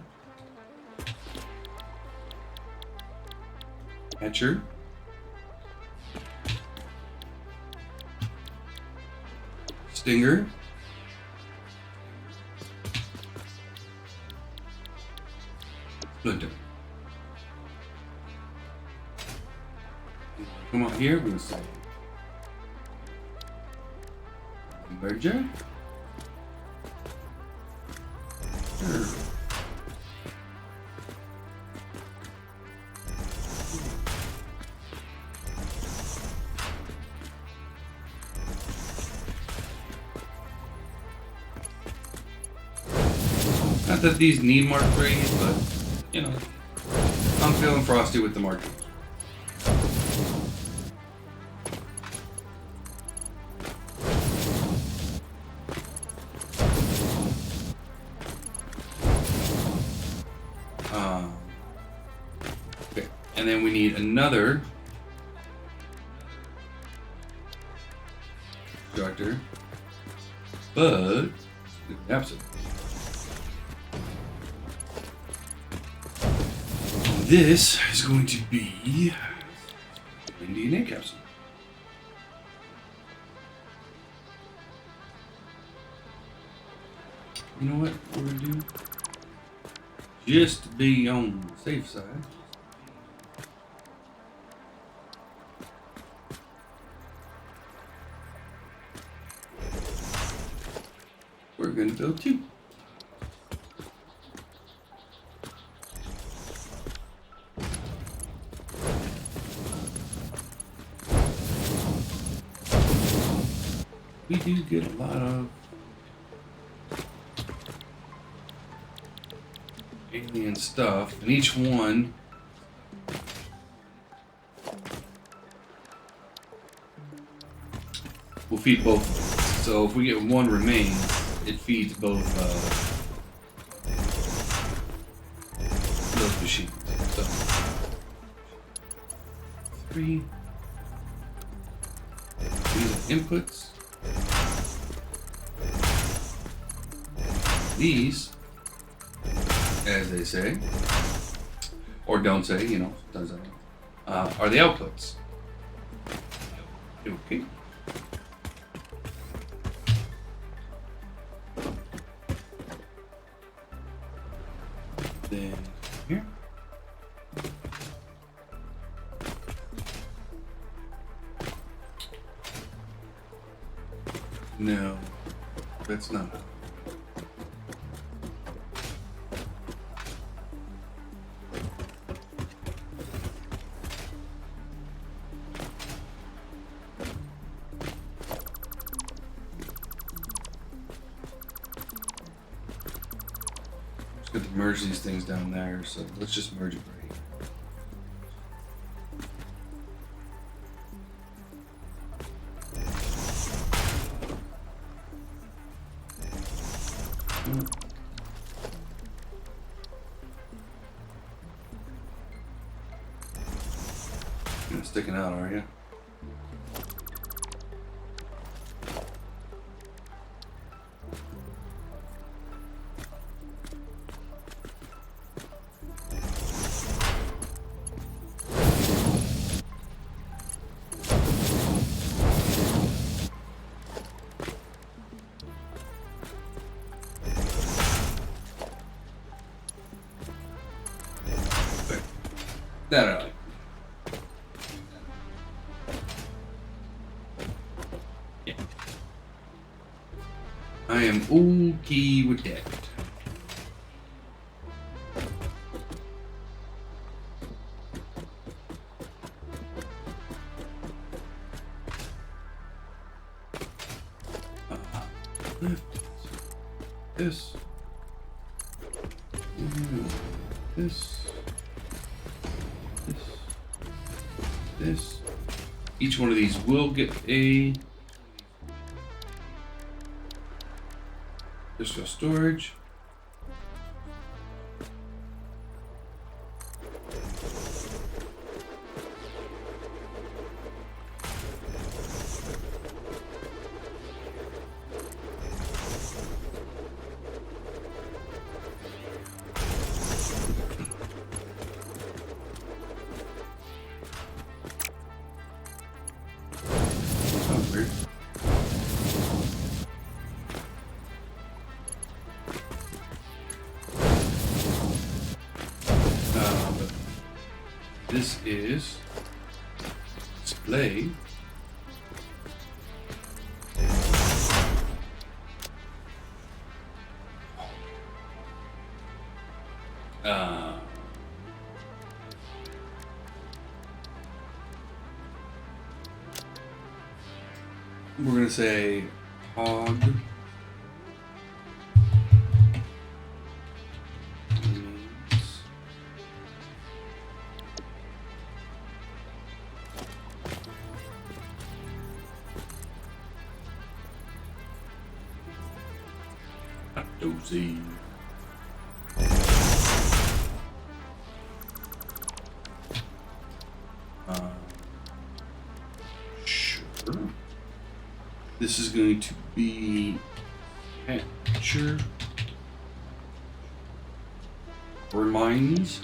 A: Hatcher, Stinger, Splinter. Come out here, we'll say Merger. Not that these need Mark 3s, but you know, I'm feeling frosty with the Mark 3s. Okay, and then we need another constructor, but absolutely. This is going to be a DNA capsule. You know what we're going to do? Just to be on the safe side. going to build 2. We do get a lot of alien stuff, and each one will feed both. So if we get one remain, it feeds both those machines. So 3. These are inputs. These, as they say, or don't say, you know, are the outputs. Okay. Then here. No, that's not. To merge these things down there, so let's just merge it right here. You're not sticking out, are you? That I like. Yeah. I am okay with that. Lift this. This. This. Each one of these will get a disk storage. This is display. We're going to say hog. Dozy. Sure. This is going to be capture reminds.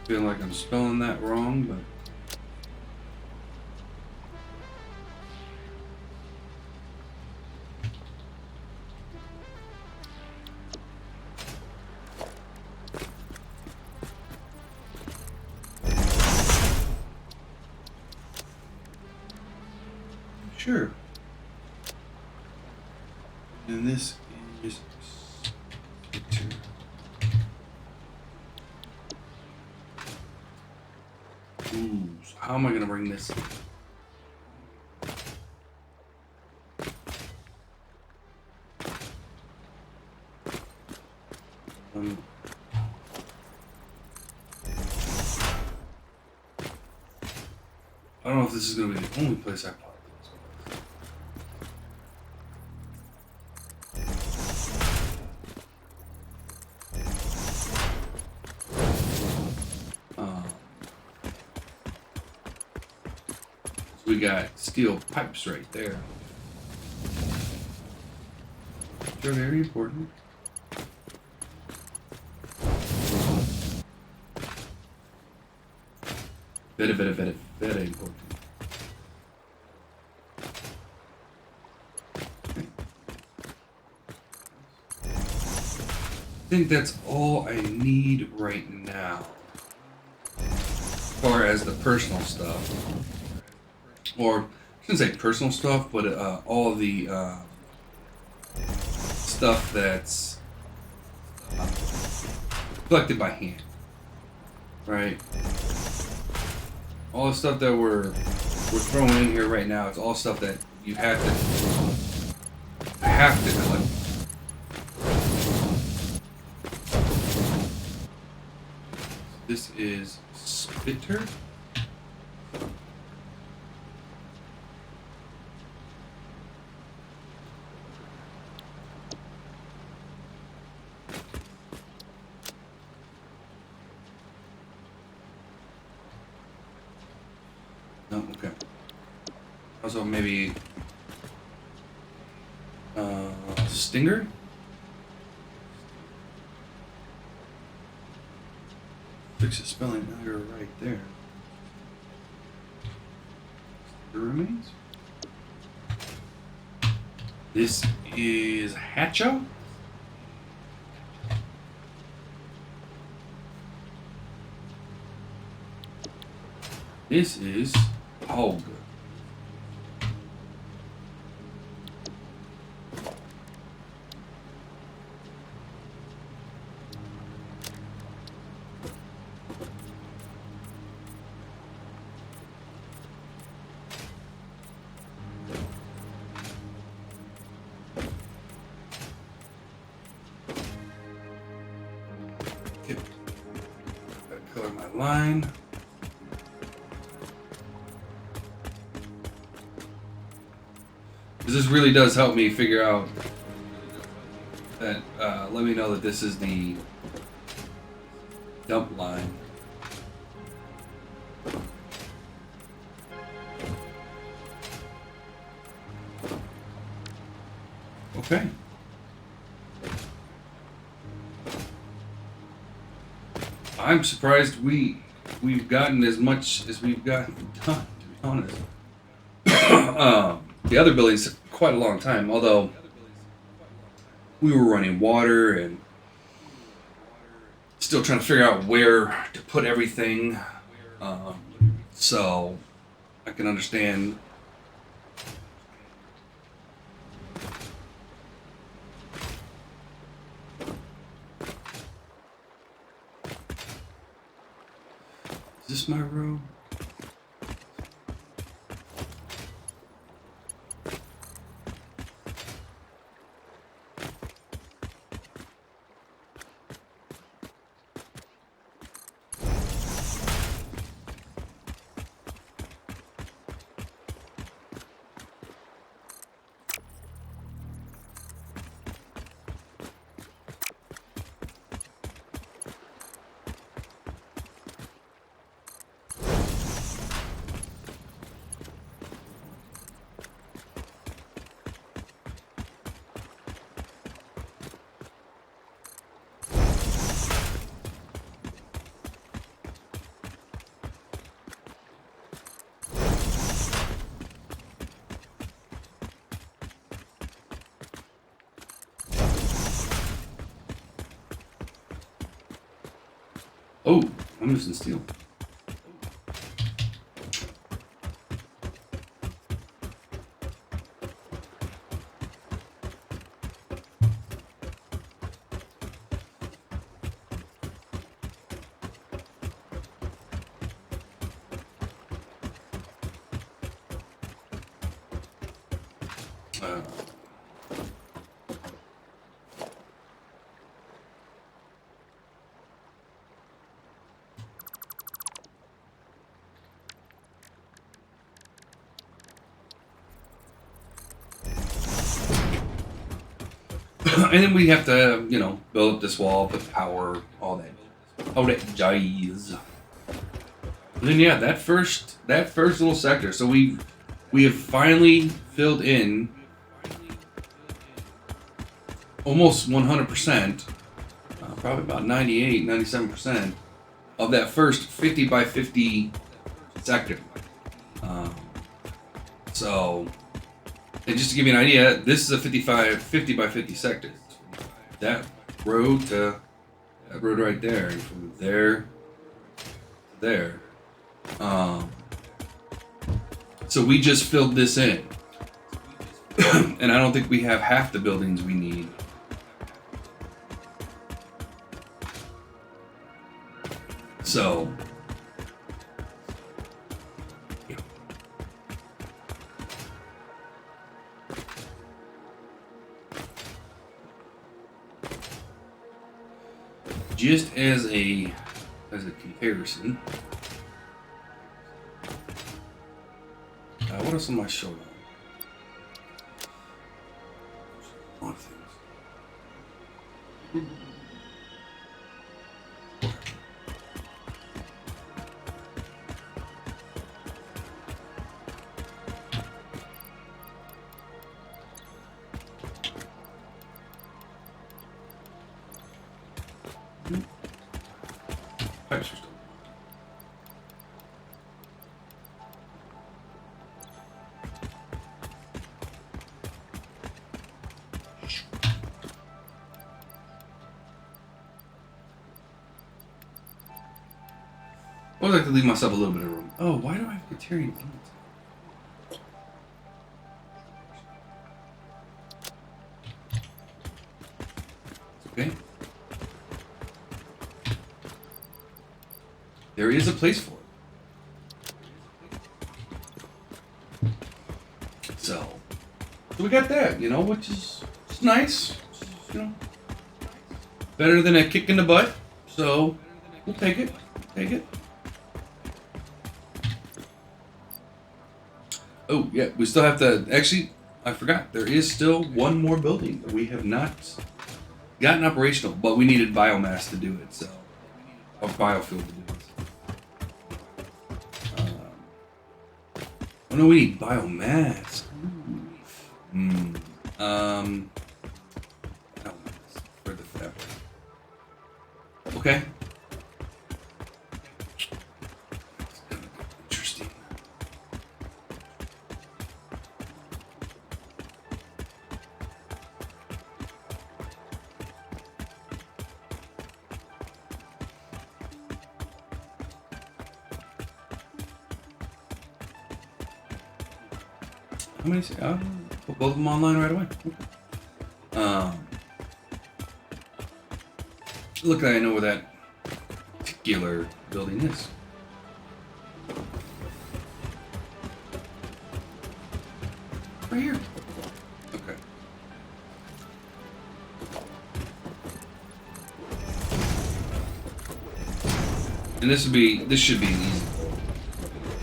A: Feel like I'm spelling that wrong, but Sure. And this is ooh, so how am I gonna bring this? I don't know if this is gonna be the only place I pop we got steel pipes right there. They're very important. Very important. Okay. I think that's all I need right now. As far as the personal stuff. Or, I shouldn't say personal stuff, but all the stuff that's collected by hand. Right? All the stuff that we're throwing in here right now, it's all stuff that you have to collect. This is Spitter. No, okay. Also maybe Stinger. Fix the spelling error right there. The remains. This is Hatcho. This is Hog. Gotta color my line. This really does help me figure out that, let me know that this is the dump line. Okay. I'm surprised we've gotten as much as we've gotten done, to be honest. The other buildings took quite a long time, although we were running water and still trying to figure out where to put everything. So I can understand. Is this my room? Oh, I'm missing steel. And then we have to, you know, build up this wall, put power, all that jazz. And then yeah, that first little sector. So we have finally filled in almost 100%, probably about 98, 97% of that first 50 by 50 sector. So, and just to give you an idea, this is a 50 by 50 sector. That road to that road right there, and from there to there. So we just filled this in, and I don't think we have half the buildings we need. So, yeah. Just as a comparison, what else am I showing? A lot of things. Pipes are still. I would like to leave myself a little bit of room. Oh, why do I have Criterion? Okay. There is a place for it. So we got that, you know, which is nice. You know, better than a kick in the butt. So we'll take it. Take it. Oh, yeah, we still have to... Actually, I forgot. There is still one more building that we have not gotten operational, but we needed biomass to do it, so... Or biofuel to do it. Oh, no, we need biomass. Biomass for the fabric. Okay. How many? Put both of them online right away. Look, I know where that particular building is. Right here. Okay. And this should be an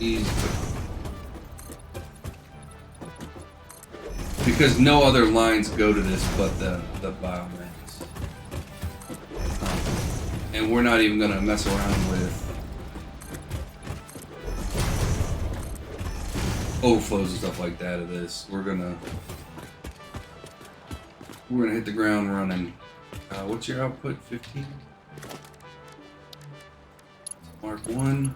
A: easy. Because no other lines go to this but the biomass. And we're not even gonna mess around with overflows and stuff like that of this. We're gonna hit the ground running. What's your output? 15? Mark 1.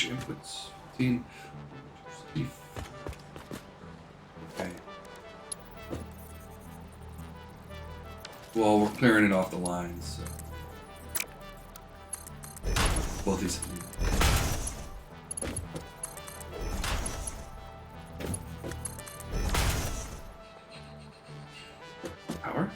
A: Inputs 15. Okay. Well, we're clearing it off the lines, so both these. Power.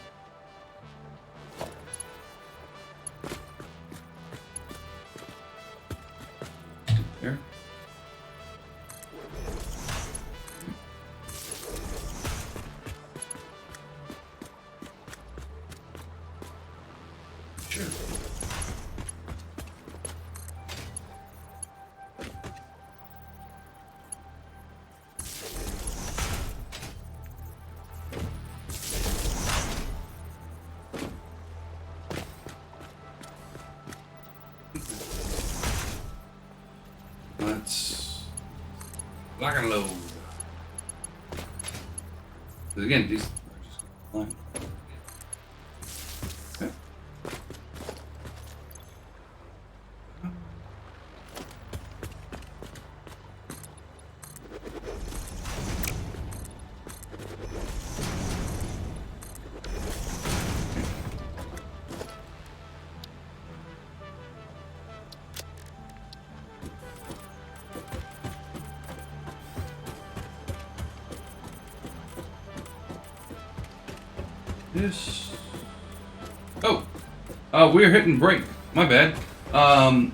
A: Let's lock and load. Because again, these are just line. Okay. This. Oh, we're hitting break. My bad. I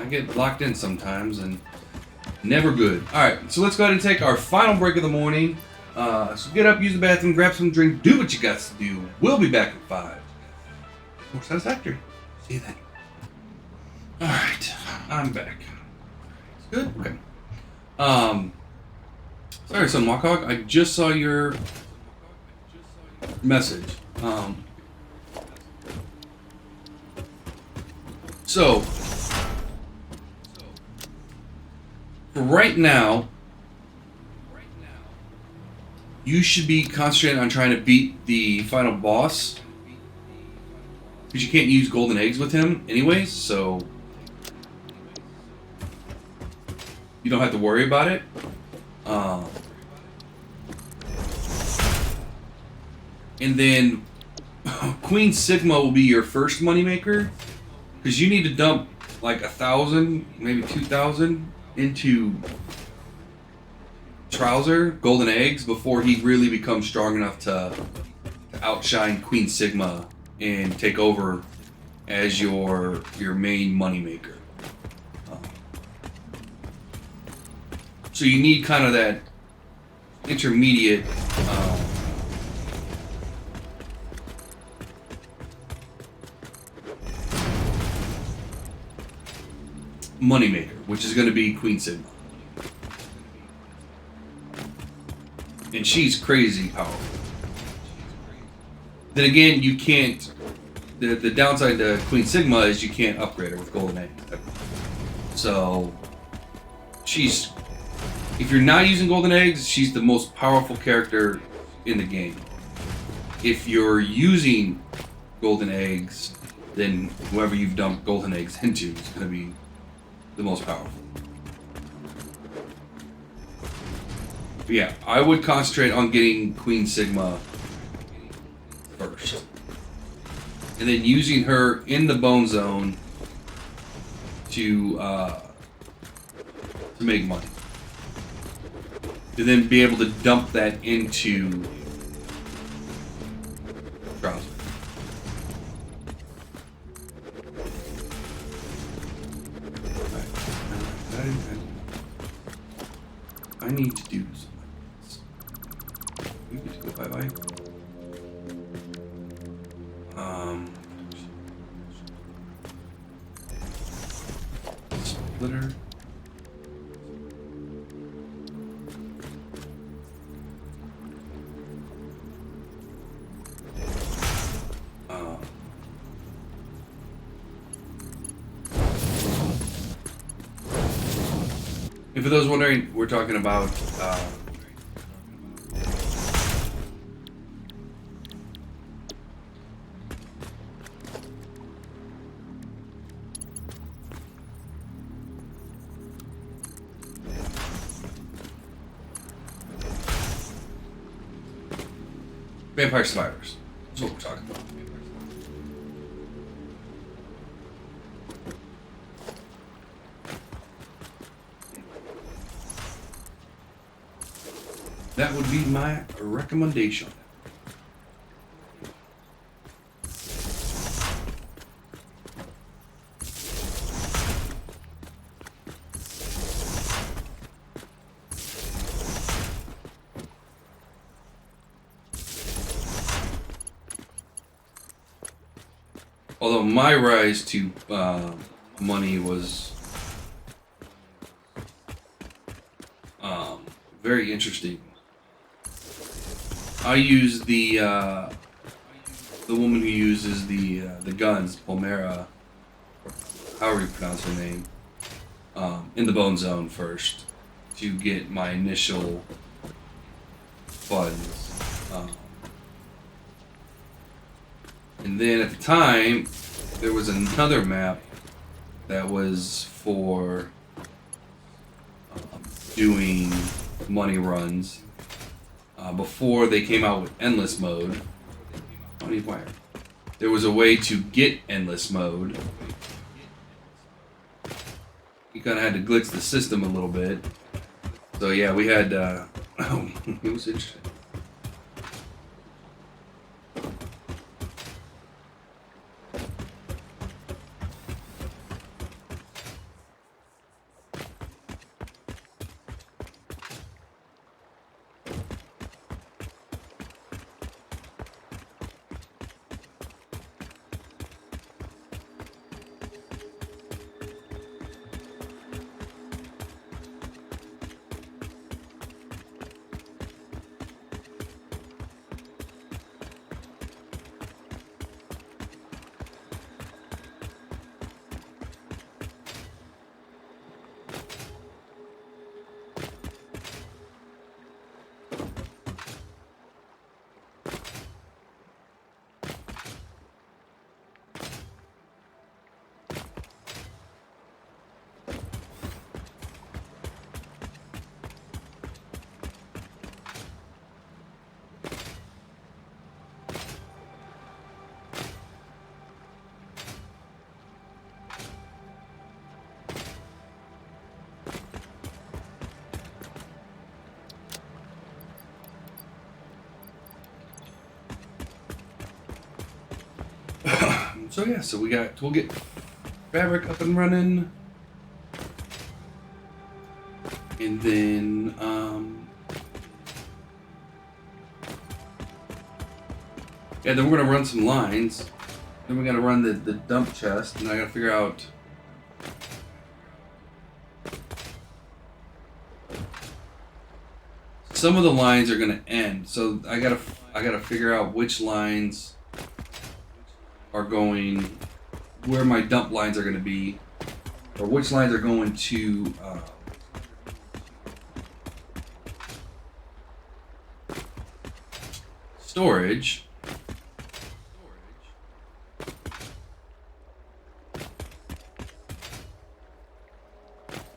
A: get locked in sometimes and never good. All right, so let's go ahead and take our final break of the morning. So get up, use the bathroom, grab some drink, do what you got to do. We'll be back at 5. More Satisfactory. See you then. All right, I'm back. Good. Okay. Sorry, son, Walkhog. I just saw your message. So for right now, you should be concentrating on trying to beat the final boss, because you can't use golden eggs with him anyways, so you don't have to worry about it. And then Queen Sigma will be your first moneymaker, because you need to dump like 1,000, maybe 2,000 into Trouser golden eggs before he really becomes strong enough to outshine Queen Sigma and take over as your main moneymaker. So you need kind of that intermediate moneymaker, which is going to be Queen Sigma. And she's crazy powerful. Then again, you can't. The downside to Queen Sigma is you can't upgrade her with golden eggs. So she's. If you're not using golden eggs, she's the most powerful character in the game. If you're using golden eggs, then whoever you've dumped golden eggs into is going to be the most powerful. But yeah, I would concentrate on getting Queen Sigma first. And then using her in the bone zone to make money. To then be able to dump that into Trouser. I need to do something. We get to go bye-bye. Splitter. And for those wondering, we're talking about Vampire Survivors. That's what we're talking about. That would be my recommendation. Although my rise to money was very interesting. I use the woman who uses the guns, Palmera, however you pronounce her name. in the bone zone first to get my initial funds. And then at the time, there was another map that was for doing money runs before they came out with endless mode. Money wire. There was a way to get endless mode. You kind of had to glitch the system a little bit. So yeah, we had. It was interesting. So yeah, we'll get fabric up and running, and then yeah, then we're gonna run some lines. Then we're gonna run the dump chest, and I gotta figure out. Some of the lines are gonna end, so I gotta figure out which lines are going, where my dump lines are going to be, or which lines are going to storage.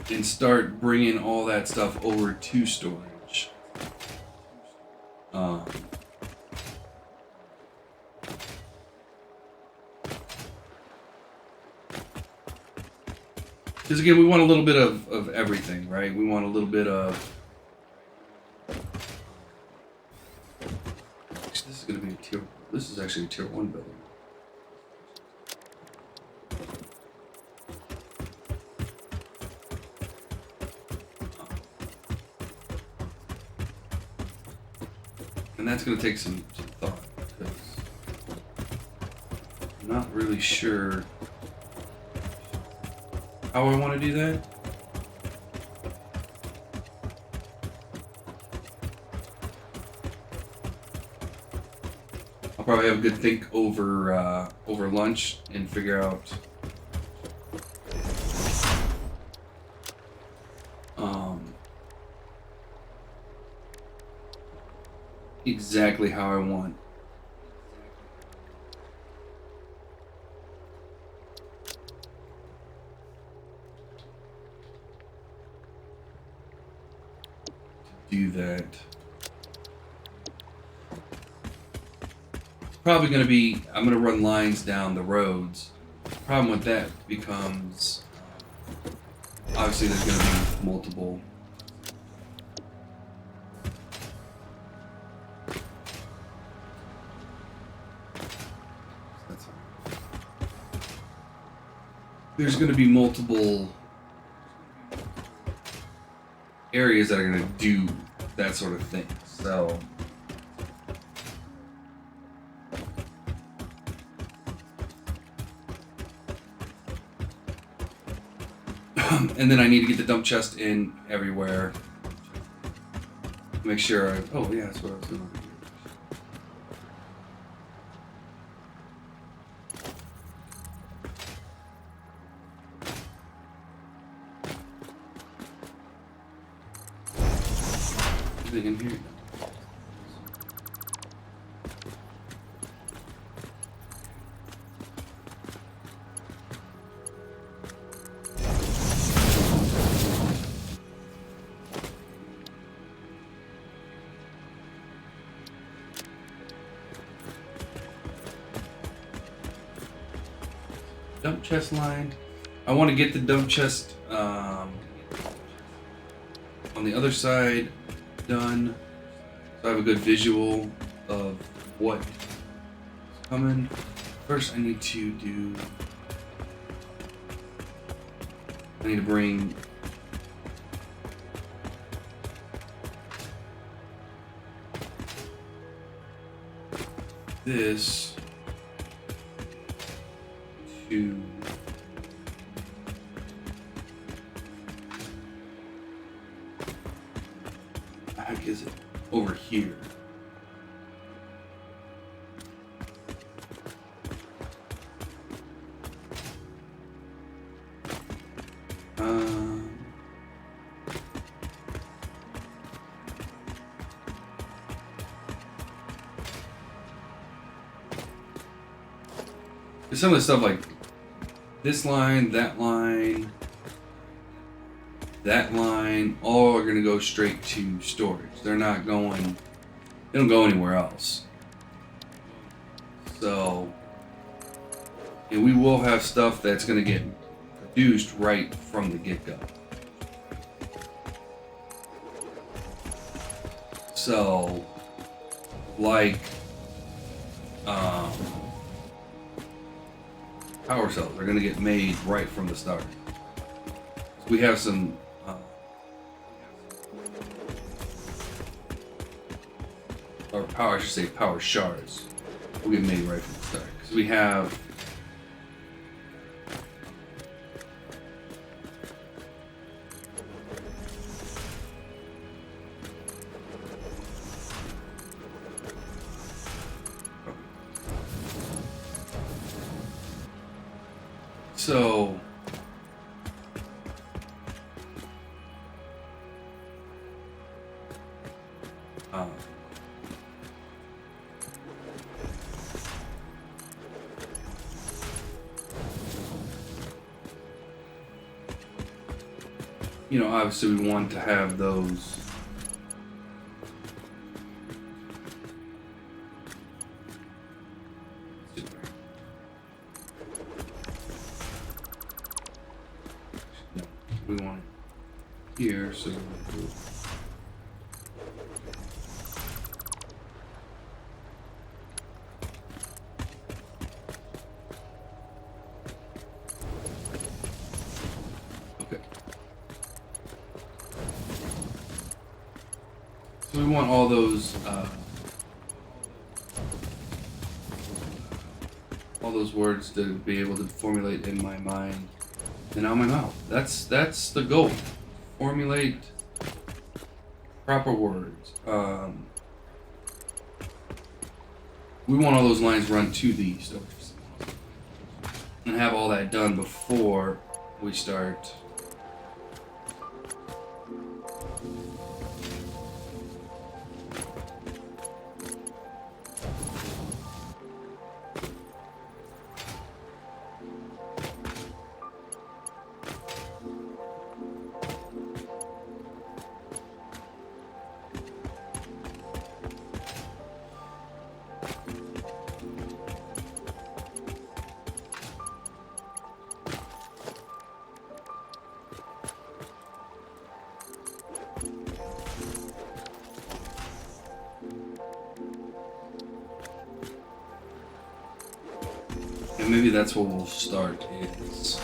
A: And start bringing all that stuff over to storage. Because again, we want a little bit of everything, right? We want a little bit of... Actually, this is going to be a tier... This is actually a tier 1 building. And that's going to take some thought. Because I'm not really sure how I want to do that. I'll probably have a good think over over lunch and figure out exactly how I want. Do that. It's probably going to be, I'm going to run lines down the roads. The problem with that becomes, obviously there's going to be multiple. There's going to be multiple areas that are going to do that sort of thing. So and then I need to get the dump chest in everywhere. Make sure oh yeah, that's what I was doing. Anything in here? Dump chest line. I want to get the dump chest on the other side done, so I have a good visual of what's coming. First, I need to bring this to the heck is it over here? Some of the stuff like this line, that line, all are going to go straight to storage. They're not going, they don't go anywhere else. So, and we will have stuff that's going to get produced right from the get-go. So, like, power cells are going to get made right from the start. We have some or power, I should say power shards will get made right from the start, because we have so you know, obviously we want to have those we want it here, so so we want all those words to be able to formulate in my mind and out my mouth. That's the goal. Formulate proper words. We want all those lines run to the stores and have all that done before we start and maybe that's where we'll start, is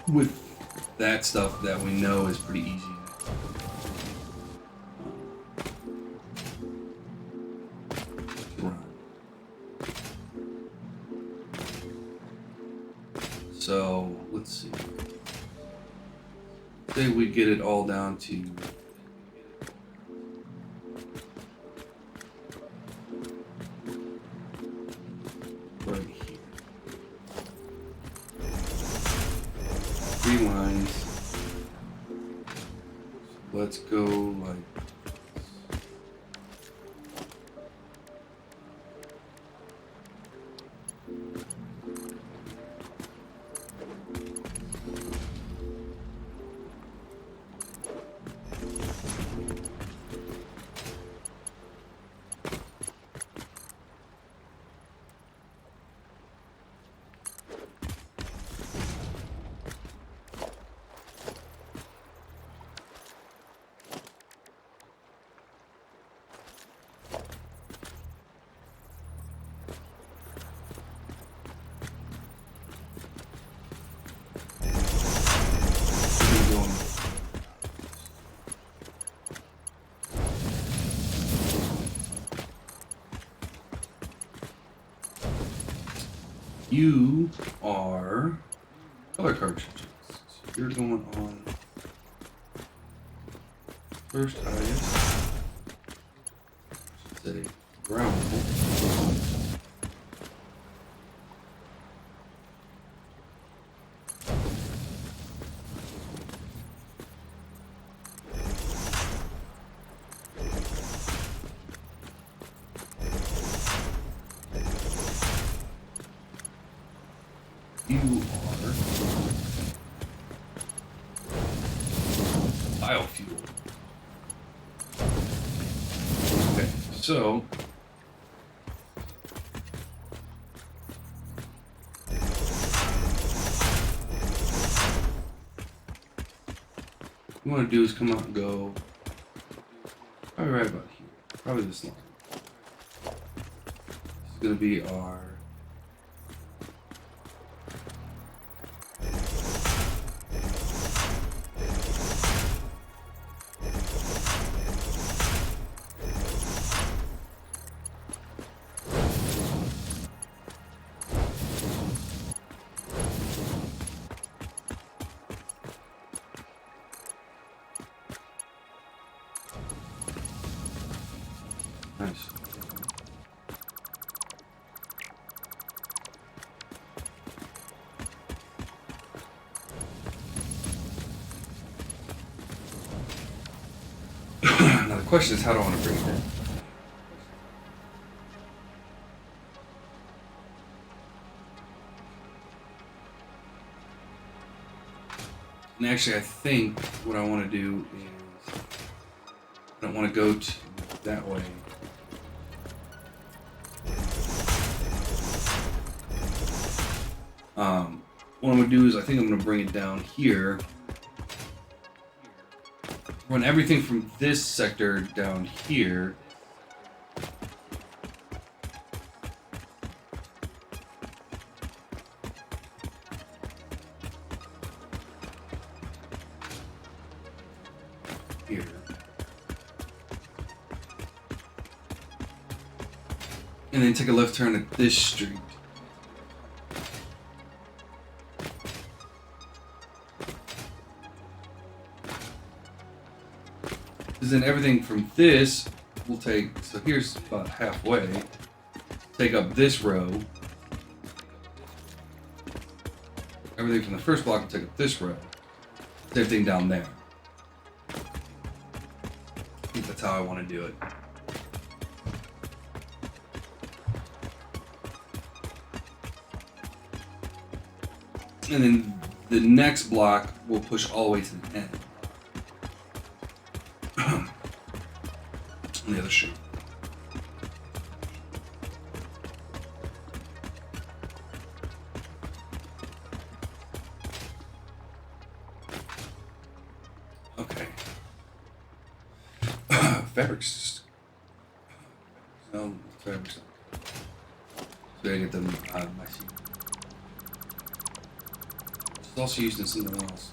A: with that stuff that we know is pretty easy. To run. So let's see. Say we get it all down to right here. 3 lines. let's go like. You are color cartridges. So you're going on first highest. Say ground. You are biofuel. Okay, so what you want to do is come out and go probably right about here. Probably this line. This is going to be our nice. Now the question is, how do I want to bring it in? And actually, I think what I want to do is I don't want to go that way. What I'm going to do is I think I'm going to bring it down here. Run everything from this sector down here. Here. And then take a left turn at this street. Because then everything from this will take, so here's about halfway, take up this row. Everything from the first block will take up this row. Same thing down there. I think that's how I want to do it. And then the next block will push all the way to the end. On the other street. Okay. Fabrics. No, fabrics. So I get them out of my seat. It's also used in something else.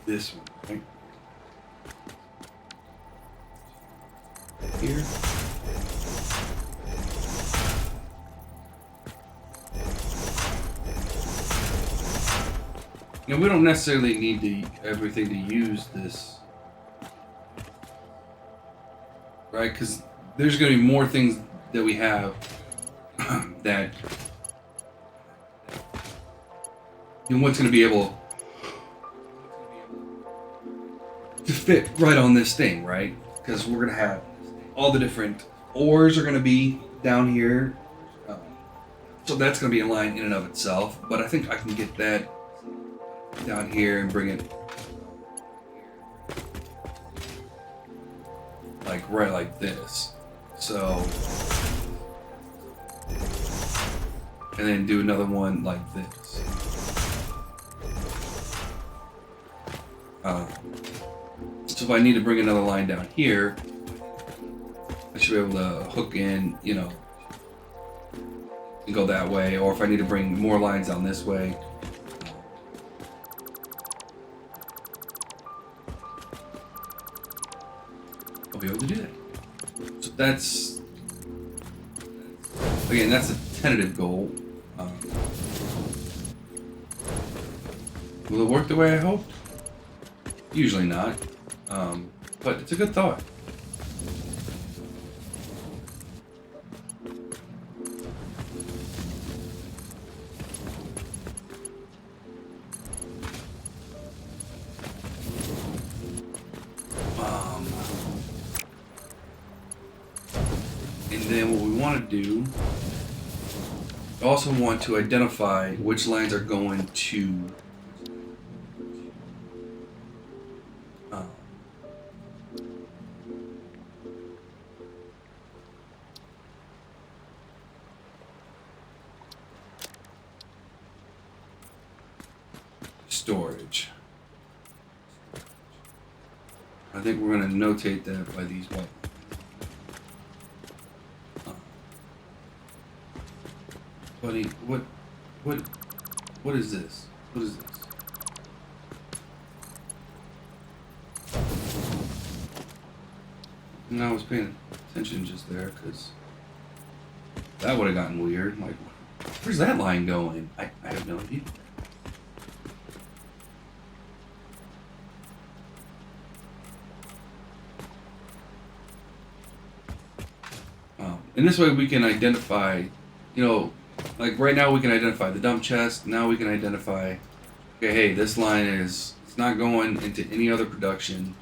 A: This one, right? Here. You know, we don't necessarily need everything to use this, right? Because there's going to be more things that we have that what's going to be able to fit right on this thing, right? Because we're going to have all the different ores are going to be down here. So that's going to be a line in and of itself. But I think I can get that down here and bring it like right like this. So, and then do another one like this. So if I need to bring another line down here, I should be able to hook in, you know, and go that way. Or if I need to bring more lines down this way, I'll be able to do that. So that's, again, that's a tentative goal. Will it work the way I hoped? Usually not, but it's a good thought. And then what we want to do, we also want to identify which lines are going to storage. I think we're going to notate that by these white. Buddy, what is this? What is this? And I was paying attention just there because that would have gotten weird. I'm like, where's that line going? I have no idea. And this way we can identify, you know, like right now we can identify the dump chest. Now we can identify, okay, hey, this line it's not going into any other production.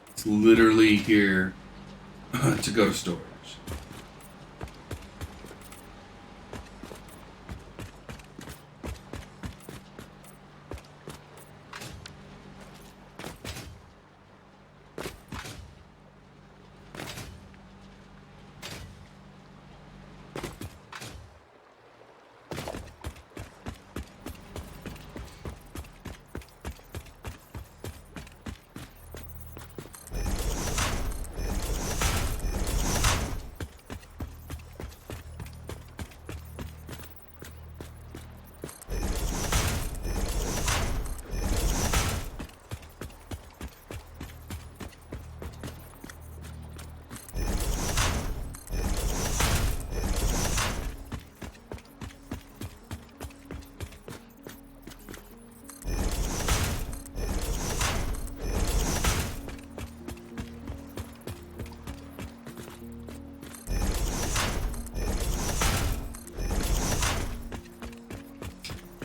A: It's literally here to go to storage.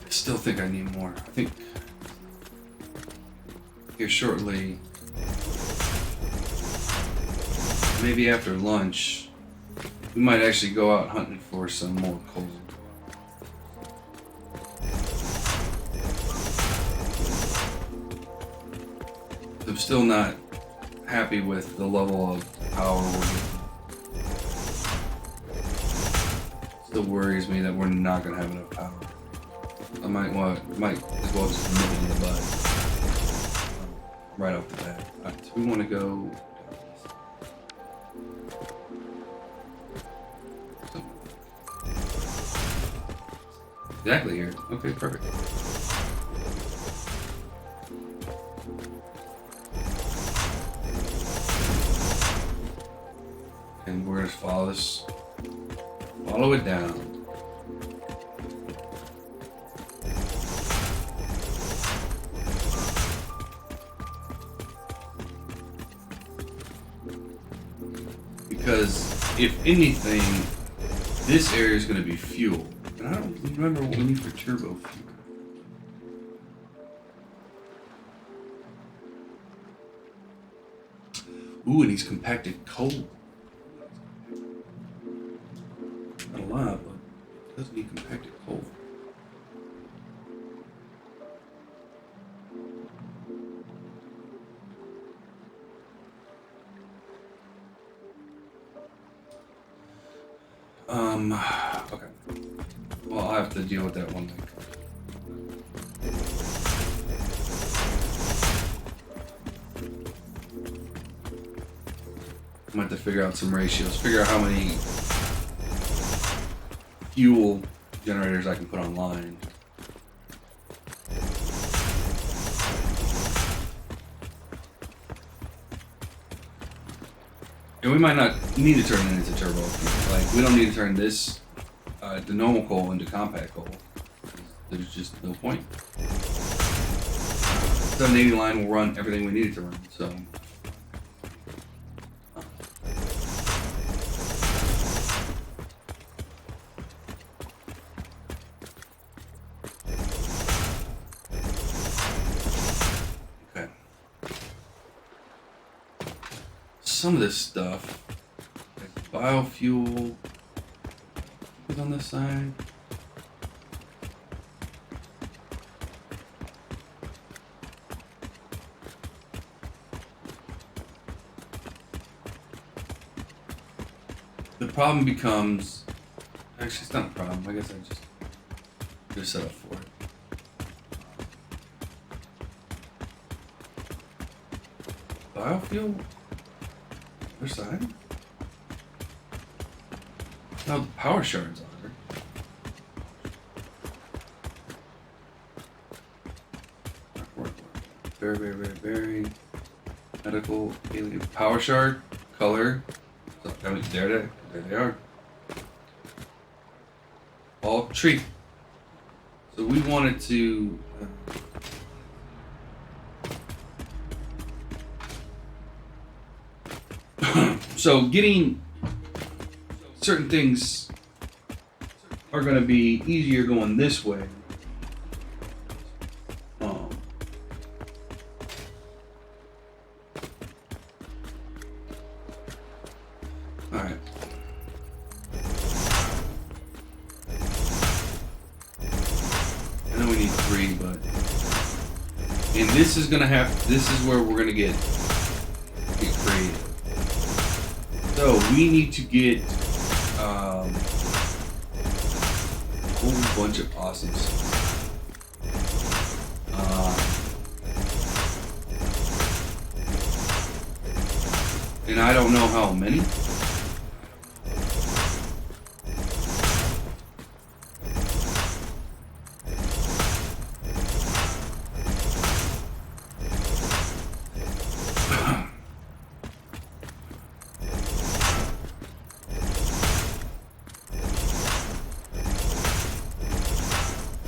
A: Still think I need more. I think here shortly, maybe after lunch, we might actually go out hunting for some more coal. I'm still not happy with the level of power we're getting. Still worries me that we're not going to have enough power. I might as well just nip it in the bud right off the bat. Alright, so we want to go exactly here. Okay, perfect. And we're gonna follow this, follow it down. Because if anything, this area is going to be fuel. And I don't remember what we need for turbo fuel. Ooh, and he's compacted coal. Not a lot, but it does need compacted coal. Okay. Well, I'll have to deal with that one thing. I'm going to have to figure out some ratios. Figure out how many fuel generators I can put online. And we might not need to turn it into turbo. Like, we don't need to turn this, the normal coal into compact coal. There's just no point. 780 line will run everything we need it to run, so. Okay. Some of this stuff, like biofuel, is on this side. The problem becomes, actually it's not a problem, I guess I just set up for it. Biofuel? Other side? No, the power shards on there. Very medical alien power shard color. So, I mean, there they are. All tree. So we wanted to. So getting certain things are going to be easier going this way. Alright. I know we need 3, but... And this is going to have... This is where we're going to get creative. So, we need to get a whole bunch of awesome stuff. And I don't know how many.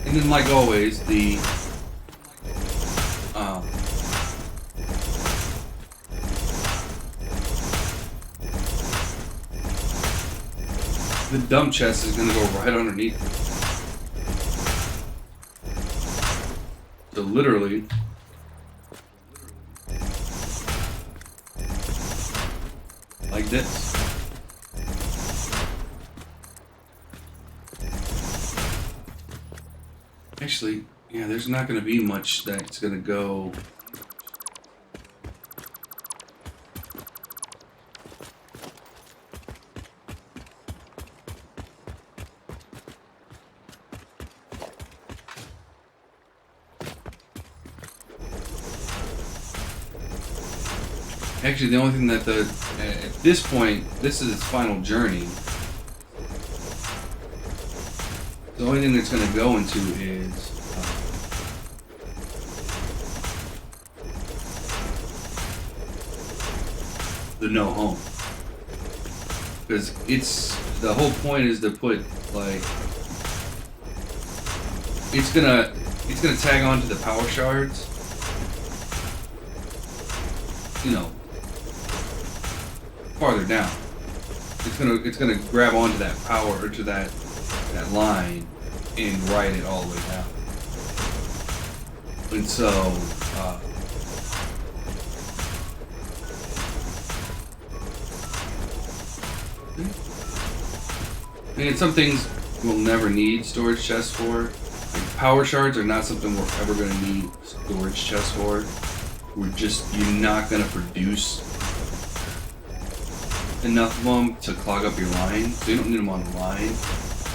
A: And then, like always, the dump chest is going to go right underneath it. So literally, like this. Actually, yeah, there's not going to be much that's going to go. Actually, the only thing that at this point, this is its final journey. The only thing that's going to go into is the no home, because it's the whole point is to put like it's gonna tag onto the power shards, you know, farther down. it's gonna grab onto that power or to that line and ride it all the way down. And so and some things we'll never need storage chests for. Like power shards are not something we're ever going to need storage chests for. You're not going to produce enough of them to clog up your line, so you don't need them on the line.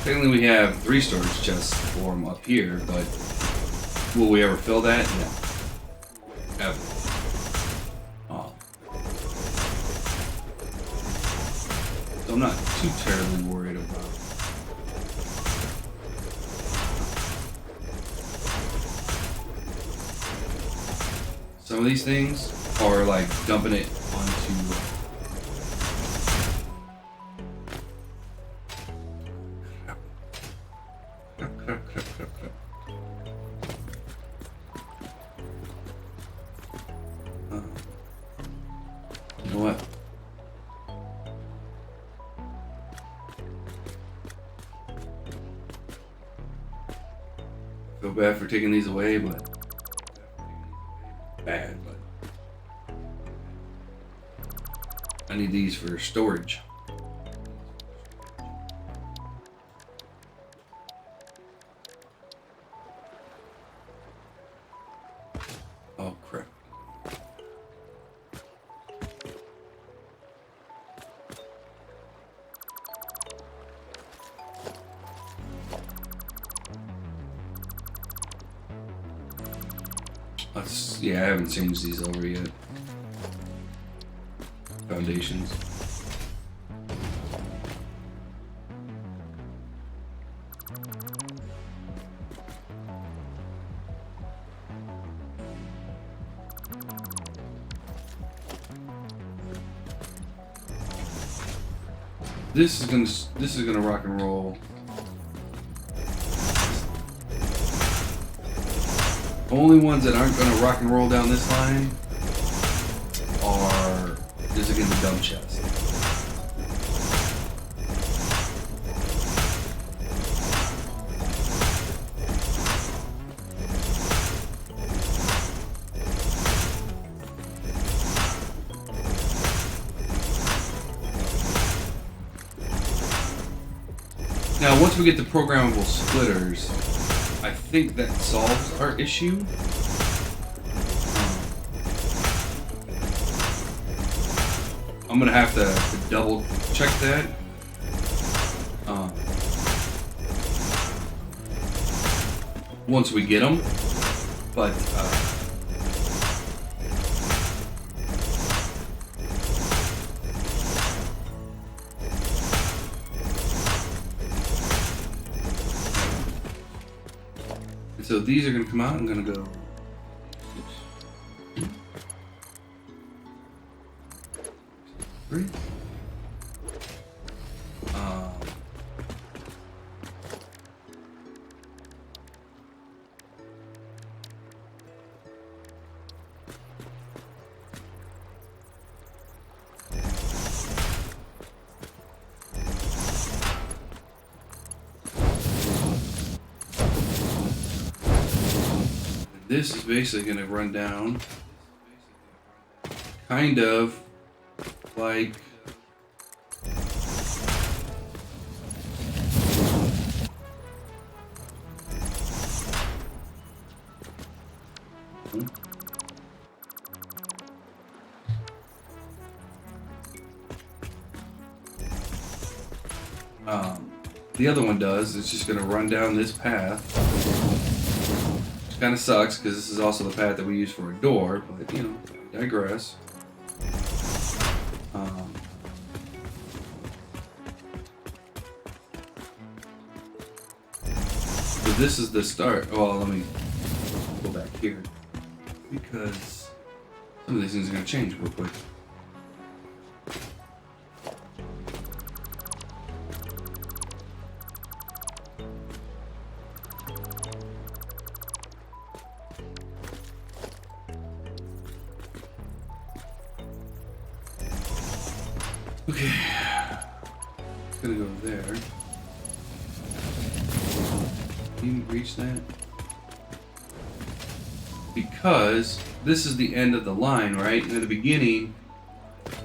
A: Technically, we have 3 storage chests for them up here, but will we ever fill that? No. Ever. So I'm not too terribly worried about it. Some of these things are like dumping it onto you know what? Feel bad for taking these away, but bad, but I need these for storage. Oh crap. Yeah, I haven't changed these over yet. Foundations. This is gonna rock and roll. Only ones that aren't gonna rock and roll down this line is again the dump chest. Now, once we get the programmable splitters, I think that solves our issue. I'm gonna have to double check that. Once we get them, but so these are gonna come out. I'm gonna go. Three. This is basically going to run down kind of like the other one does. It's just going to run down this path. Kind of sucks because this is also the path that we use for a door, but you know, digress. So this is the start. Well, let me go back here because some of these things are going to change real quick. Okay, gonna go there. Can you reach that? Because this is the end of the line, right? And at the beginning,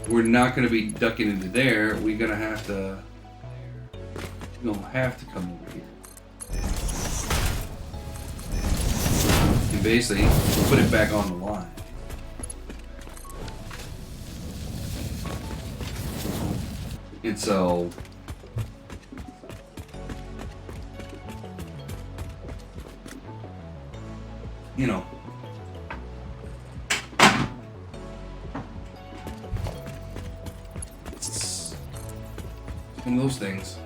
A: we're not gonna be ducking into there. We're gonna have to come over here. And basically put it back on the line. And so you know, it's one of those things.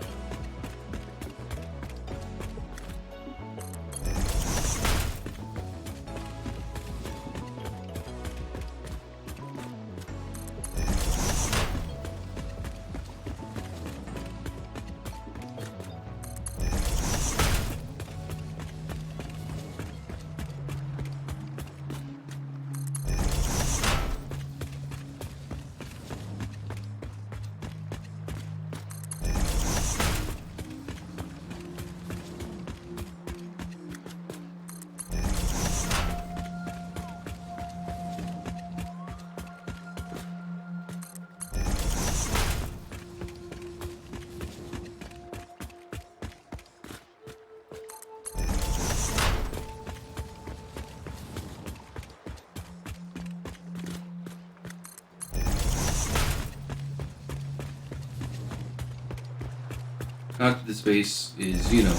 A: Not that this base is, you know,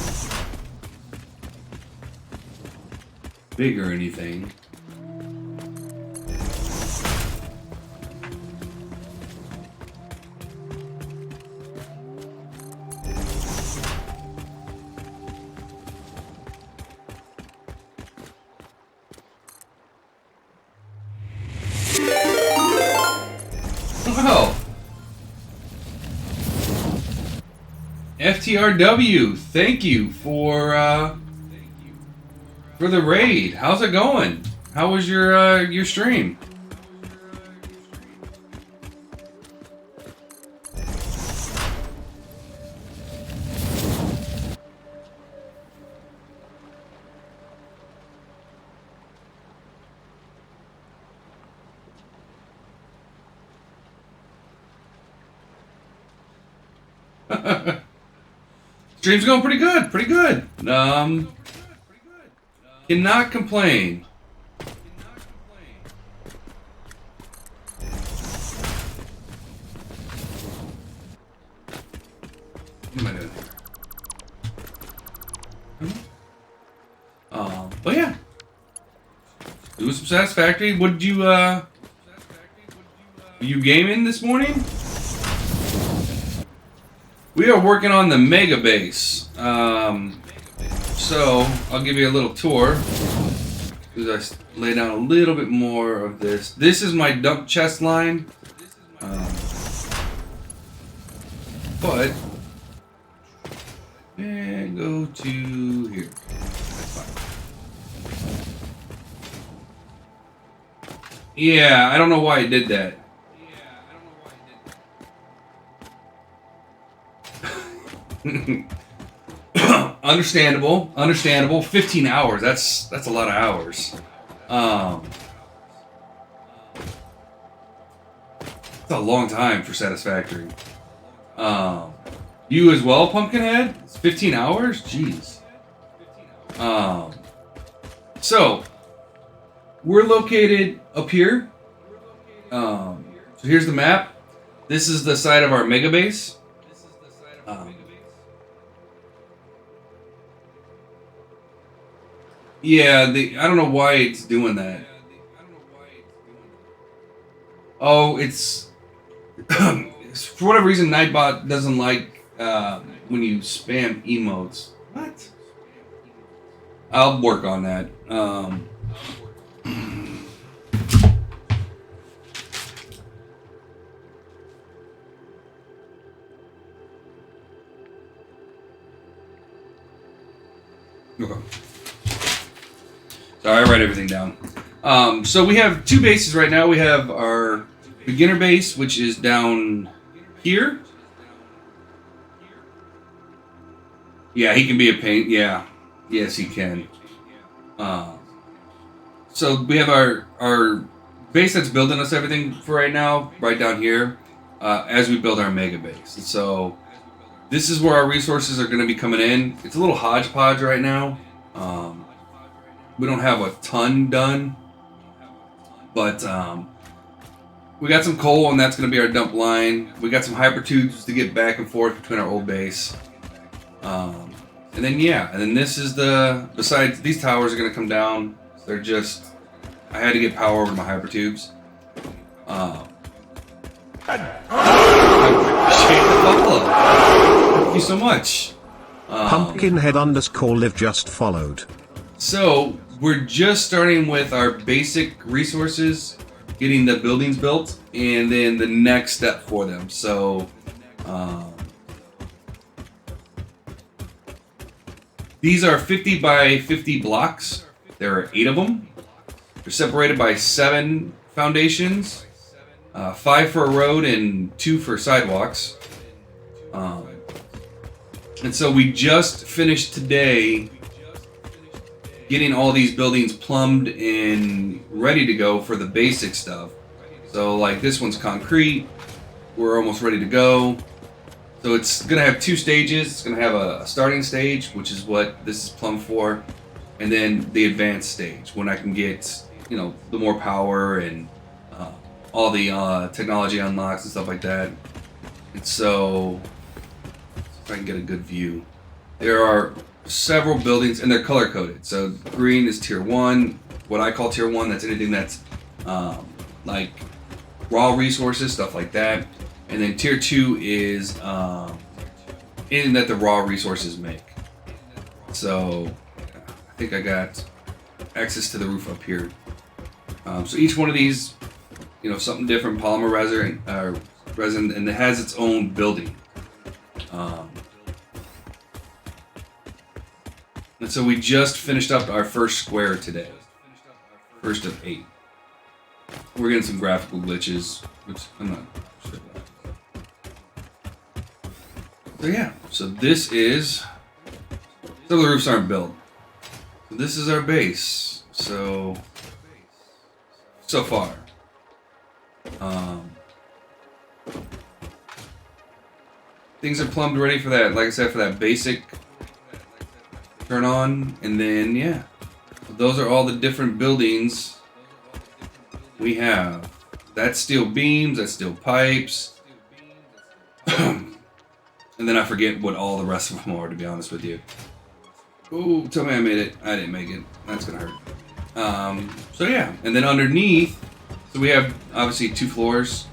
A: big or anything. Wow. FTRW, thank you for the raid. How's it going? How was your stream? Stream's going pretty good, pretty good. Cannot complain. What am I doing here? But yeah. Doing some Satisfactory. What did you, you gaming this morning? We are working on the Mega Base. So, I'll give you a little tour. Because I lay down a little bit more of this. This is my dump chest line. But, and go to here. That's fine. Yeah, I don't know why it did that. Understandable. 15 hours. That's a lot of hours. It's a long time for Satisfactory. You as well, Pumpkinhead? It's 15 hours? Jeez. So we're located up here. So here's the map. This is the side of our mega base. Yeah, I don't know why it's doing that. Oh, it's for whatever reason Nightbot doesn't like when you spam emotes. What? I'll work on that. Okay. Sorry, I write everything down. So we have two bases right now. We have our beginner base, which is down here. Yeah, he can be a pain. Yeah, yes, he can. Uh, so we have our base that's building us everything for right now, right down here, as we build our mega base. And so this is where our resources are going to be coming in. It's a little hodgepodge right now. Um, we don't have a ton done, but we got some coal, and that's going to be our dump line. We got some hypertubes to get back and forth between our old base. Um, and then yeah, and then this is besides these towers are going to come down. They're just, I had to get power over my hypertubes. I appreciate the follow. Thank you so much.
B: Pumpkinhead_live just followed.
A: So we're just starting with our basic resources, getting the buildings built, and then the next step for them. So these are 50 by 50 blocks. There are 8 of them. They're separated by 7 foundations, 5 for a road and 2 for sidewalks. And so we just finished today getting all these buildings plumbed and ready to go for the basic stuff. So like this one's concrete. We're almost ready to go. So it's going to have 2 stages. It's going to have a starting stage, which is what this is plumbed for, and then the advanced stage when I can get, you know, the more power and all the technology unlocks and stuff like that. And so if I can get a good view, there are several buildings and they're color coded. So green is tier 1. What I call tier 1, that's anything that's like raw resources, stuff like that. And then tier 2 is anything that the raw resources make. So I think I got access to the roof up here. So each one of these, you know, something different, polymer resin, and it has its own building. And so we just finished up our first square today. First of 8. We're getting some graphical glitches, which I'm not sure about. So yeah, so this is, some of the roofs aren't built. So this is our base. So far. Things are plumbed ready for that, like I said, for that basic turn on, and then yeah, so those are all the different buildings we have. That's steel beams, that's steel pipes, and then I forget what all the rest of them are, to be honest with you. Ooh, tell me I made it. I didn't make it. That's gonna hurt. So yeah, and then underneath, so we have obviously 2 floors.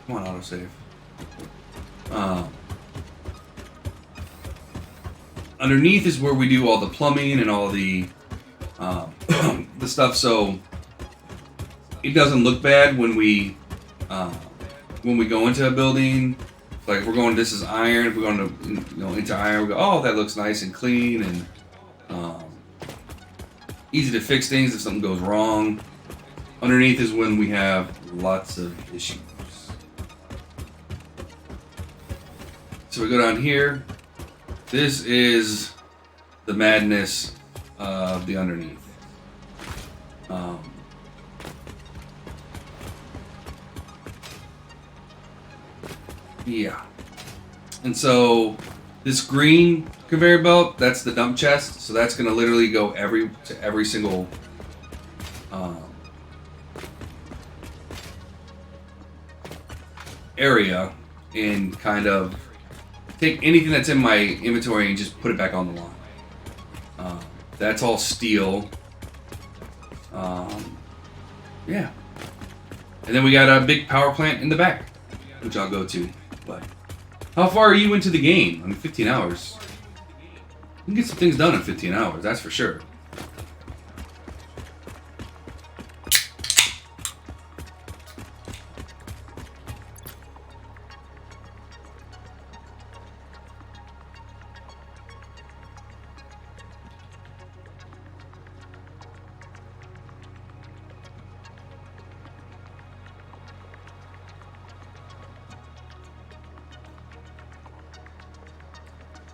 A: Come on, autosave. Underneath is where we do all the plumbing and all the the stuff, so it doesn't look bad when we go into a building. Like if we're going, this is iron. If we're going to into iron, we go, oh, that looks nice and clean and easy to fix things if something goes wrong. Underneath is when we have lots of issues. So we go down here. This is the madness of the underneath. Yeah. And so this green conveyor belt, that's the dump chest. So that's going to literally go to every single area and kind of take anything that's in my inventory and just put it back on the line. That's all steel. Yeah. And then we got a big power plant in the back, which I'll go to. But how far are you into the game? I mean, 15 hours. You can get some things done in 15 hours, that's for sure.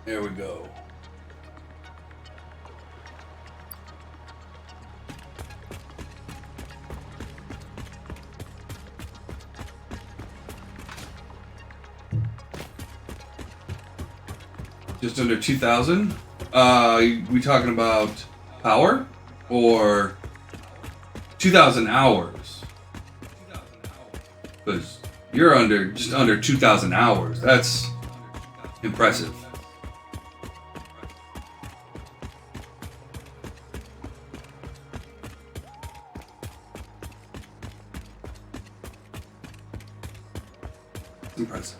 A: There we go. Just under 2,000. We talking about power or 2,000 hours? Because you're just under 2,000 hours. That's impressive. Impressive.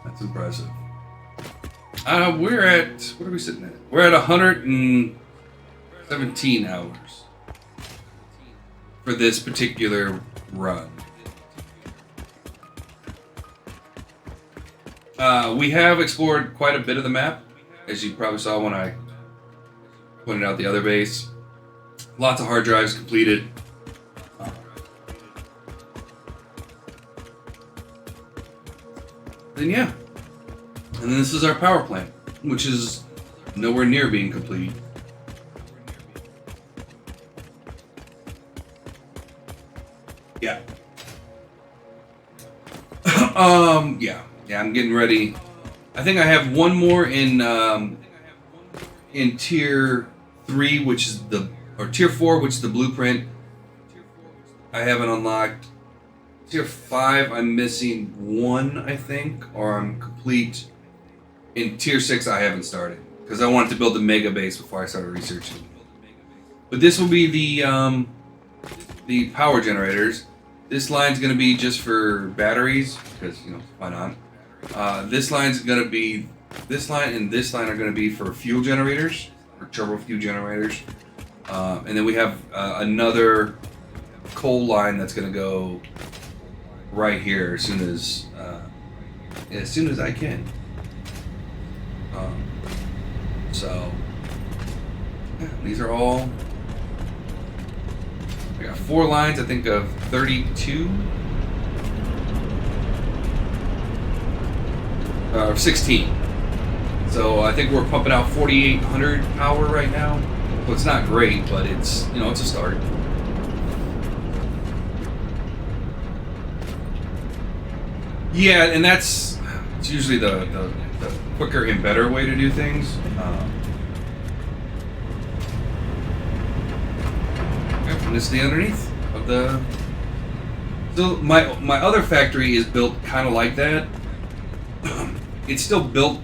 A: That's impressive. We're at, what are we sitting at? We're at 117 hours for this particular run. We have explored quite a bit of the map, as you probably saw when I pointed out the other base. Lots of hard drives completed. Then yeah. And then this is our power plant, which is nowhere near being complete. Yeah. Yeah, I'm getting ready. I think I have one more in tier 3, which is tier 4, which is the blueprint. I haven't unlocked. Tier 5, I'm missing one, I think, or I'm complete. In tier 6, I haven't started because I wanted to build a mega base before I started researching. But this will be the power generators. This line's going to be just for batteries because why not? This line and this line are going to be for fuel generators, or turbo fuel generators. And then we have another coal line that's going to go right here as soon as I can. So yeah, these are all. I got 4 lines, I think, of 32 or 16. So I think we're pumping out 4,800 power right now. So it's not great, but it's it's a start. Yeah, and it's usually the quicker and better way to do things. And this is the underneath of the. So my other factory is built kind of like that. It's still built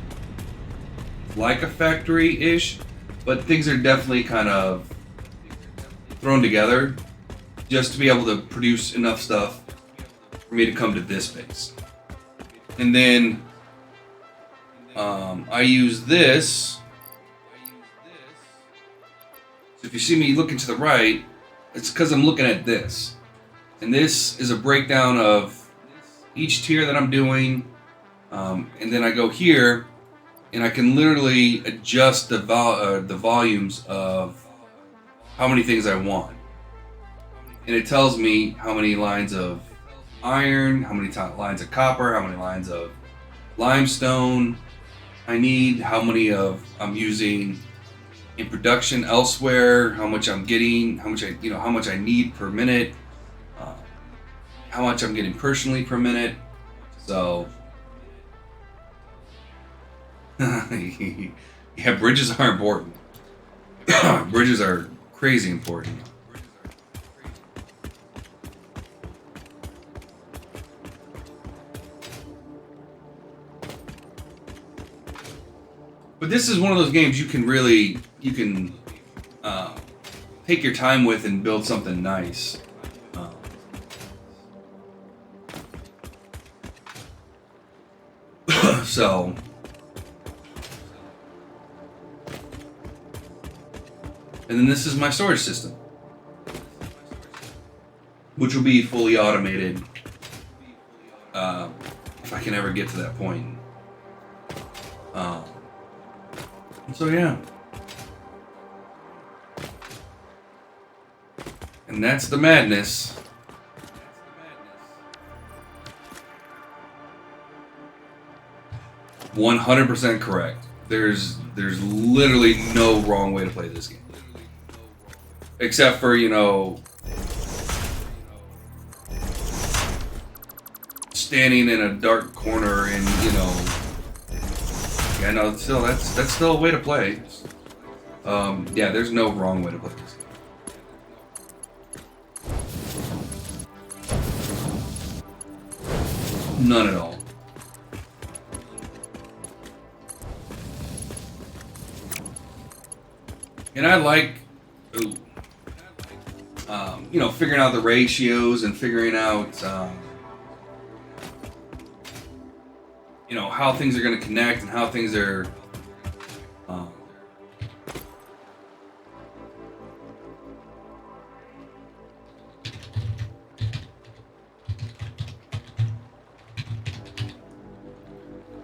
A: like a factory-ish, but things are definitely kind of thrown together just to be able to produce enough stuff for me to come to this base. And then I use this. So if you see me looking to the right, it's because I'm looking at this. And this is a breakdown of each tier that I'm doing. And then I go here, and I can literally adjust the volumes of how many things I want. And it tells me how many lines of iron, how many lines of copper, how many lines of limestone I need, how many I'm using in production elsewhere, how much I'm getting, how much I need per minute, how much I'm getting personally per minute. So yeah, bridges are important. Bridges are crazy important. But this is one of those games you can take your time with and build something nice. So and then this is my storage system, which will be fully automated if I can ever get to that point. So yeah. And that's the madness. 100% correct. There's literally no wrong way to play this game, except for, you know, standing in a dark corner and, you know, yeah, no, still that's still a way to play. Yeah, there's no wrong way to play this game. None at all. And I like, you know, figuring out the ratios and figuring out, you know, how things are going to connect and how things are,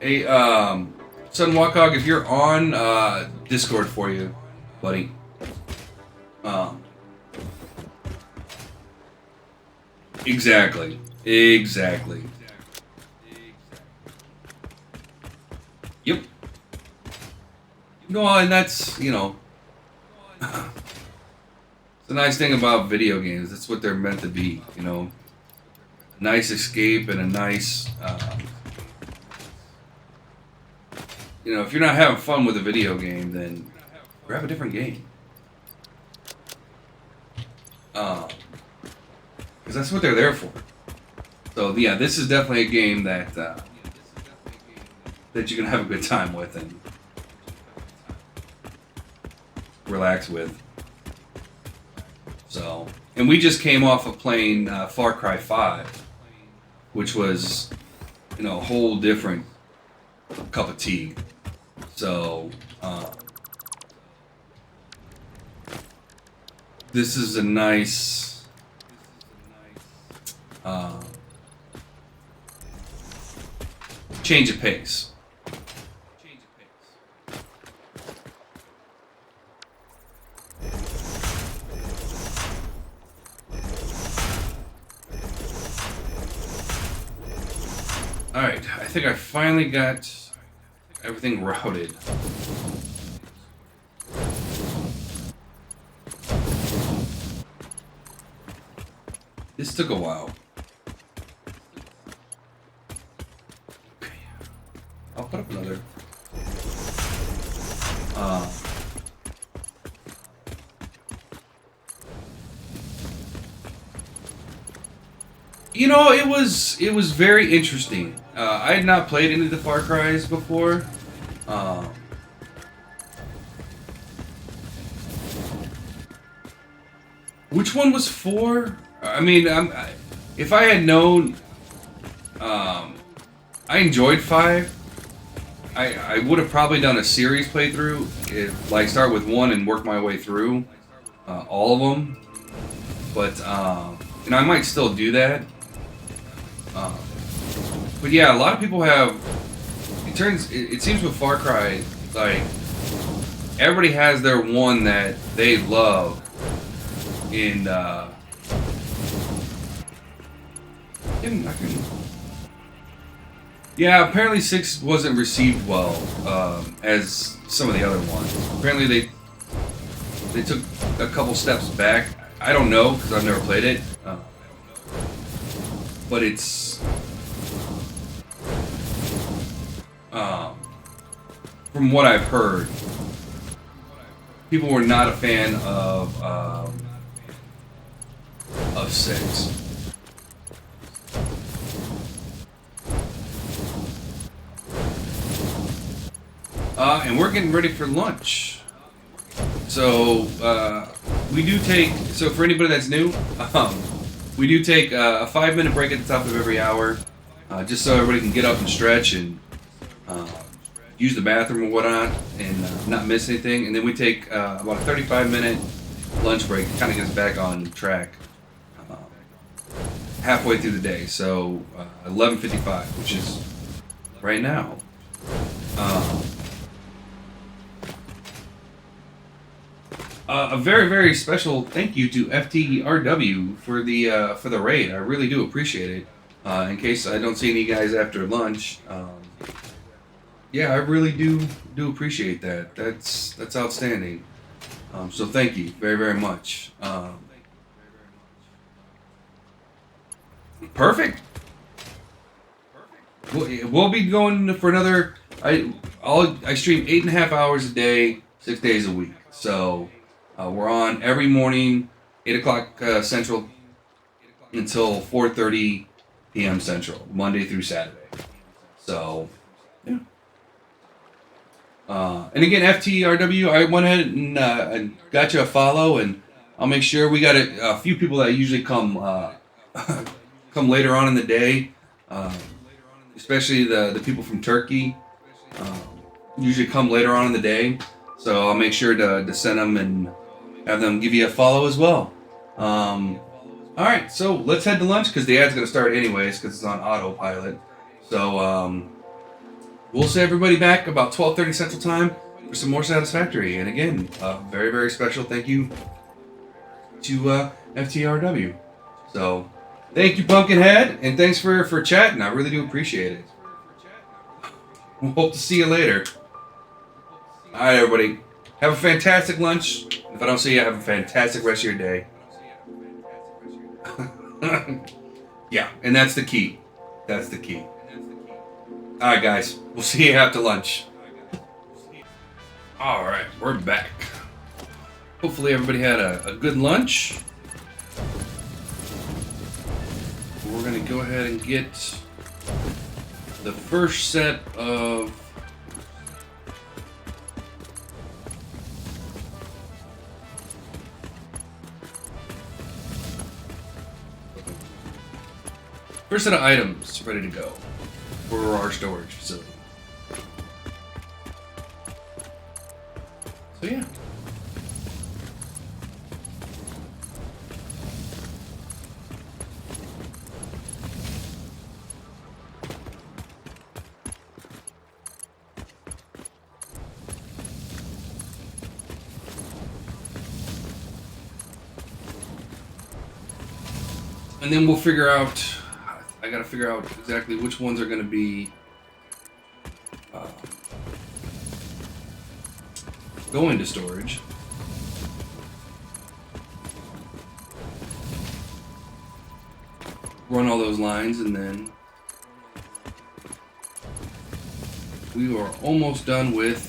A: hey, Sun Wakog, if you're on Discord for you, buddy. Exactly. Yep. No, and that's, you know, it's the nice thing about video games. That's what they're meant to be, you know. A nice escape and a nice, you know, if you're not having fun with a video game, then grab a different game. Because that's what they're there for. So yeah, this is definitely a game that that you can have a good time with and relax with. So, and we just came off of playing Far Cry 5, which was, you know, a whole different cup of tea. So, this is a nice change of pace. Alright, I think I finally got everything routed. This took a while. Okay. I'll put up another. You know, it was very interesting. I had not played any of the Far Cries before. Which one was 4? I mean, if I had known, I enjoyed 5. I would have probably done a series playthrough, if, like, start with 1 and work my way through all of them. But you know, I might still do that. But yeah, a lot of people have. It seems with Far Cry, like, everybody has their one that they love. And yeah, apparently 6 wasn't received well as some of the other ones. Apparently they took a couple steps back. I don't know because I've never played it, but it's from what I've heard, people were not a fan of 6. And we're getting ready for lunch. So we do take. So for anybody that's new, we do take a 5-minute break at the top of every hour, just so everybody can get up and stretch and use the bathroom or whatnot, and not miss anything. And then we take about a 35-minute lunch break to kind of get us back on track halfway through the day. So 11:55, which is right now. A very, very special thank you to FTRW for the raid. I really do appreciate it. In case I don't see any guys after lunch, Yeah, I really do appreciate that. That's outstanding. So thank you very very much. Perfect. We'll be going for another. I stream 8.5 hours a day, 6 days a week. So we're on every morning, 8 o'clock Central until 4:30 p.m. Central, Monday through Saturday. So yeah. And again, FTRW, I went ahead and got you a follow, and I'll make sure we got a few people that usually come come later on in the day, uh, especially the people from Turkey. Um, Usually come later on in the day, so I'll make sure to send them and have them give you a follow as well. All right, so let's head to lunch because the ad's going to start anyways because it's on autopilot. So we'll see everybody back about 12:30 Central Time for some more Satisfactory. And again, very very special thank you to FTRW. So thank you, Pumpkinhead, and thanks for chatting. I really do appreciate it. We'll hope to see you later. All right, everybody. Have a fantastic lunch. If I don't see you, have a fantastic rest of your day. Yeah, and that's the key. That's the key. All right, guys. We'll see you after lunch. All right, we're back. Hopefully, everybody had a good lunch. We're going to go ahead and get the first set of items ready to go for our storage facility. So yeah. And then we'll figure out, I gotta figure out exactly which ones are gonna be going to storage. Run all those lines, and then we are almost done with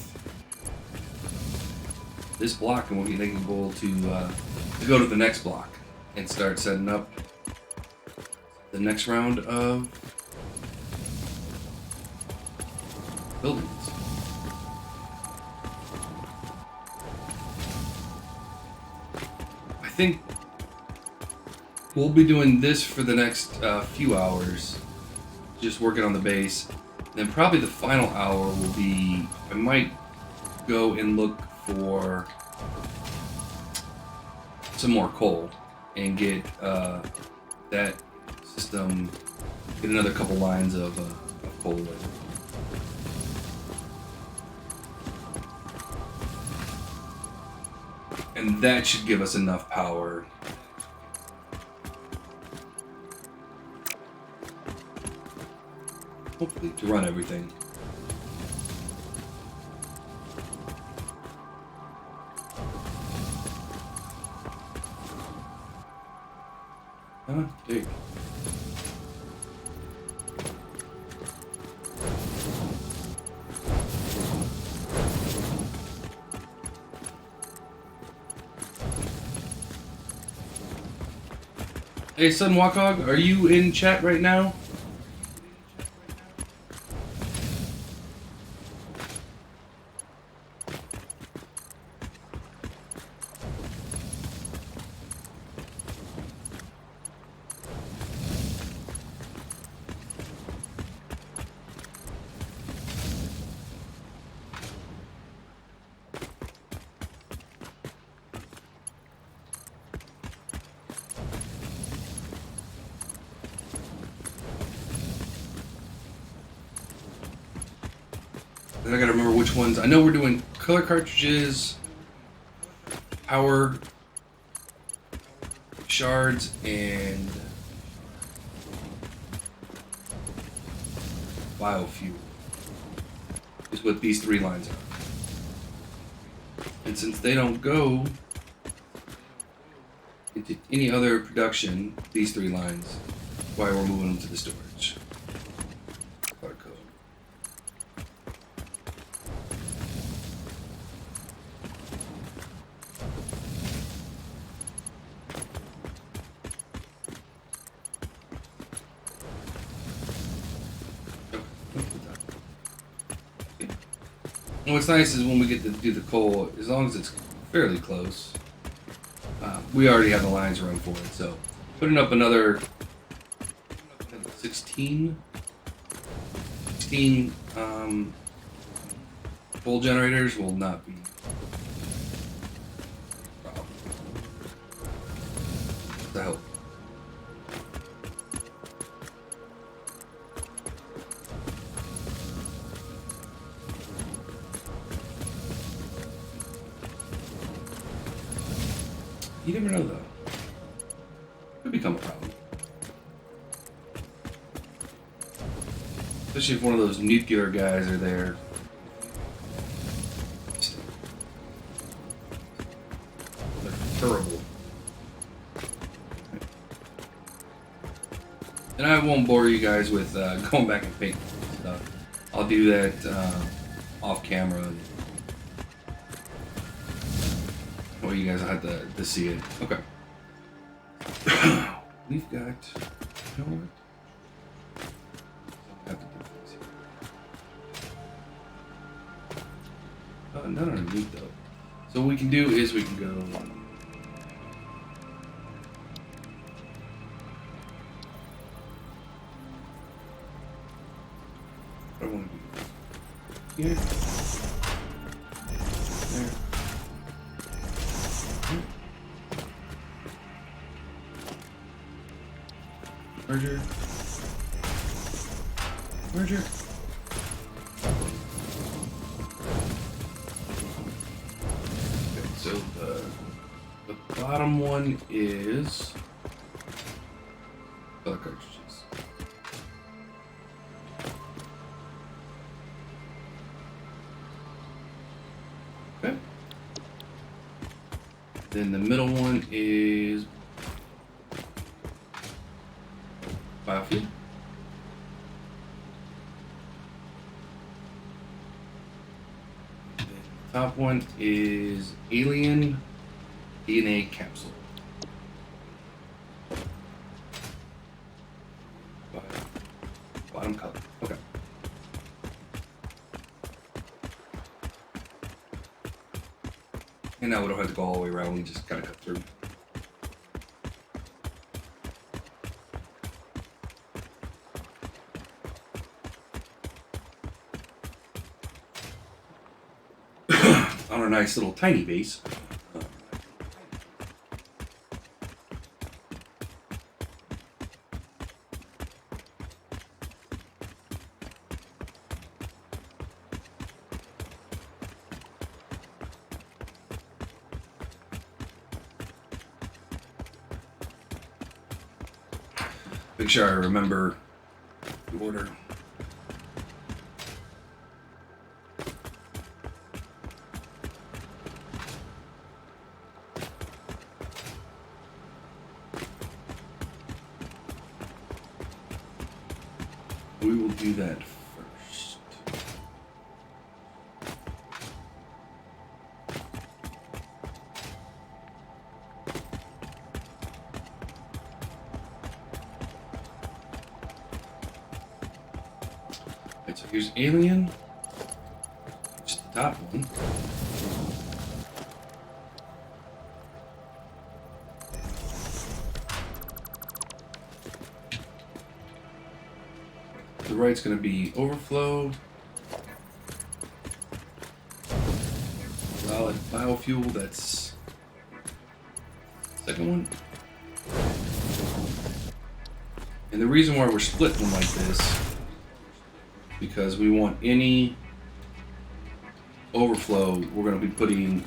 A: this block, and we'll be able to go to the next block and start setting up the next round of buildings. I think we'll be doing this for the next few hours, just working on the base. Then probably the final hour will be, I might go and look for some more coal and get that system, get another couple lines of coal in. And that should give us enough power hopefully to run everything. There you go. Hey, Sun Wakog, are you in chat right now? Then I gotta remember which ones. I know we're doing color cartridges, power shards, and biofuel. is what these 3 lines are. And since they don't go into any other production, these 3 lines, that's why we're moving them to the storage. Barcode. And what's nice is when we get to do the coal, as long as it's fairly close, we already have the lines run for it. So putting up another 16 coal generators will not be a problem. To help. You never know, though. Could become a problem. Especially if one of those nuclear guys are there. They're terrible. And I won't bore you guys with going back and painting stuff. I'll do that off camera. Well, you guys will have to see it. Okay. We've got. You know what? I have to do things here. Not underneath though. So what we can do is we can go. What do I want to do? Here. There. Merger. Merger. Okay, so the bottom one is color cartridges. Okay. Then the middle one is biofuel. The top one is alien DNA capsule. Bottom color. Okay. And now we don't have to go all the way around, we just gotta cut through. On our nice little tiny base. Make sure I remember the order. We will do that first. Alright, so here's alien. Just the top one. The right's going to be overflow, solid biofuel, that's the second one. And the reason why we're splitting them like this, because we want any overflow, we're going to be putting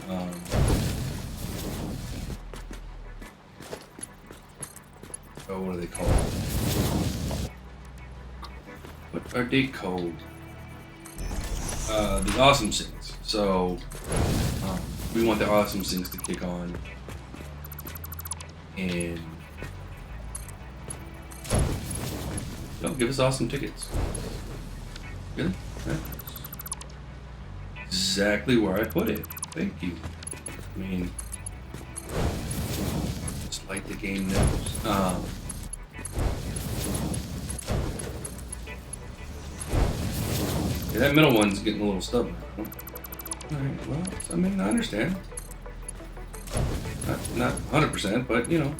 A: what are they called? What are they called? the awesome sinks. So we want the awesome sinks to kick on, and give us awesome tickets. Really? That's exactly where I put it. Thank you. I mean, just like the game knows. Yeah, that middle one's getting a little stubborn. Alright, well, I mean, I understand. Not 100%, but you know.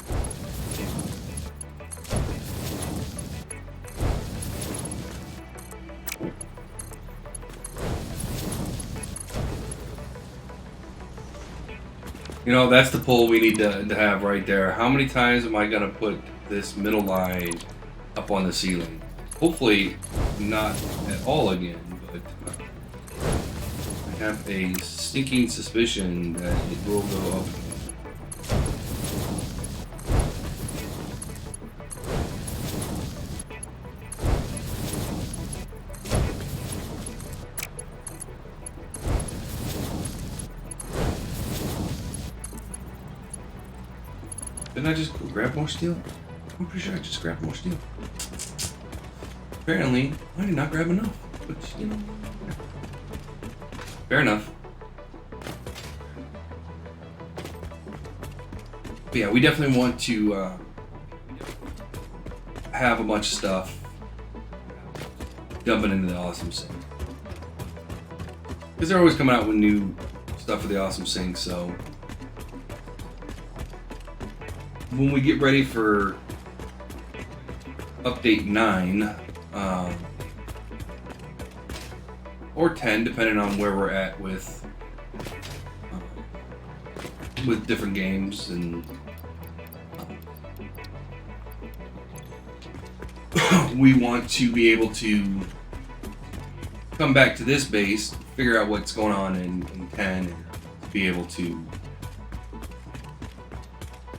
A: You know, that's the poll we need to have right there. How many times am I going to put this middle line up on the ceiling? Hopefully not at all again, but I have a sneaking suspicion that it will go up again. Didn't I just go grab more steel? I'm pretty sure I just grabbed more steel. Apparently, I did not grab enough, which, you know, fair enough. But yeah, we definitely want to have a bunch of stuff dumping into the awesome sink. Because they're always coming out with new stuff for the awesome sink, so when we get ready for update 9, or 10, depending on where we're at with different games, and we want to be able to come back to this base, figure out what's going on in 10, and be able to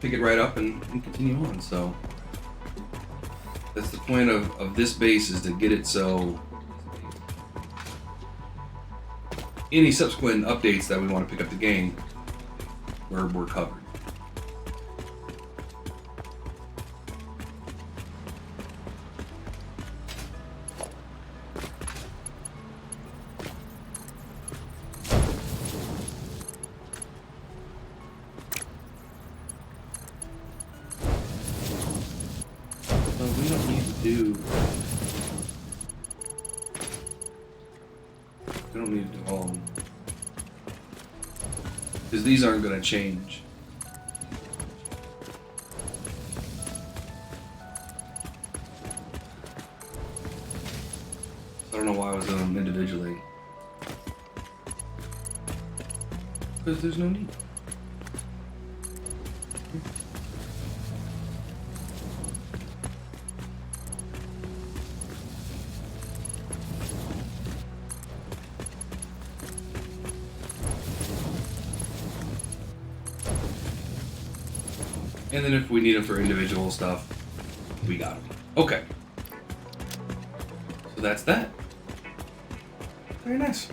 A: pick it right up and continue on. So that's the point of this base, is to get it so any subsequent updates that we want to pick up the game, we're covered. We don't need to do all of them, because these aren't going to change. I don't know why I was doing them individually, because there's no need. And then if we need them for individual stuff, we got them. Okay. So that's that. Very nice.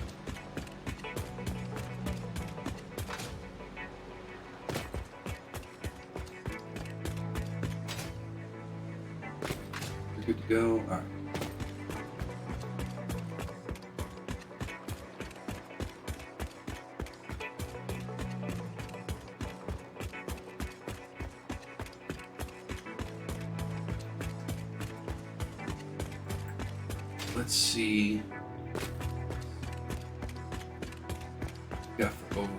A: We're good to go. All right. Let's see. Yeah, for overflow.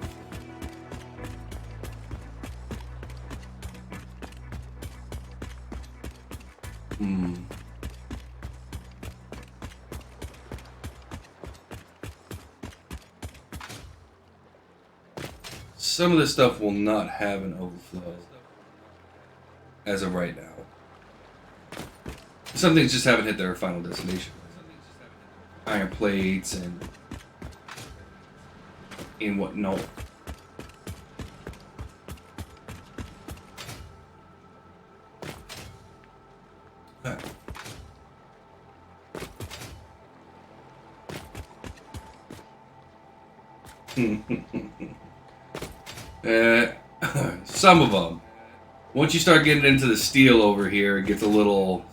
A: Some of this stuff will not have an overflow as of right now. Some things just haven't hit their final destination. Iron plates and whatnot. Some of them. Once you start getting into the steel over here, it gets a little,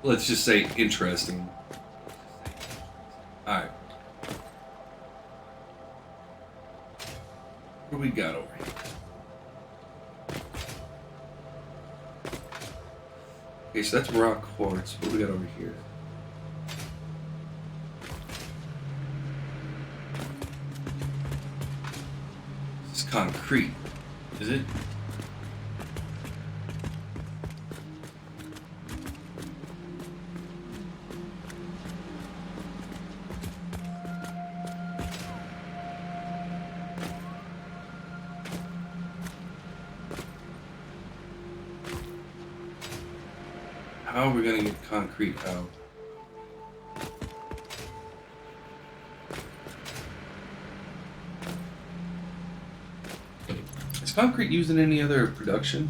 A: let's just say, interesting. Alright. What do we got over here? Okay, so that's rock quartz. What do we got over here? This is concrete, is it? How are we gonna get concrete out? Is concrete used in any other production?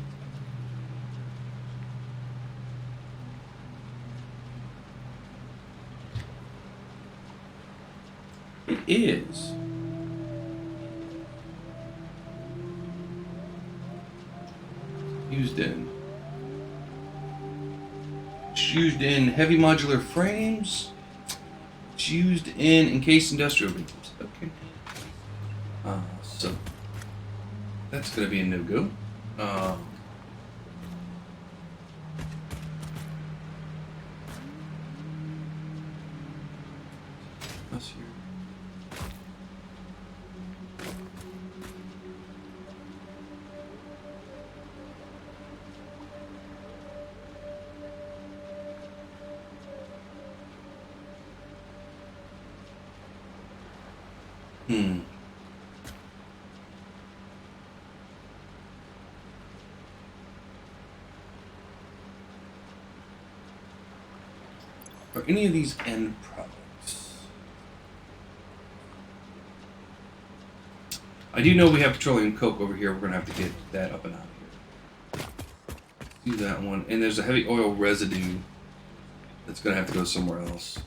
A: It is. Used in. It's used in heavy modular frames. It's used in encased industrial beams. Okay. So that's gonna be a no-go. Us here. Are any of these end products? I do know we have petroleum coke over here. We're gonna have to get that up and out of here. Do that one, and there's a heavy oil residue that's gonna have to go somewhere else.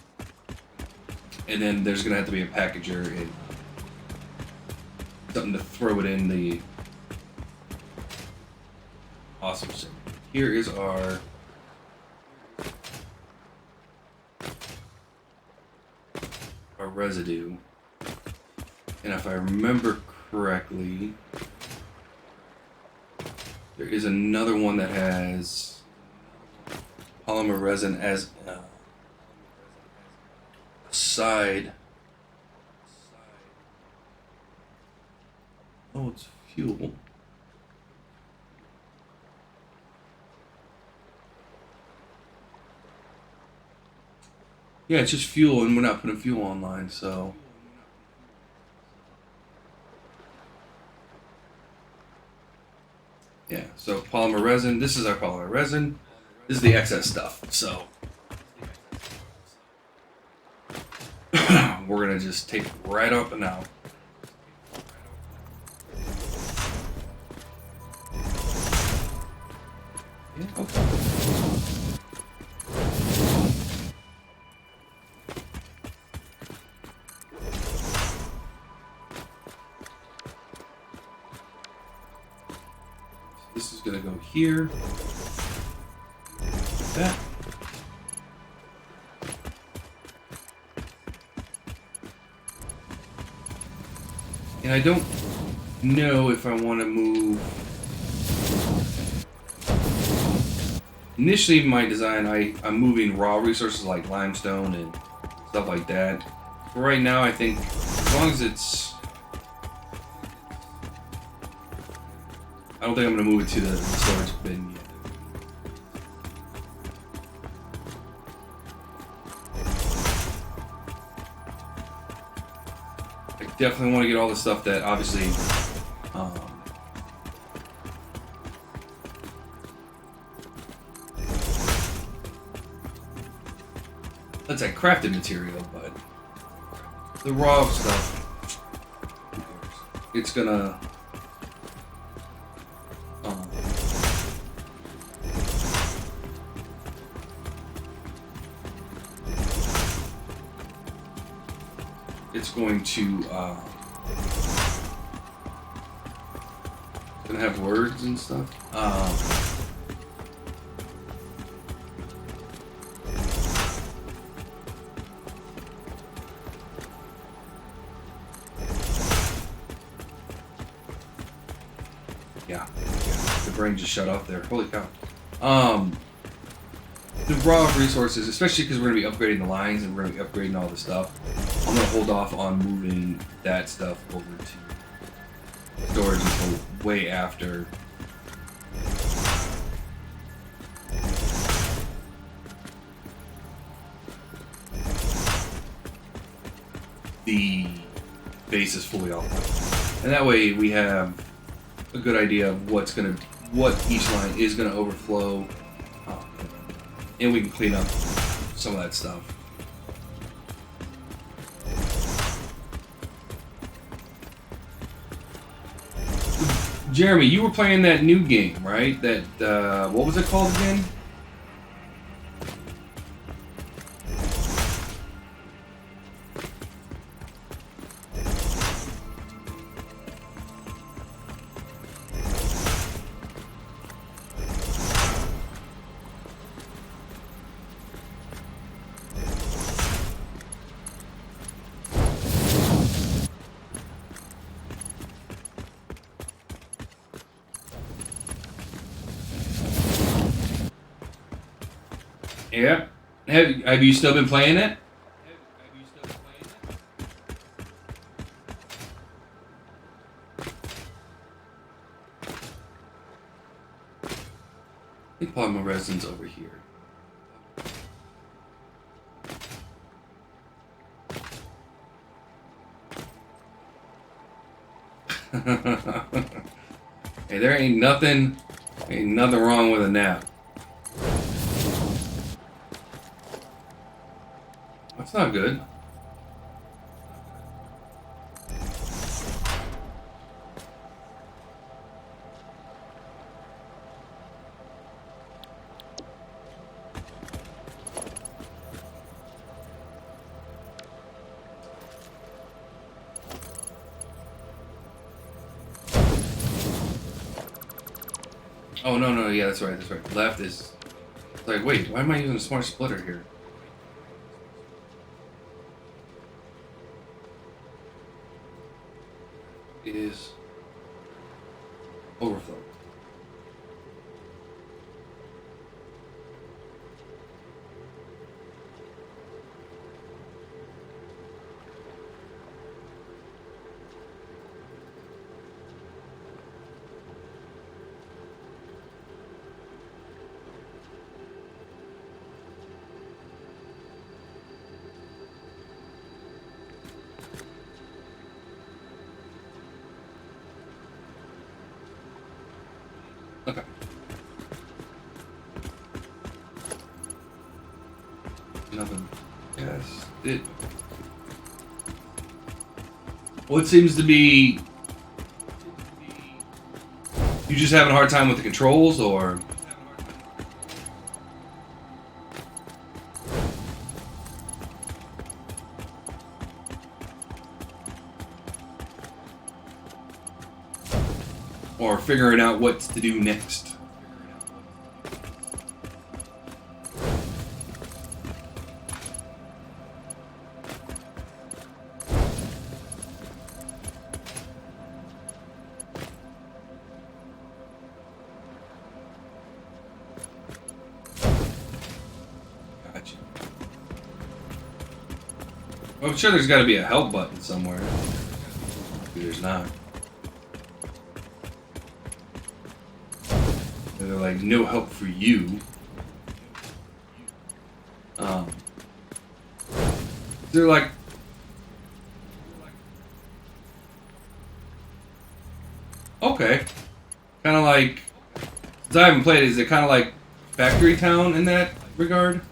A: And then there's gonna have to be a packager and something to throw it in the awesome thing. Here is our residue, and if I remember correctly, there is another one that has polymer resin as a side. Oh, it's fuel. Yeah, it's just fuel, and we're not putting fuel online, so. Yeah, so polymer resin. This is our polymer resin. This is the excess stuff, so. We're gonna just take it right up and out. Yeah, okay. This is gonna go here. Like that. And I don't know if I want to move. Initially, in my design, I'm moving raw resources like limestone and stuff like that. For right now, I think as long as it's, I don't think I'm going to move it to the storage bin yet. I definitely want to get all the stuff that obviously that's a crafted material, but the raw stuff, who cares? It's gonna it's going to gonna have words and stuff. Yeah, the brain just shut off there. Holy cow. The raw resources, especially because we're going to be upgrading the lines and we're going to be upgrading all the stuff, I'm going to hold off on moving that stuff over to storage until way after. The base is fully off. And that way we have a good idea of what each line is going to overflow. And we can clean up some of that stuff. Jeremy, you were playing that new game, right? That, what was it called again? Yeah. Have you still been playing it? I think Plasma Resin's over here. Hey, there ain't nothing wrong with a nap. That's not good. Oh, no, yeah, that's right. Left is... Like, wait, why am I using a smart splitter here? Is... overflow. Okay. Nothing. Yes. What seems to be... You just having a hard time with the controls, or... Or figuring out what to do next. Gotcha. Well, I'm sure there's got to be a help button somewhere. Maybe there's not. They're like, no help for you. They're like... Okay. Kind of like... Since I haven't played it, is it kind of like Factory Town in that regard?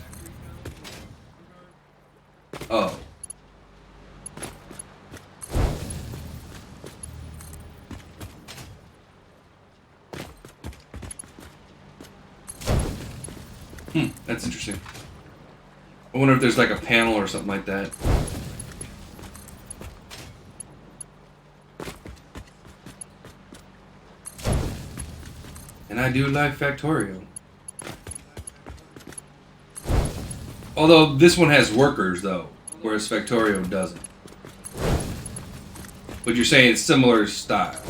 A: Oh. That's interesting. I wonder if there's like a panel or something like that. I do like Factorio. Although this one has workers though, whereas Factorio doesn't. But you're saying it's similar style.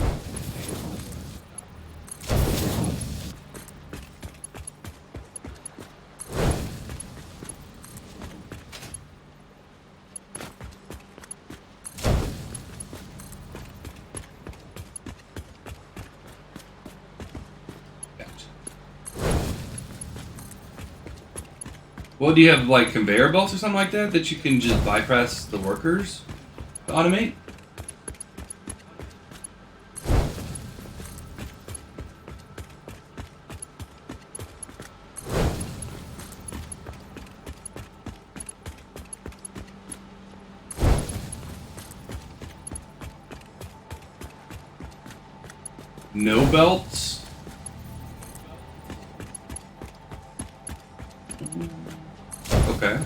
A: Well, do you have like conveyor belts or something like that you can just bypass the workers to automate? No belts? Okay.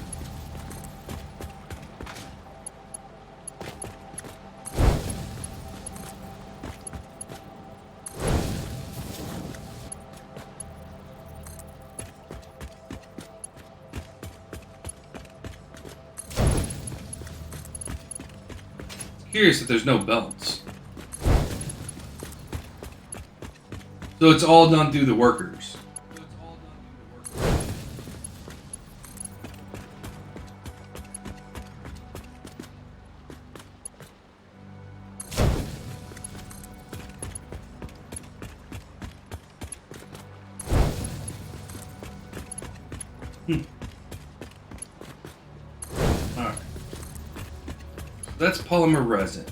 A: Curious that there's no belts. So it's all done through the workers. Alright. That's polymer resin.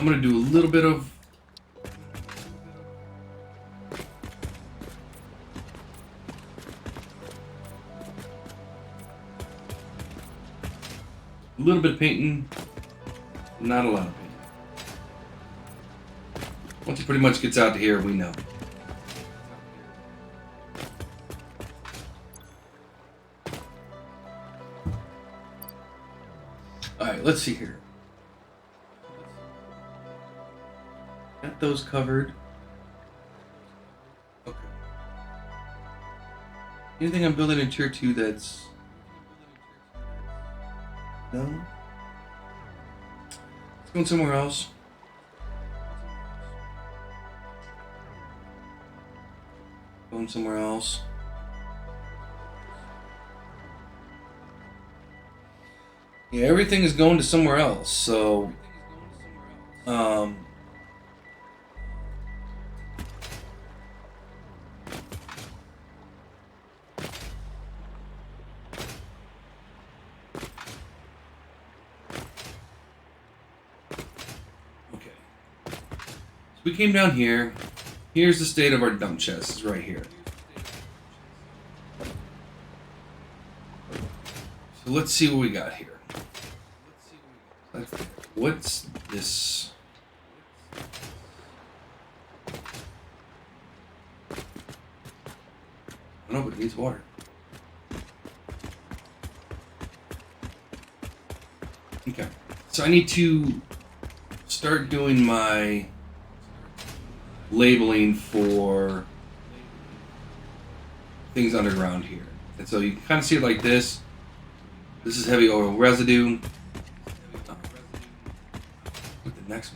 A: I'm going to do a little bit of painting, not a lot of painting. Once it pretty much gets out to here, we know. Alright, let's see here. Got those covered. Okay. Anything I'm building in tier 2 that's... No? Let's go somewhere else. Going somewhere else. Yeah, everything is going to somewhere else, so... we came down here. Here's the state of our dump chest. It's right here. So let's see what we got here. What's this? I don't know, but it needs water. Okay. So I need to start doing my labeling for things underground here. And so you can kind of see it like this. This is heavy oil residue. What the next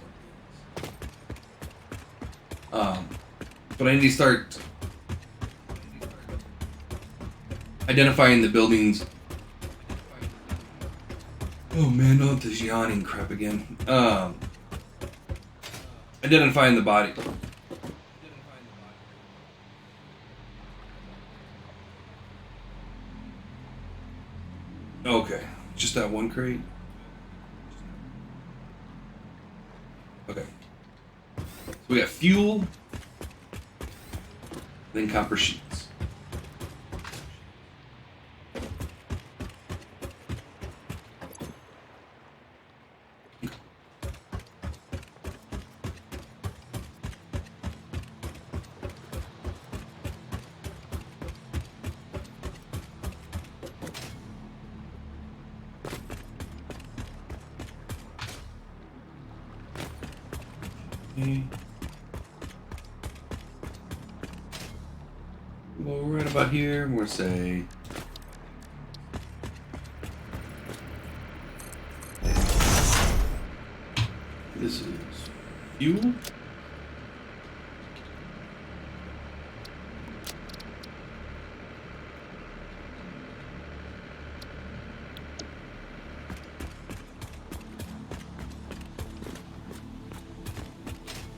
A: one? But I need to start identifying the buildings. Oh man, not this yawning crap again. Identifying the body. Okay, just that one crate. Okay, so we got fuel, then copper sheets. Okay. Well, we're right about here. We're gonna say this is fuel.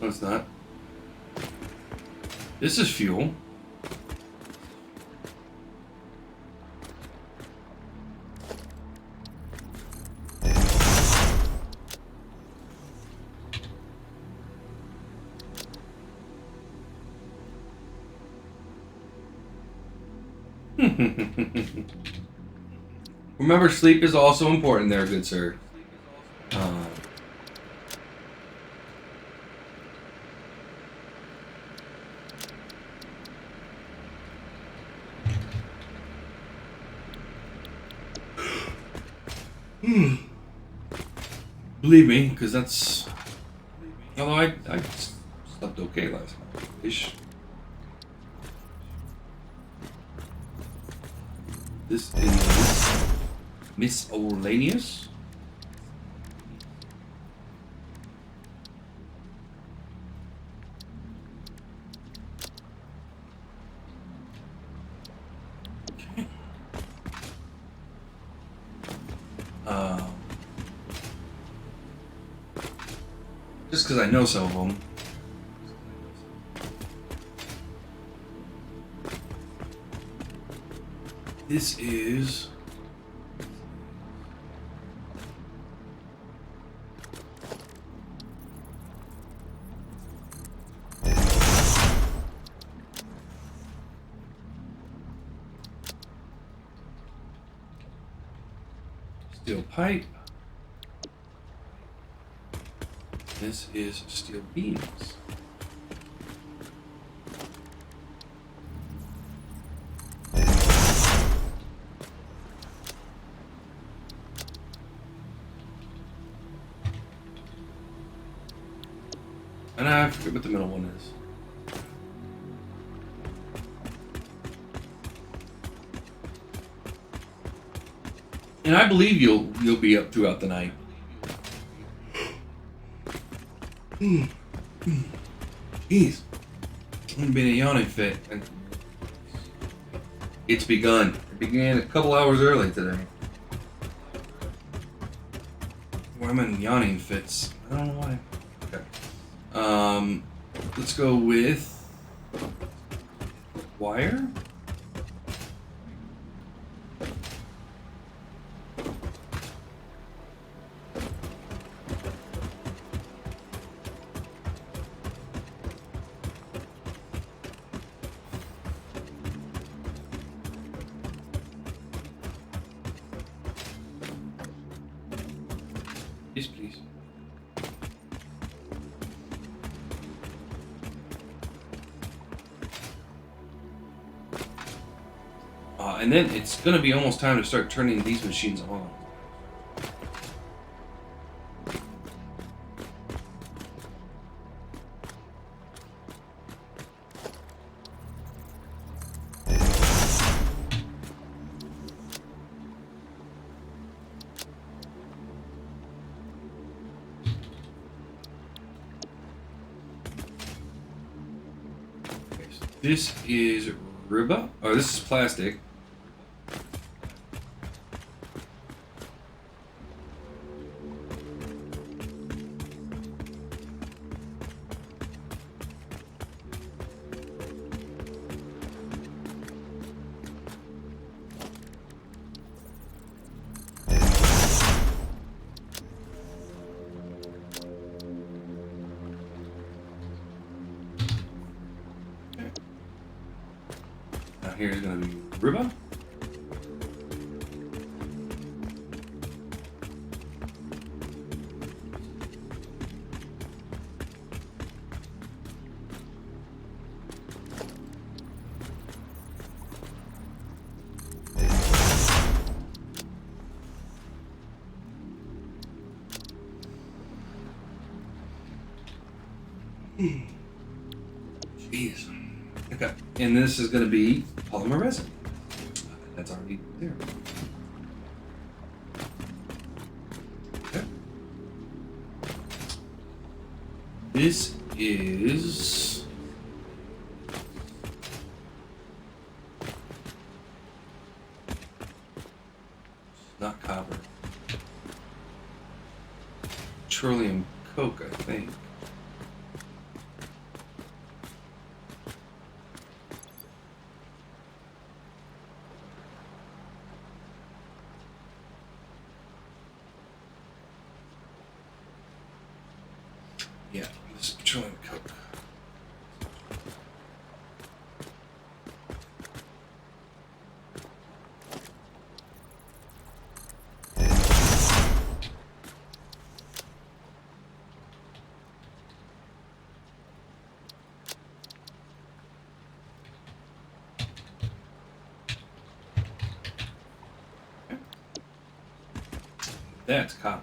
A: No, it's not. This is fuel. Remember, sleep is also important there, good sir. Believe me, because that's... Although I slept okay last night. Ish. This is miscellaneous. Okay. Just because I know some of them. This is... steel pipe. This is steel beams. And I forget what the middle one is. And I believe you'll be up throughout the night. Jeez. I've been a yawning fit. It's begun. It began a couple hours early today. Why am I in yawning fits? I don't know why. Okay. Let's go with wire. Yes, please. And then it's going to be almost time to start turning these machines on. Okay, so this is rubber. Oh, this is plastic. Here's going to be rubber. Jeez. Okay. And this is going to be polymer resin. That's already there. Okay. This is not copper. Petroleum coke, I think. Yeah, this is petroleum coke. That's copper.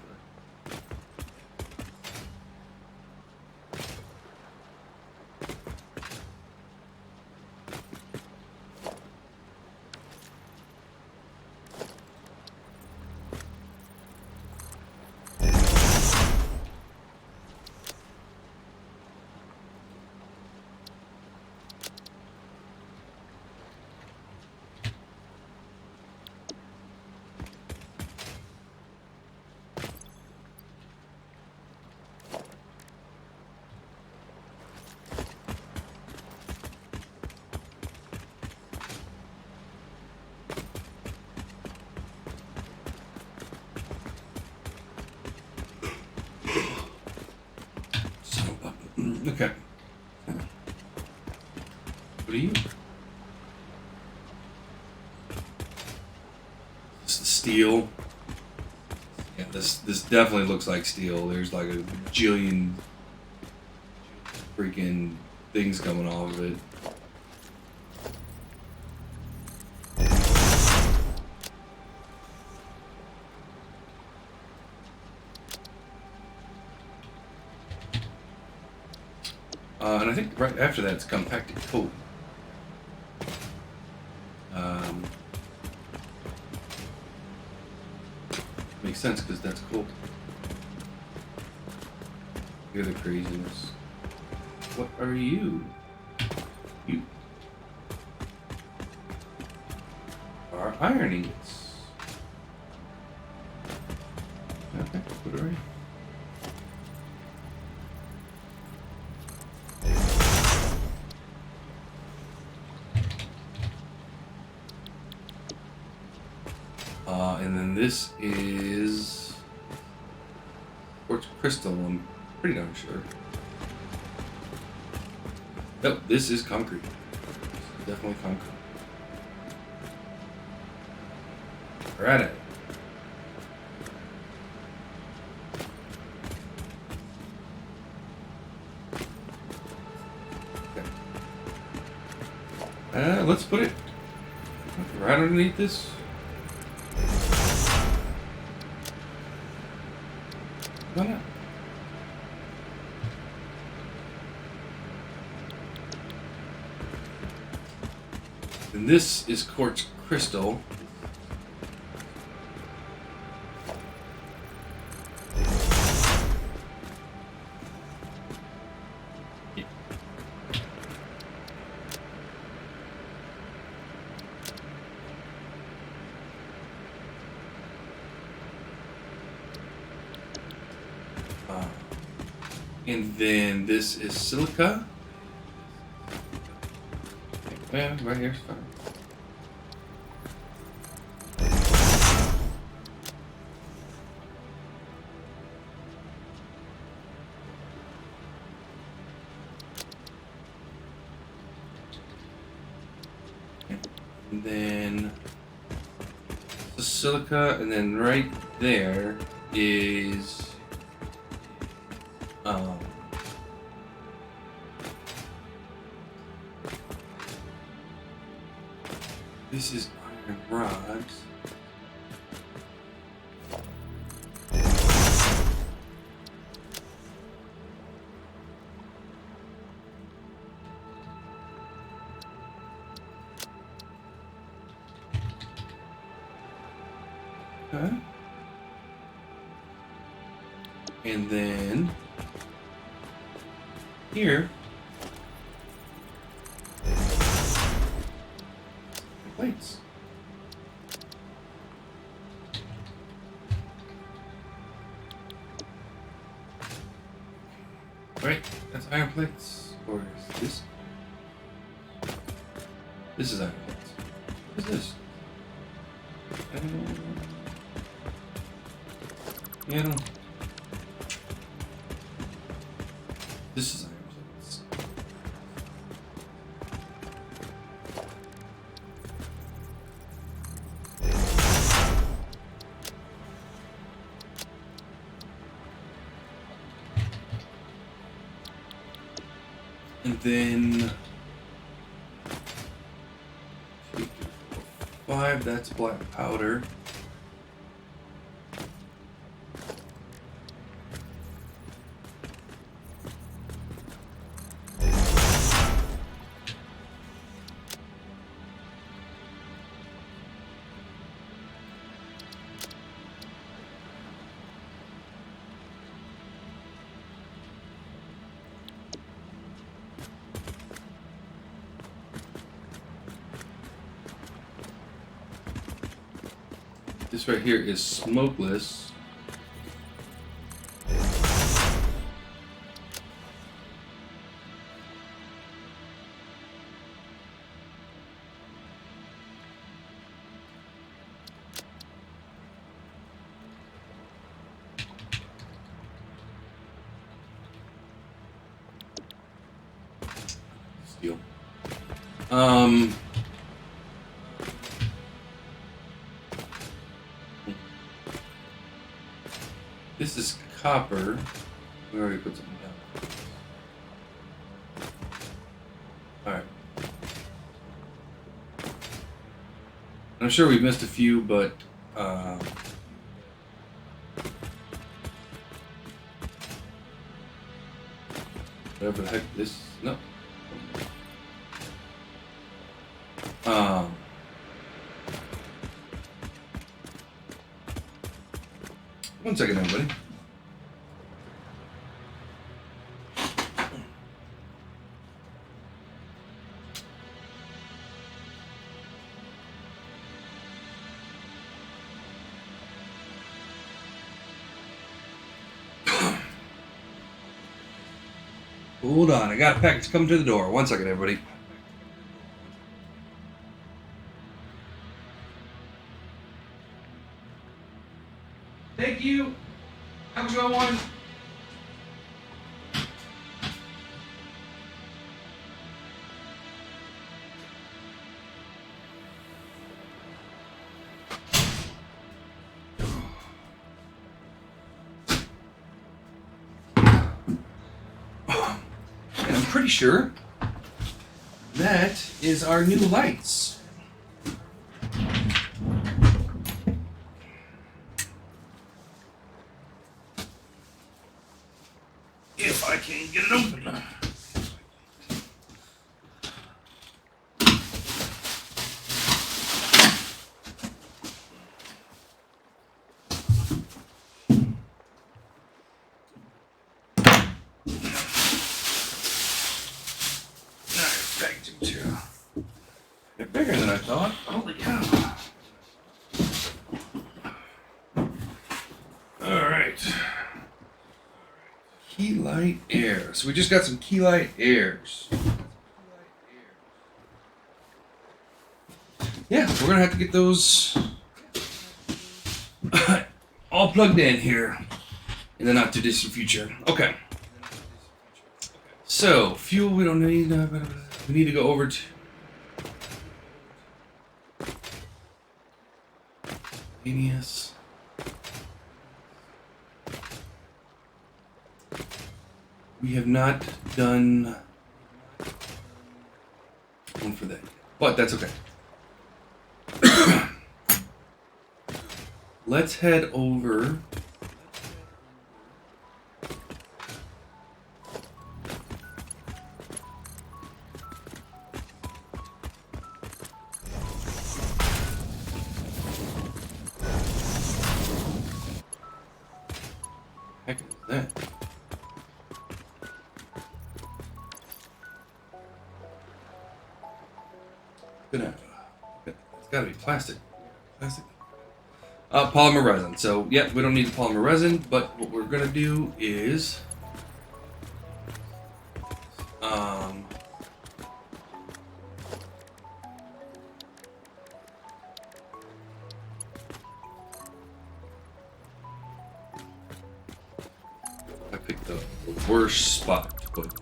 A: Okay. What are you? This is steel. Yeah, this definitely looks like steel. There's like a jillion freaking things coming off of it. And I think right after that it's compacted coat. Makes sense because that's cool. You're the craziness. What are you? You are ironing it. Okay, put it right. And then this is quartz crystal, I'm pretty darn sure. Nope, this is concrete. Definitely concrete. We're at it. Okay. Let's put it right underneath this. Why not? And this is quartz crystal. Yeah. And then this is silica. Yeah, right here's fine. And then the silica, and then right there is this is iron rods. Okay. And then here, plates. Right, that's iron plates. Or is this? This is iron plates. What is this? Yeah, I don't know. This is iron plates. And then 2, 3, 4, 5, that's black powder. This right here is smokeless. Steel. This is copper. We already put something down. Alright. I'm sure we've missed a few, but whatever the heck this no. One second, everybody. Hold on, I got a package coming to the door. One second, everybody. Thank you. Have a good one. And I'm pretty sure that is our new lights. If I can get it open. They're bigger than I thought. Holy cow. Alright. Key light air. So we just got some key light airs. Yeah, we're gonna have to get those all plugged in here in the not too distant future. Okay. So fuel we don't need. We need to go over to Genius. We have not done one for that, but that's okay. Let's head over. That. It's gotta be plastic. Plastic. Polymer resin. So, yep, we don't need the polymer resin, but what we're gonna do is I picked the worst spot to put.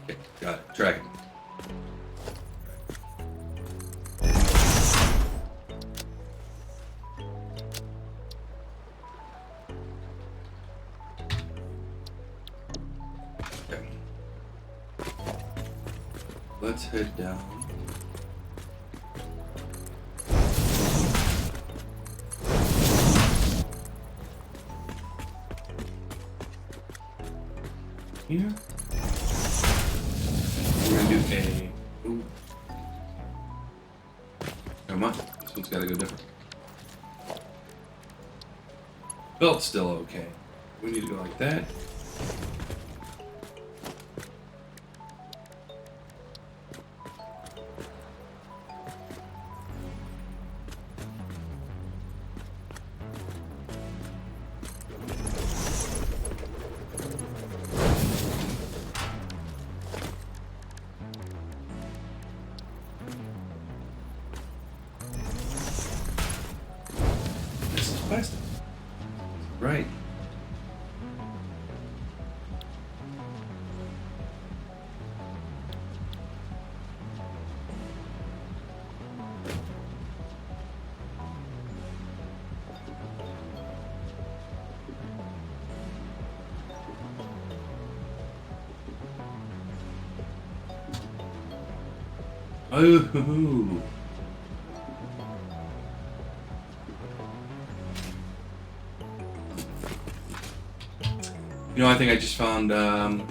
A: Okay, got it. Tracking. Okay. Let's head down. Here. We're gonna do a. Ooh. Never mind. This one's gotta go different. Belt's still okay. We need to go like that. This is plastic. Right. Oh. You know, I think I just found the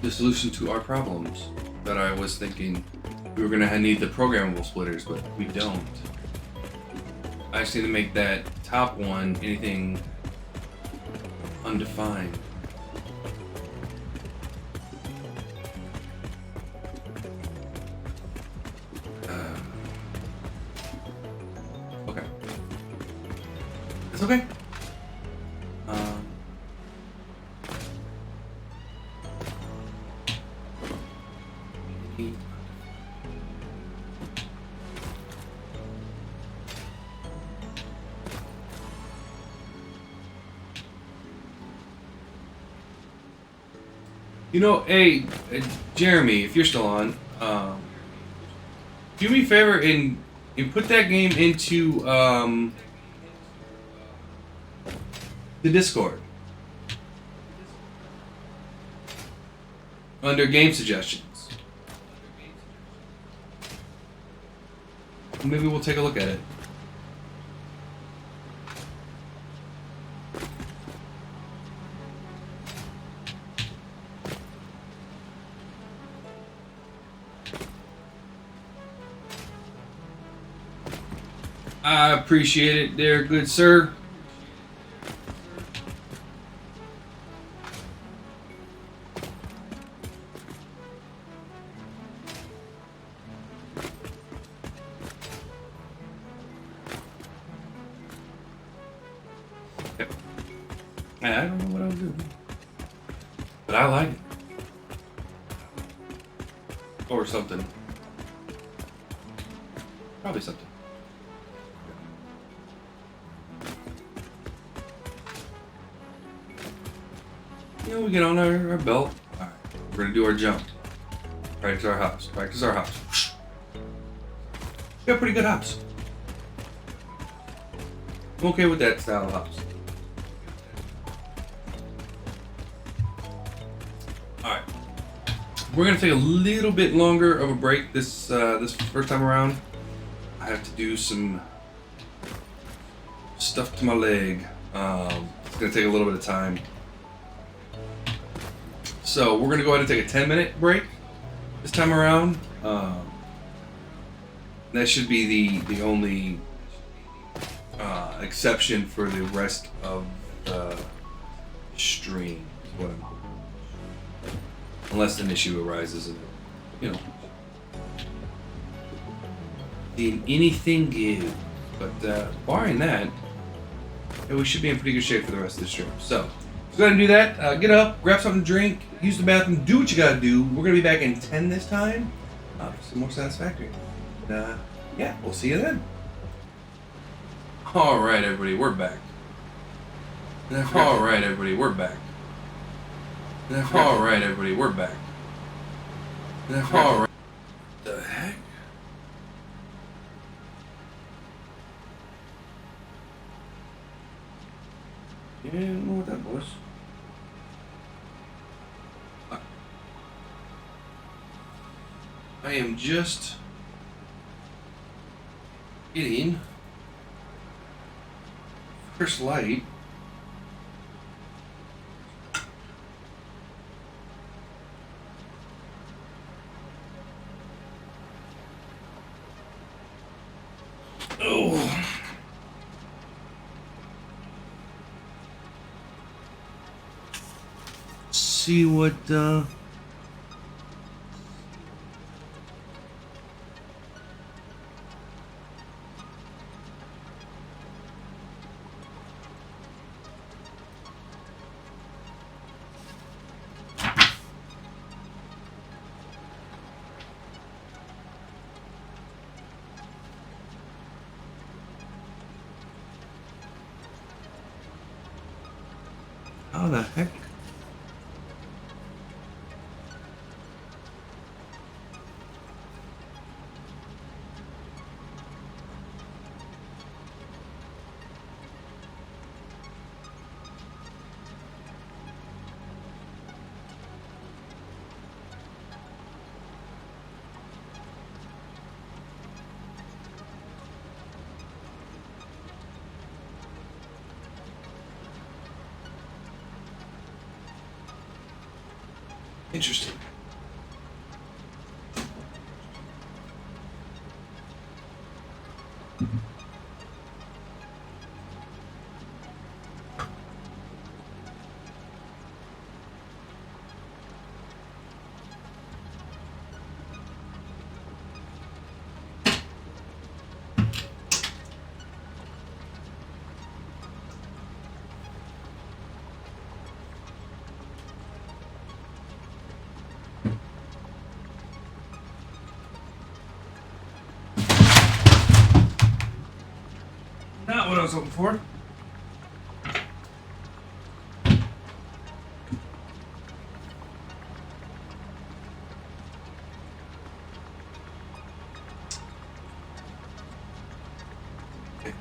A: solution to our problems that I was thinking we were gonna need the programmable splitters, but we don't. I just need to make that top one anything undefined. Okay. It's okay. You know, hey, Jeremy, if you're still on, do me a favor and put that game into the Discord under game suggestions. Maybe we'll take a look at it. I appreciate it there, good sir. Okay. I don't know what I was doing, but I like it. Or something. Probably something. You know, we get on our belt. Alright, we're gonna do our jump. Practice our hops. Practice our hops. We got pretty good hops. I'm okay with that style of hops. Alright. We're gonna take a little bit longer of a break this this first time around. I have to do some stuff to my leg. It's gonna take a little bit of time. So we're gonna go ahead and take a 10-minute break this time around. That should be the only exception for the rest of the stream. Is what I'm, unless an issue arises, and you know, then anything gives. But barring that, yeah, we should be in pretty good shape for the rest of the stream. So let's go ahead and do that. Get up, grab something to drink, use the bathroom, do what you gotta do. We're gonna be back in 10 this time for some more Satisfactory. Yeah, we'll see you then. All right, everybody, we're back. All right, everybody, we're back. All right, everybody, we're back. All right. The heck? Yeah, I don't know what that was. I am just getting first light. Oh. See what how the heck? Interesting. Not what I was hoping for. Okay.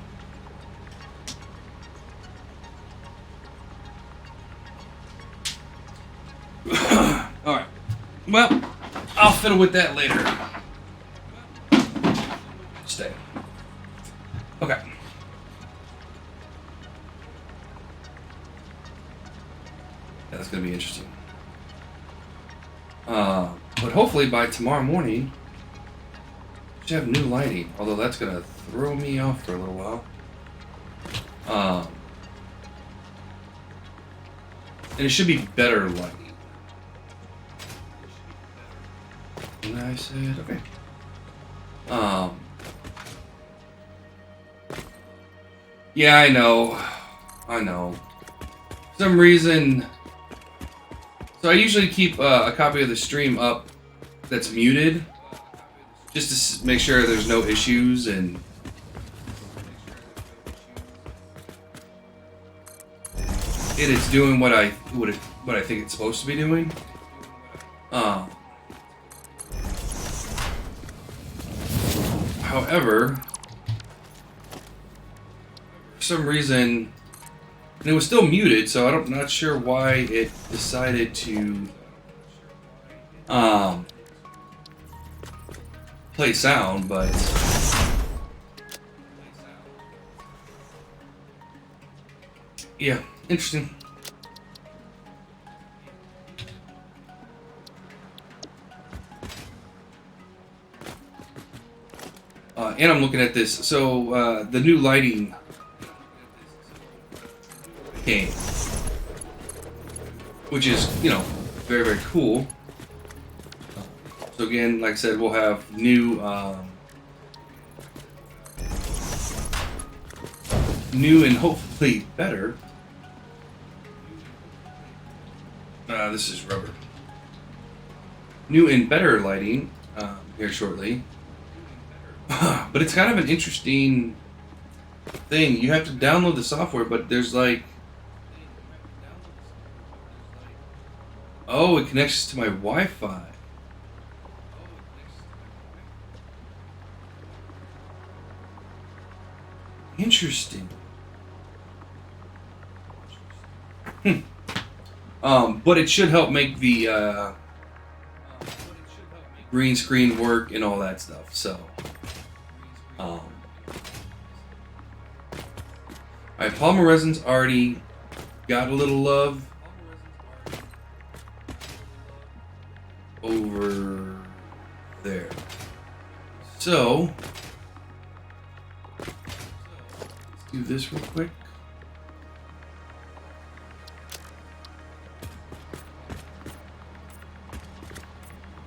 A: All right. Well, I'll fiddle with that later. Stay. Okay. That's going to be interesting. But hopefully by tomorrow morning, we should have new lighting. Although that's going to throw me off for a little while. And it should be better lighting. And I said, okay. Yeah, I know. For some reason... So I usually keep a copy of the stream up that's muted, just to make sure there's no issues and it is doing what I think it's supposed to be doing. However, for some reason. And it was still muted, so I'm not sure why it decided to play sound, but yeah, interesting. And I'm looking at this. So the new lighting came, which is, you know, very, very cool. So again, like I said, we'll have new and hopefully better. This is rubber. New and better lighting here shortly. But it's kind of an interesting thing. You have to download the software, but there's like, oh, it connects to my Wi-Fi. Interesting. But it should help make the green screen work and all that stuff. So, alright, polymer resin's already got a little love over there. So, let's do this real quick.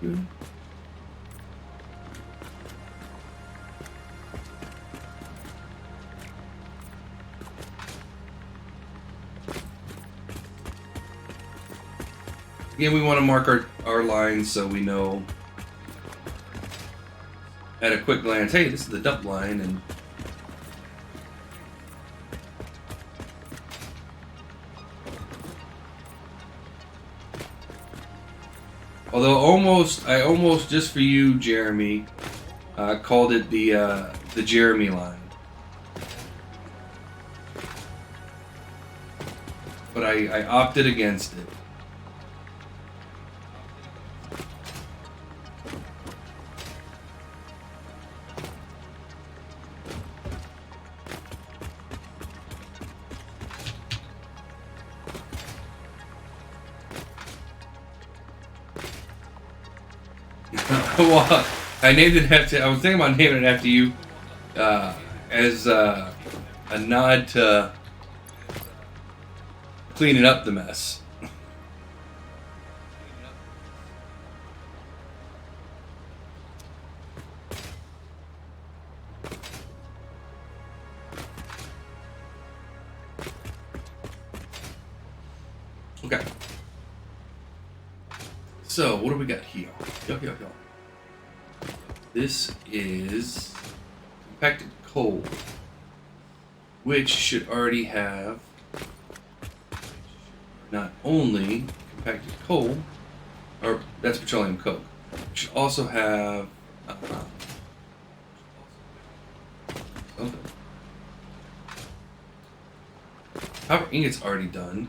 A: Good. Again, we want to mark our lines so we know at a quick glance, hey, this is the dump line, and although I almost just for you, Jeremy, called it the Jeremy line, but I opted against it. Well, I named it after. I was thinking about naming it after you, as a nod to cleaning up the mess. Okay. So what do we got here? Yo. This is compacted coal, which should already have not only compacted coal, or that's petroleum coke, it should also have something. Copper ingot's already done.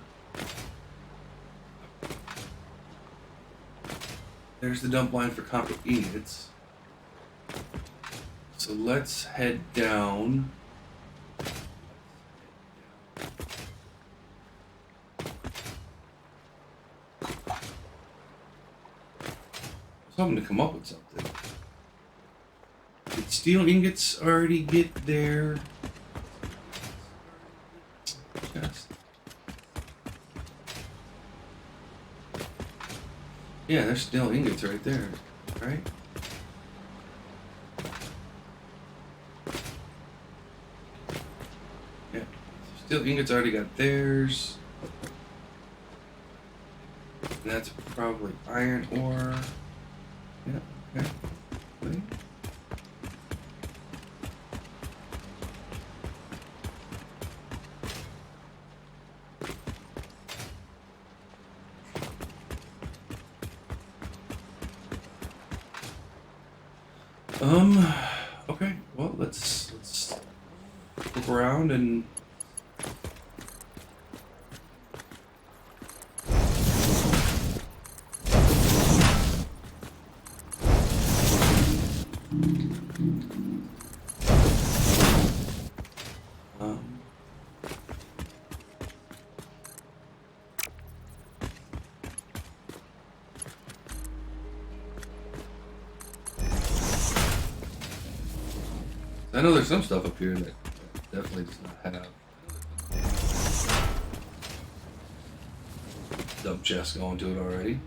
A: There's the dump line for copper ingots. So let's head down. I was hoping to come up with something. Did steel ingots already get there? Chest. Yeah, there's steel ingots right there, right? Yeah, steel ingots already got theirs. And that's probably iron ore. Yeah, okay. Wait. Okay, well, let's look around and I know there's some stuff up here that definitely does not have. dump chest going to it already.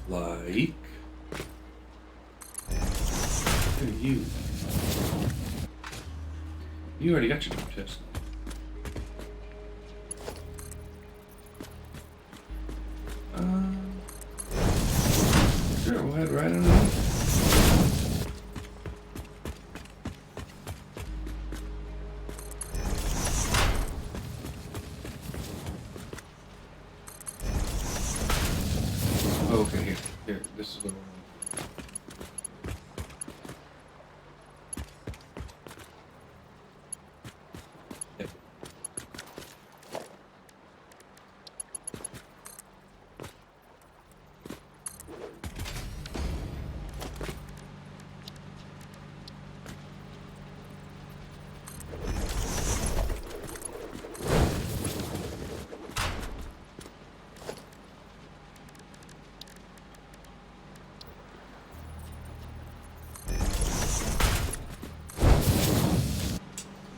A: Like, who are you? You already got your dump chest. Sure, we'll head right underneath. Okay, here, this is what we're going.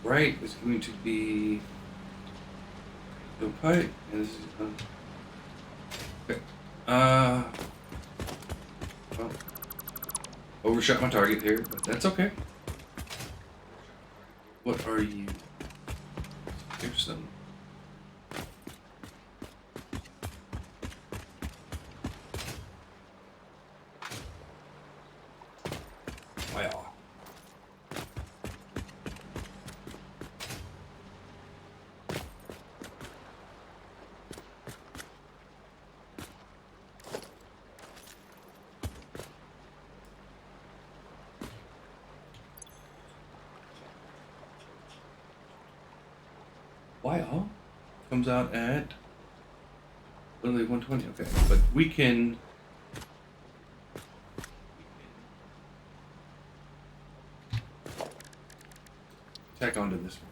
A: Right is going to be the pipe, and this is okay. Well, overshot my target here, but that's okay. What are you? Here's some. Wow. Wow. Comes out at literally 120. Okay, but we can. Tack onto this one.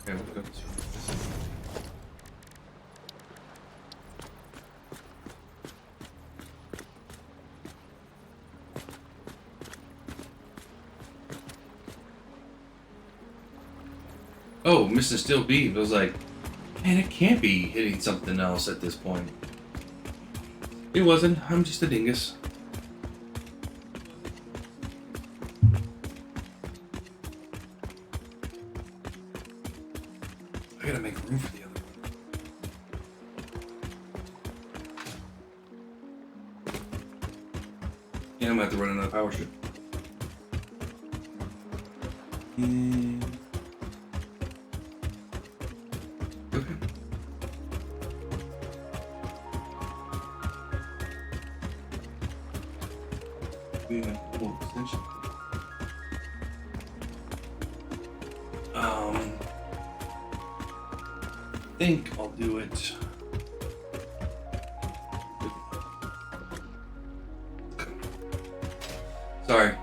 A: Okay, we'll go this way. Oh, missing steel beam. I was like, man, it can't be hitting something else at this point. It wasn't. I'm just a dingus. I gotta make room for the other one. Yeah, I'm gonna have to run another power strip. Okay. We have a little extension. I think I'll do it. Sorry.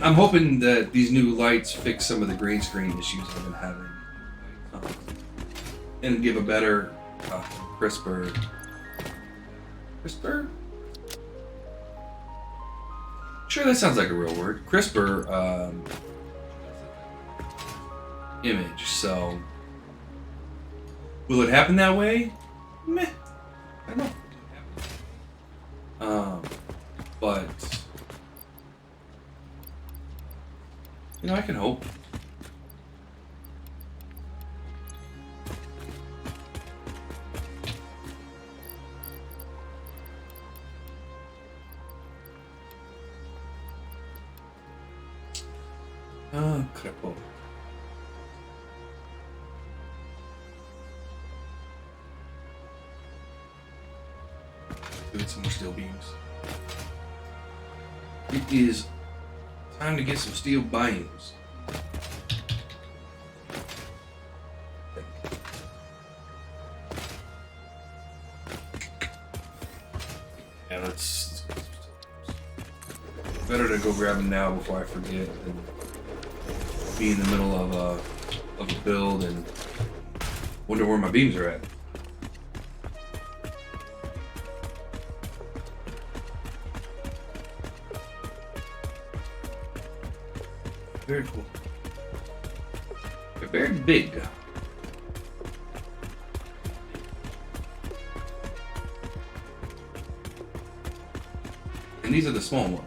A: I'm hoping that these new lights fix some of the green screen issues I've been having. And give a better, crisper? Sure, that sounds like a real word. Crisper, image, so... Will it happen that way? Meh. I don't know. But... You know, I can hope. Crap. Doing some more steel beams. It is time to get some steel beams. Yeah, let's better to go grab them now before I forget than be in the middle of of a build and wonder where my beams are at. Very cool. They're very big. And these are the small ones.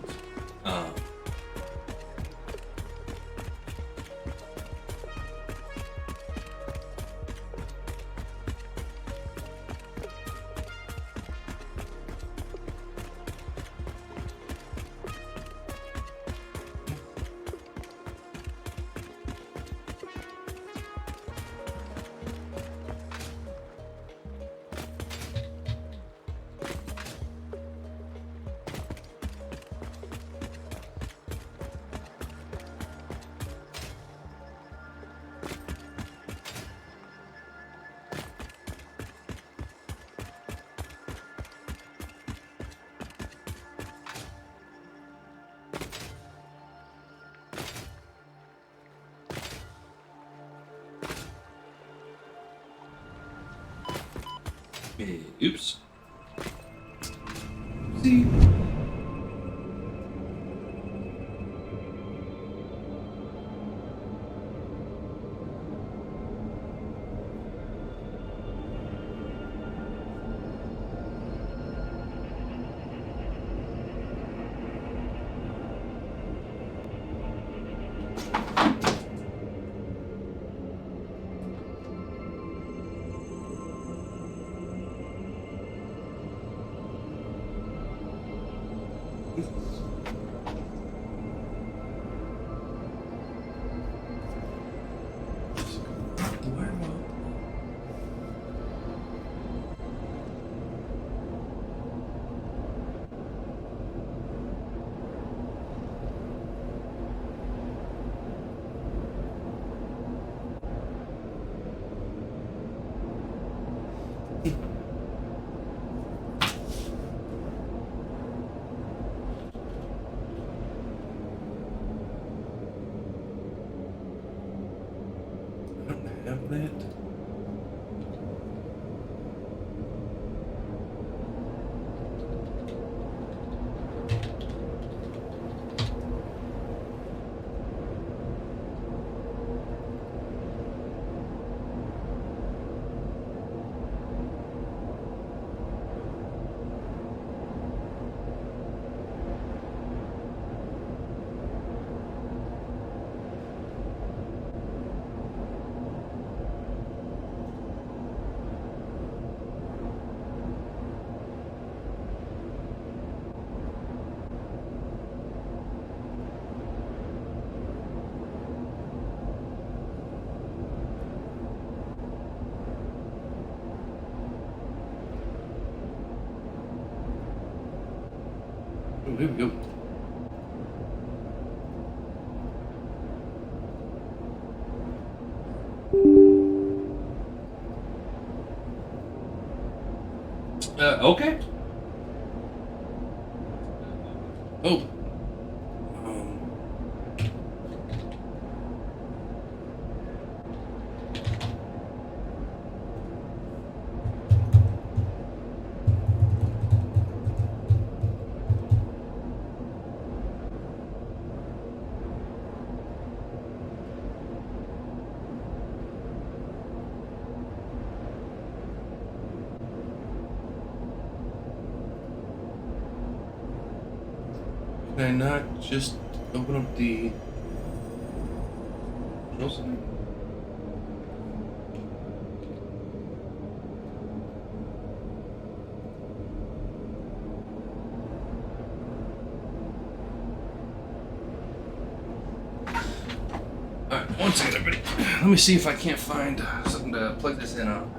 A: Oops. See. Have that. Oh, here we go. Okay. Oh. Can I not just open up the control center? Alright, one second everybody. Let me see if I can't find something to plug this in on.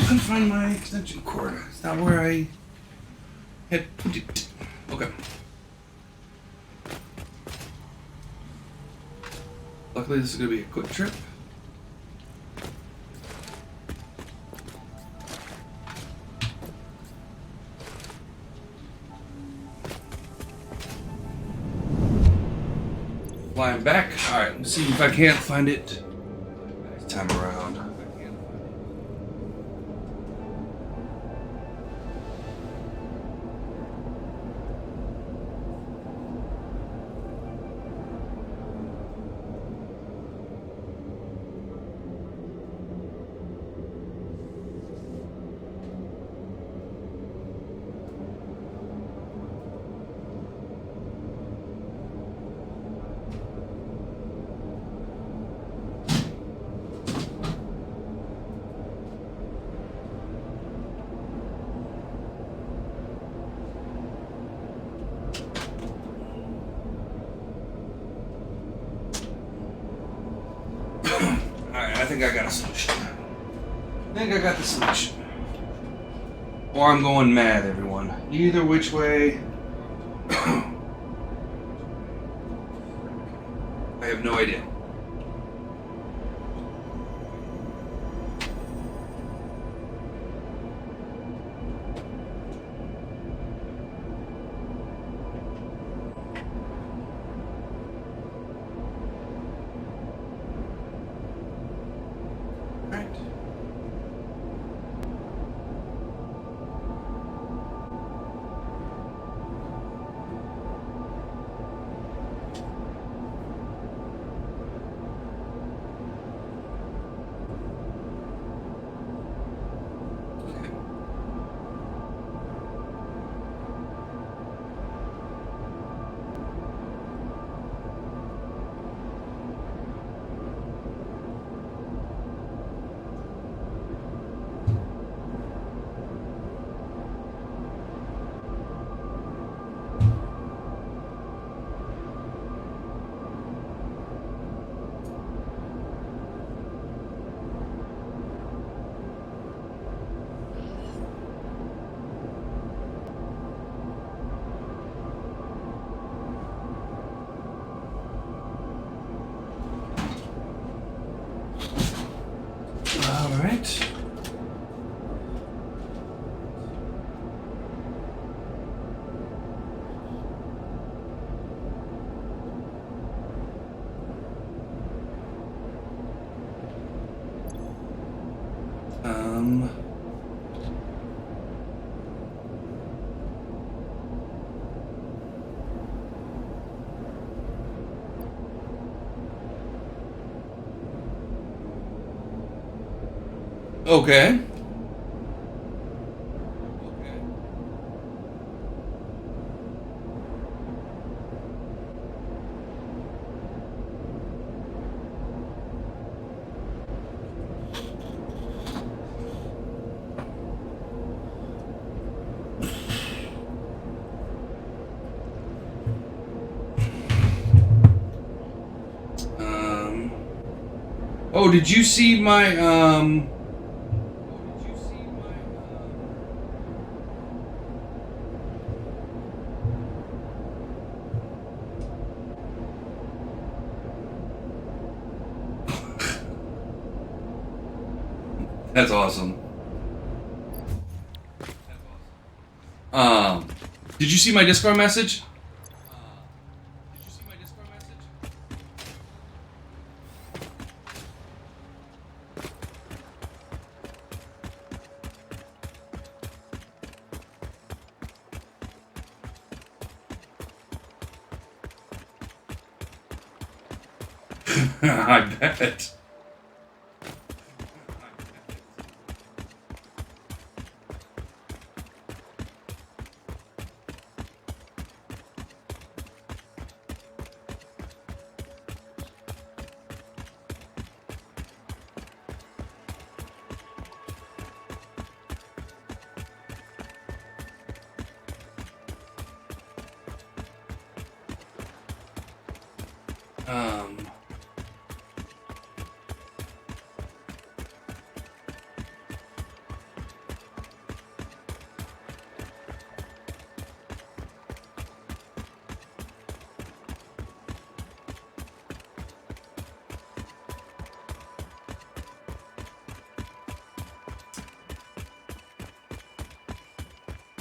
A: couldn't find my extension cord. It's not where I had put it. Okay. Luckily, this is going to be a quick trip. Flying back. All right, let's see if I can't find it this time around. Alright, I think I got a solution. I think I got the solution. Or I'm going mad, everyone. Either which way. I have no idea. All right. Okay. Oh, did you see my That's awesome. Did you see my Discord message? I bet.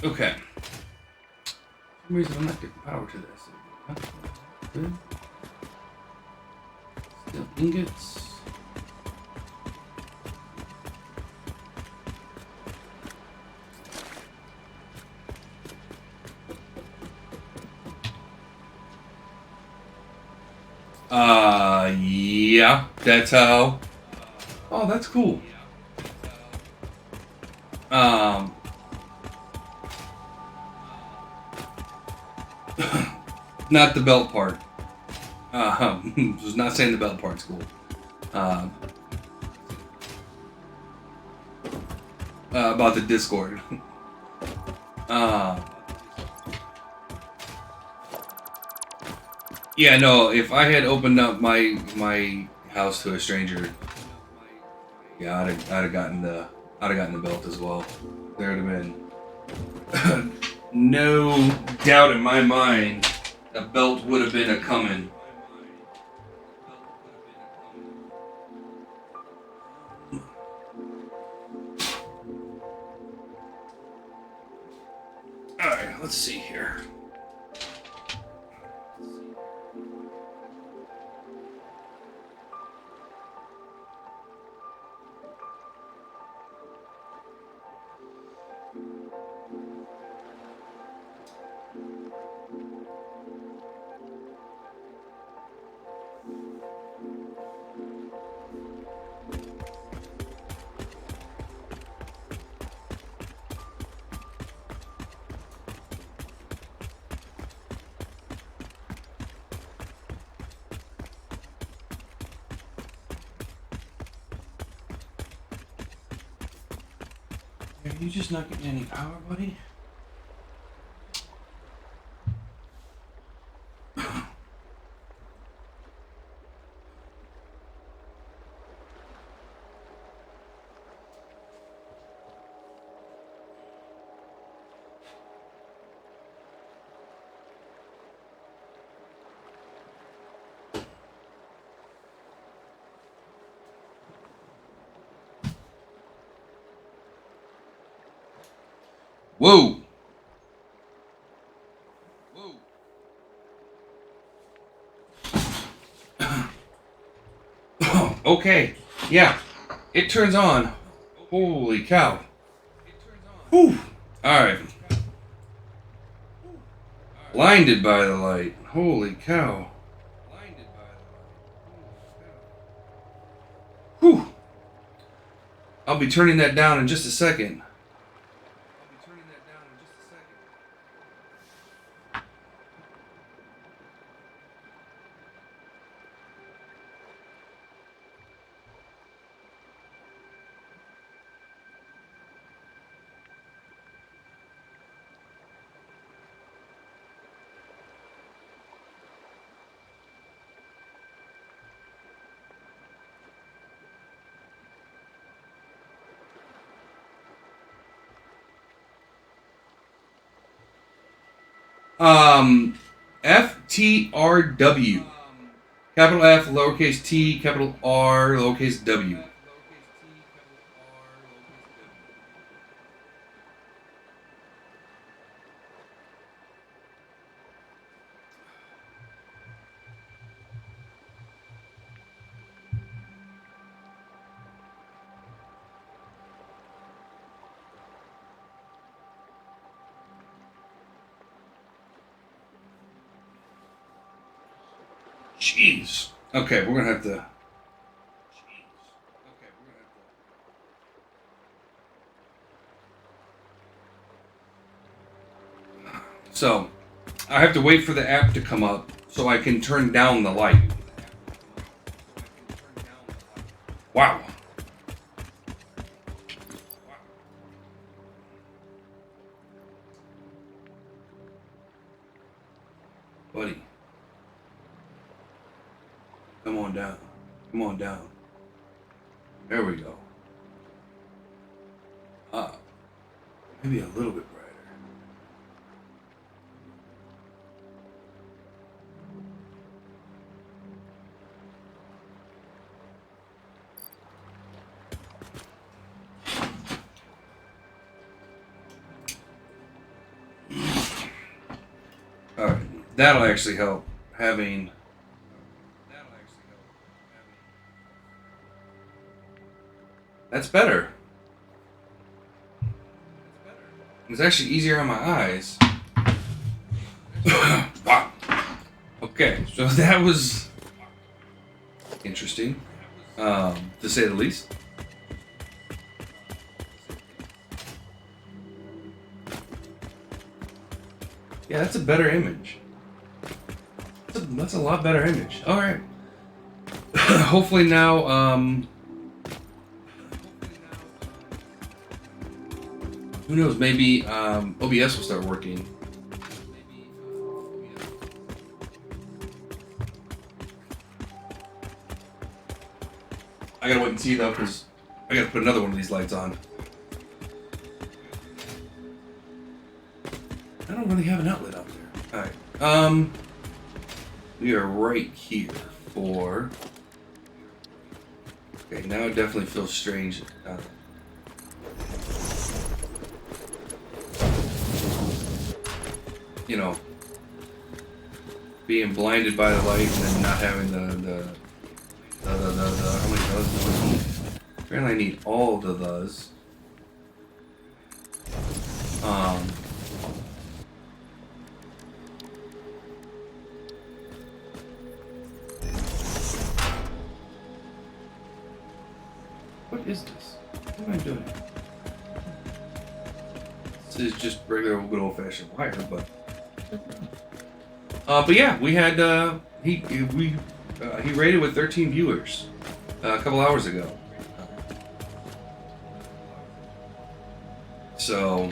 A: Okay. For some reason I'm not getting power to this. Good. Still ingots. Yeah, that's how. Oh, that's cool. Um, not the belt part. Was not saying the belt part's cool. Um, about the Discord. uh, yeah, no. If I had opened up my house to a stranger, yeah, I'd have gotten the belt as well. There'd have been no doubt in my mind. A belt would have been a coming. All right, let's see here. Are you just not getting any power, buddy? Whoa! Okay, yeah, it turns on. Holy cow! Whew! All right, blinded by the light. Holy cow! Whew! I'll be turning that down in just a second. FTRW. Capital F, lowercase t, capital R, lowercase w. Jeez. Okay, we're gonna have to. So, I have to wait for the app to come up so I can turn down the light. Wow. Buddy. Come on down. Come on down. There we go. Maybe a little bit brighter. That'll actually help having. That's better. It's actually easier on my eyes. Wow. Okay, so that was interesting, to say the least. Yeah, that's a better image. That's a lot better image. All right. Hopefully now, who knows? Maybe OBS will start working. I gotta wait and see though, because I gotta put another one of these lights on. I don't really have an outlet out there. All right. We are right here for. Okay, now it definitely feels strange. You know, being blinded by the light and then not having the how many does do I need? Apparently I need all the does. What is this? What am I doing? This is just regular good old fashioned wire, but yeah, we had he rated with 13 viewers a couple hours ago. So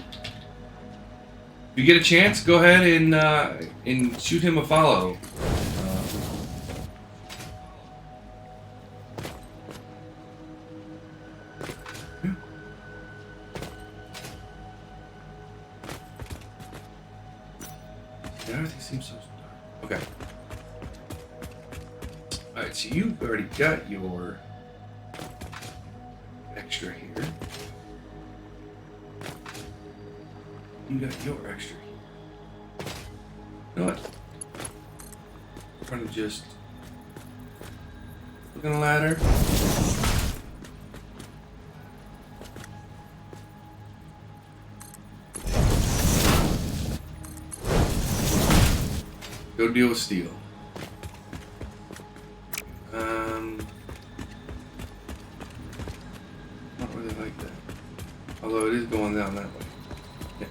A: if you get a chance, go ahead and shoot him a follow. Everything seems so dark. Okay. Alright, so you've already got your extra here. You got your extra here. You know what? I'm trying to just look on the ladder. Go deal with steel. Not really like that. Although it is going down that way. Yeah.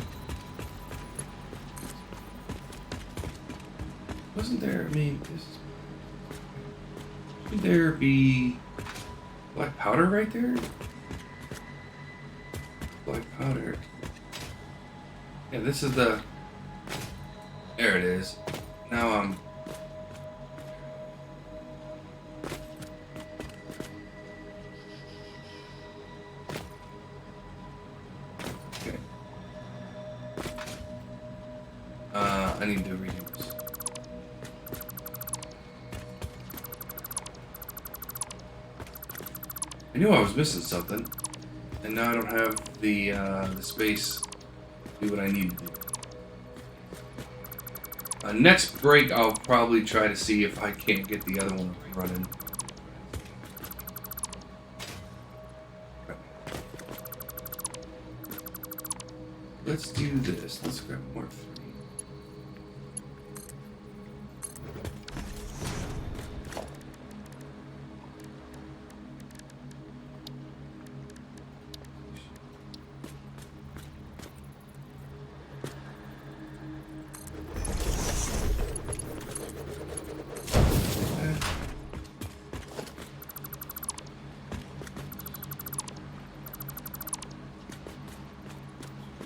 A: Wasn't there, I mean, should there be black powder right there? Black powder. Yeah, this is the, there it is. Now I'm okay. I need to reuse. I knew I was missing something, and now I don't have the space to do what I need to do. Next break, I'll probably try to see if I can't get the other one running. Let's do this. Let's grab more 3.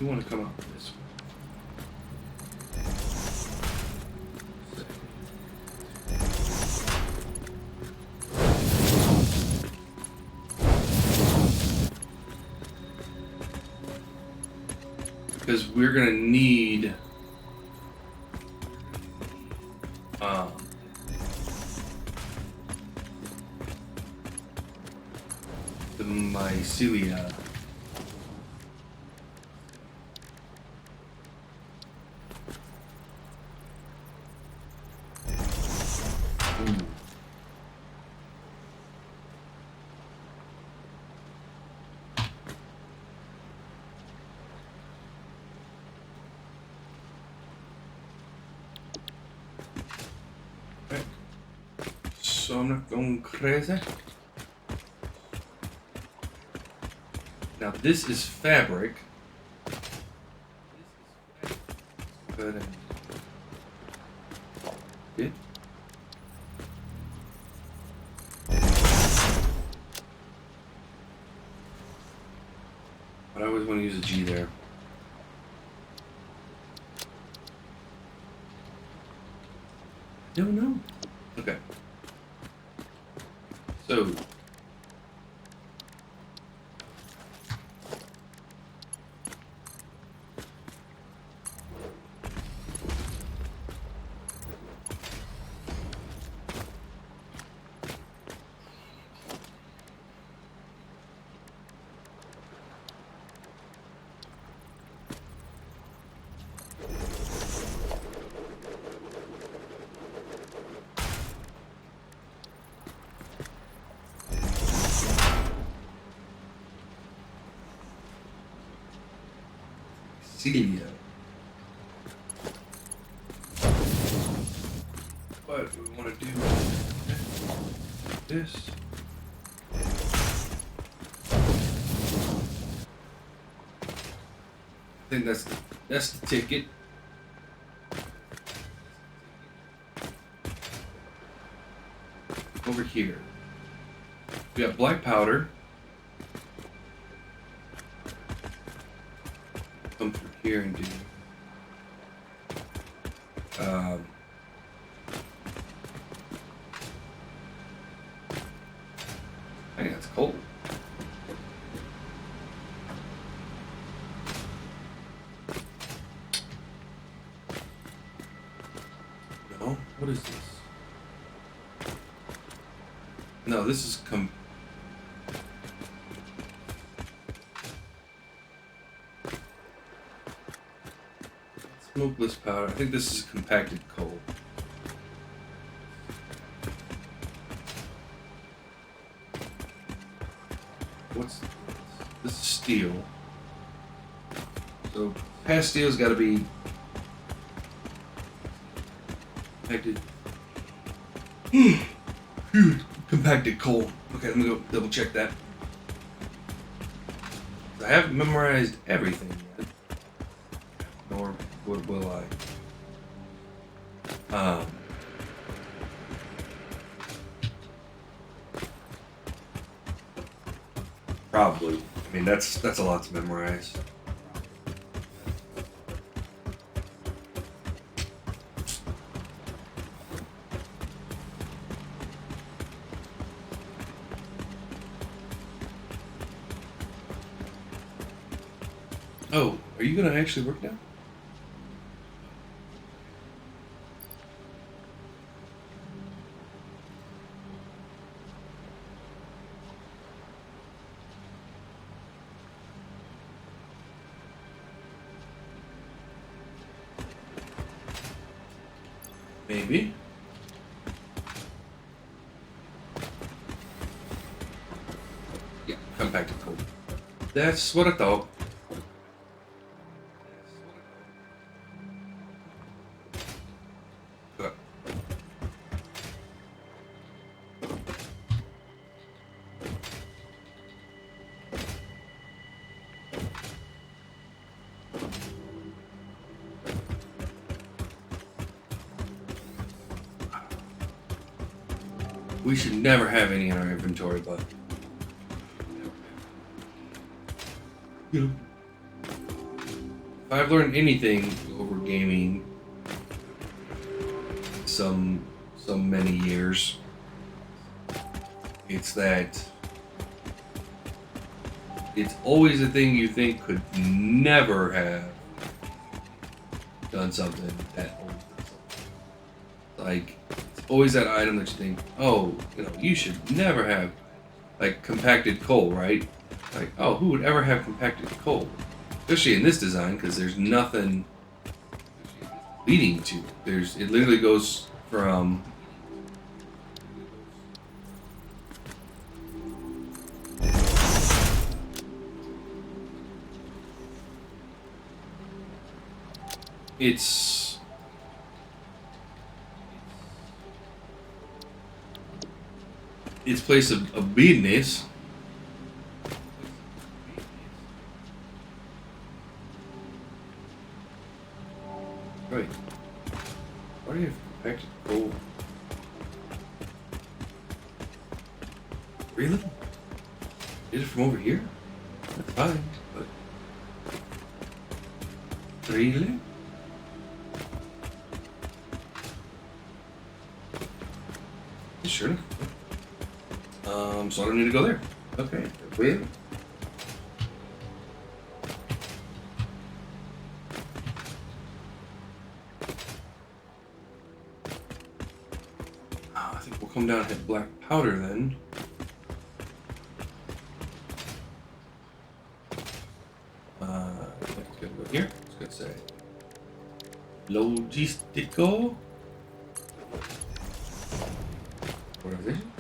A: You want to come out this way. Because we're gonna need the mycelia. so I'm not going crazy. Now this is fabric. Go ahead and it. But I always want to use a G there. Don't know. Okay. So. Celia. But we want to do this. I think that's the ticket. Over here, we got black powder. Come through here and do. I think that's cold. No, what is this? No, this is smokeless powder. I think this is compacted coal. What's this? Is steel. So past steel's got to be compacted. Compacted coal. Okay, let me go double check that. I haven't memorized everything yet. Nor will I. Probably. I mean, that's a lot to memorize. Oh, are you gonna actually work now? Maybe. Yeah, compacted coal. That's what I thought. We should never have any in our inventory, but you know, if I've learned anything over gaming some many years, it's that it's always a thing you think could never have done something that always does something. Like, it's always that item that you think, oh, you know, you should never have, like, compacted coal, right? Like, oh, who would ever have compacted coal? Especially in this design, because there's nothing leading to it. It literally goes from its place of business. Right. Why do you have compacted coal? Really? Is it from over here? That's fine, but really? Sure. So I don't need to go there. Okay. Wait. I think we'll come down and hit black powder then. Let's go here. Let's go say logistical organization.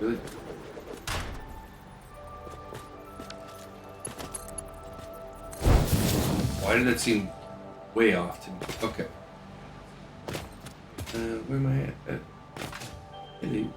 A: Really? Why did that seem way off to me? Okay. Where am I at? Hello.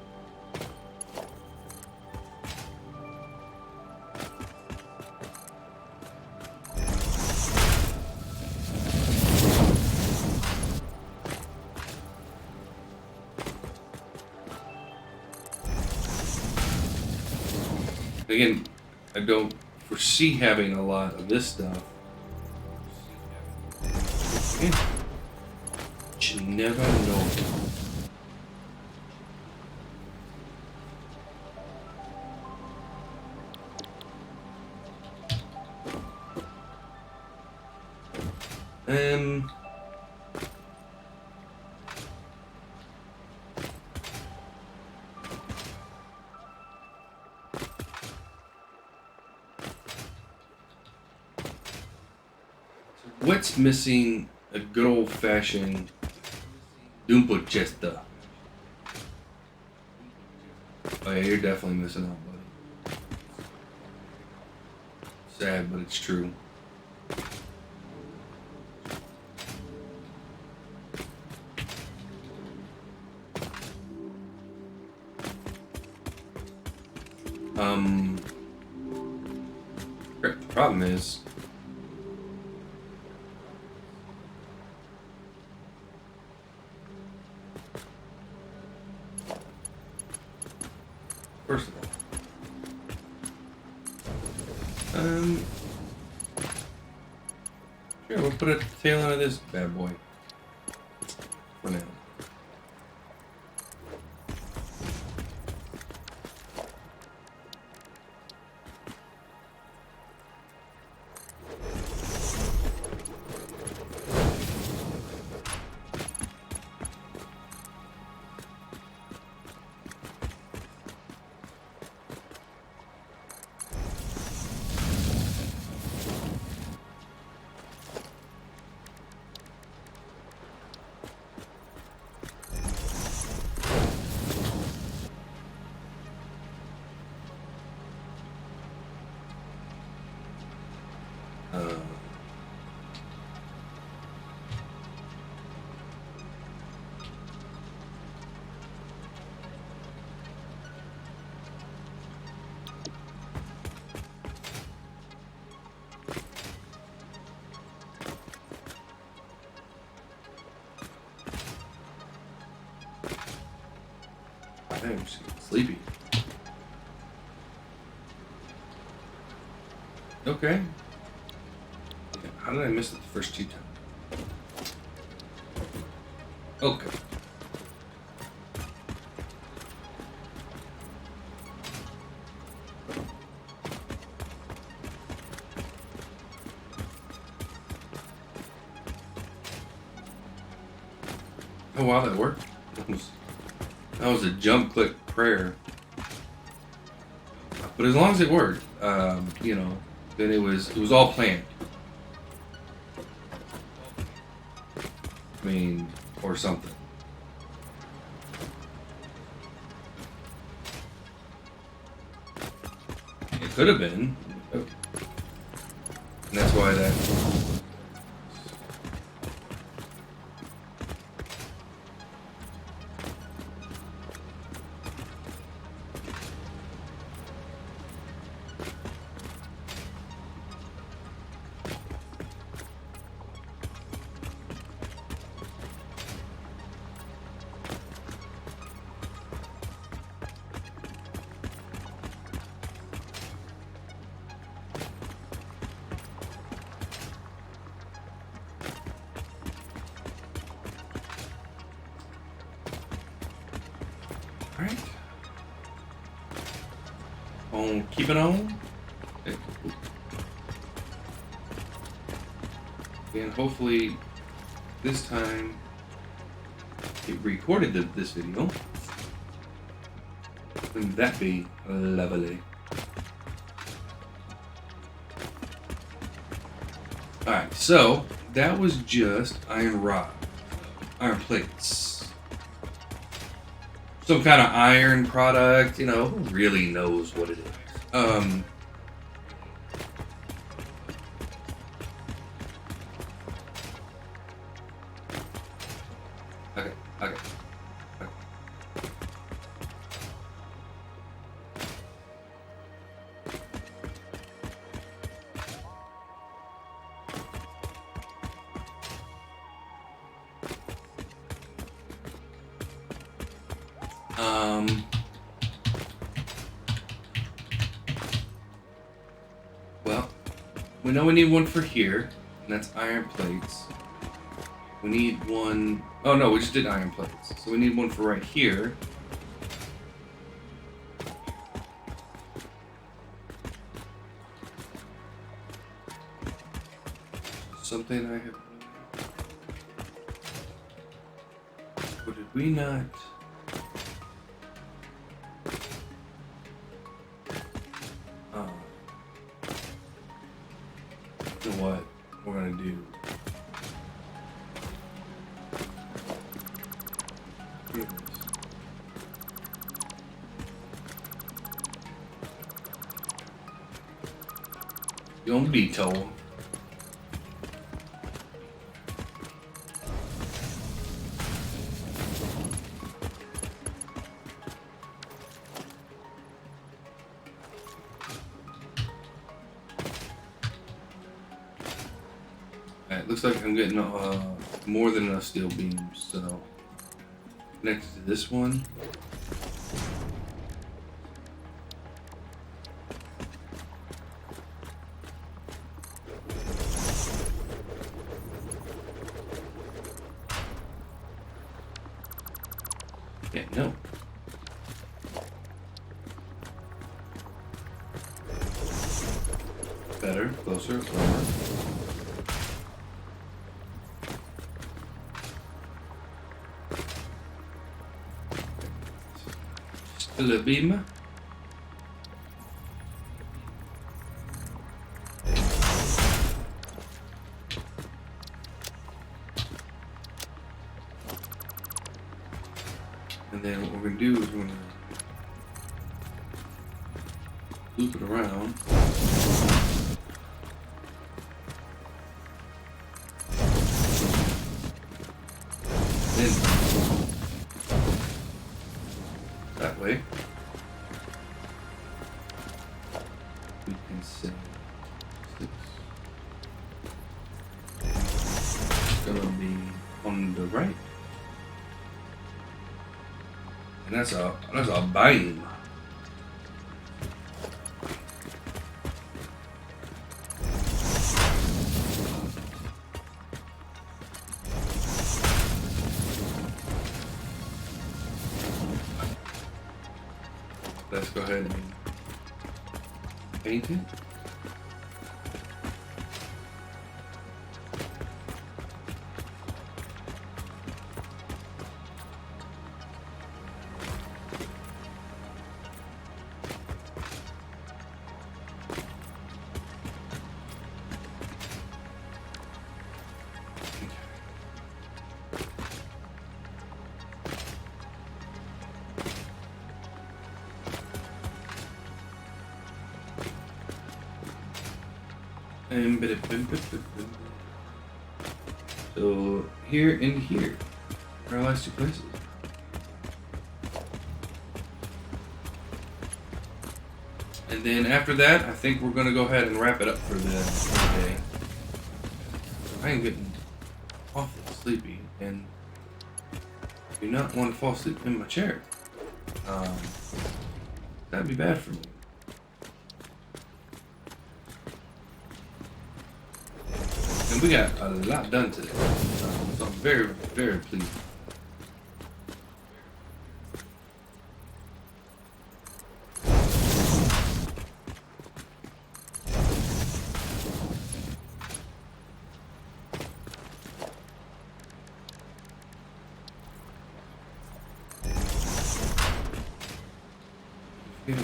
A: Again, I don't foresee having a lot of this stuff. Yeah. You never know. What's missing a good old-fashioned Doompa Chesta? Oh yeah, you're definitely missing out, buddy. Sad, but it's true. The problem is, first of all, sure, we'll put a tail end of this bad boy for now. I'm just sleepy. Okay. How did I miss it the first two times? Okay. Oh wow, that worked. That was a jump click prayer. But as long as it worked, you know, then it was all planned. I mean, or something. It could have been. And that's why that. Alright. On, keep it on. And hopefully this time it recorded this video. Wouldn't that be lovely? Alright, so that was just iron rod, iron plates. Some kind of iron product, you know, who really knows what it is? Okay. Well, we know we need one for here, and that's iron plates. We need one. Oh no, we just did iron plates. So we need one for right here. Something I have. Or did we not? You know what we're gonna do? You don't be told. Alright, looks like I'm getting more than enough steel beams, so connected to this one. Yeah, no. Better, closer, lower. Still a beam. And then what we're gonna do is we're gonna loop it around. Then that way we can say it's gonna be on the right. And that's a beam. Let's go ahead and paint it. So here and here are our last two places. And then after that, I think we're gonna go ahead and wrap it up for the day. I am getting awfully sleepy and do not want to fall asleep in my chair. That'd be bad for me. And we got a lot done today, so I'm very, very pleased.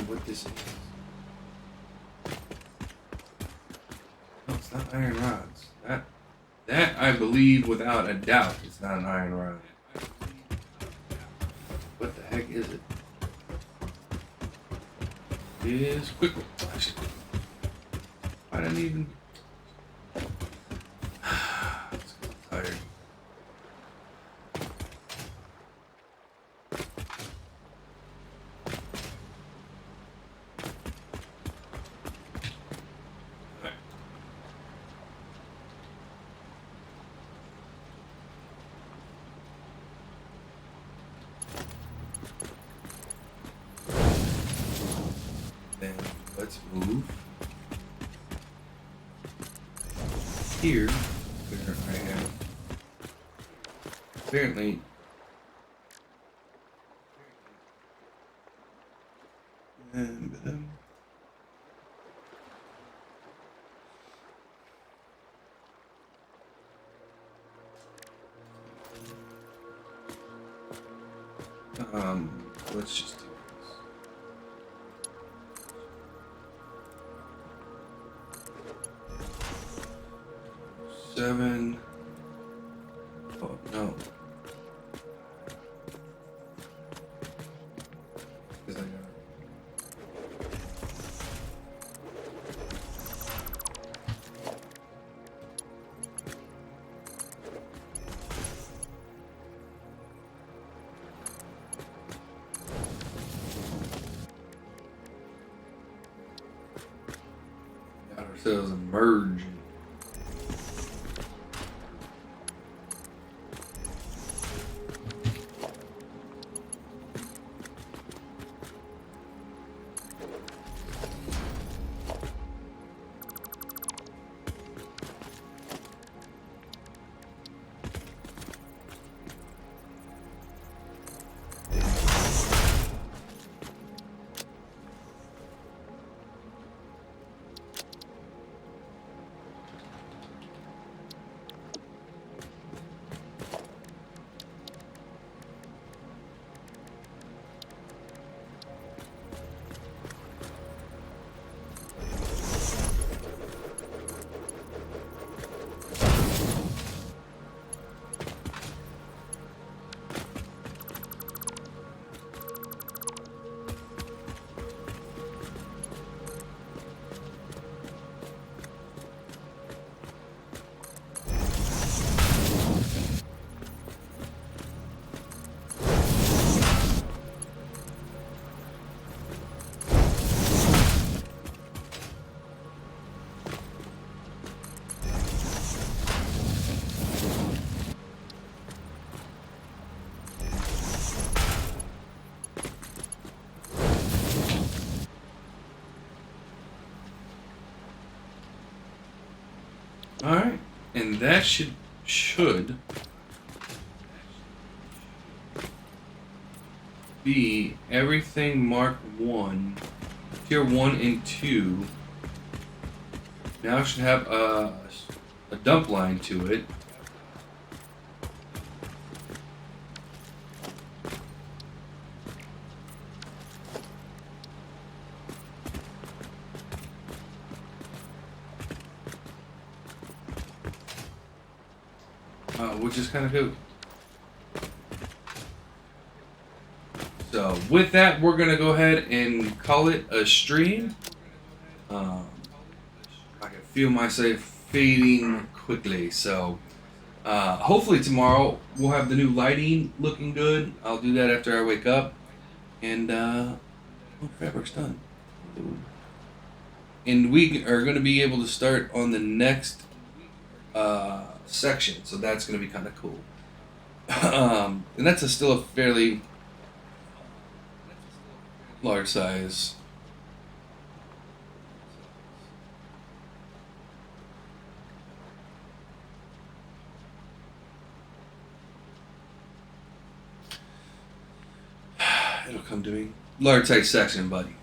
A: What this is? No, it's not iron rods. That I believe without a doubt it's not an iron rod. What the heck is it? It is quick. I didn't even. I'm tired. Let's move here where I have apparently let's just do this. 7. Oh no. Because I got ourselves a merge. All right, and that should be everything marked 1, tier 1 and 2. Now it should have a dump line to it. Which is kind of cool. So with that, we're gonna go ahead and call it a stream. My can feel myself fading quickly. So hopefully tomorrow we'll have the new lighting looking good. I'll do that after I wake up. And fabric's done. And we are going to be able to start on the next section. So that's going to be kind of cool. And that's still a fairly large size. It'll come to me. Large size section, buddy.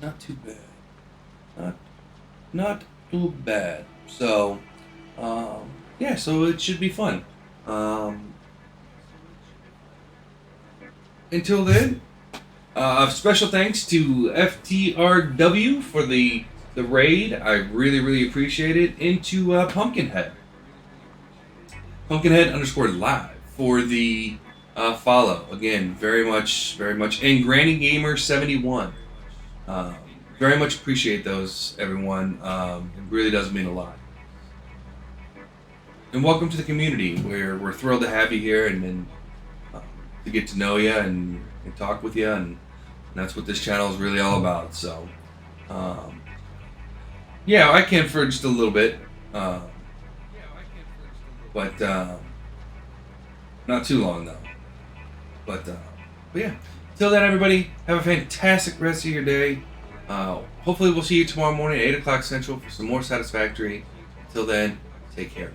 A: Not too bad. Not too bad. So, yeah, so it should be fun. Until then, special thanks to FTRW for the raid. I really appreciate it. And to Pumpkinhead. Pumpkinhead_live for the follow. Again, very much. And Granny Gamer 71. Very much appreciate those, everyone. It really does mean a lot. And welcome to the community. We're thrilled to have you here and to get to know you and talk with you, and that's what this channel is really all about. So, yeah, I can for just a little bit, but not too long though. But yeah. Till then, everybody, have a fantastic rest of your day. Hopefully, we'll see you tomorrow morning at 8 o'clock Central for some more Satisfactory. Till then, take care.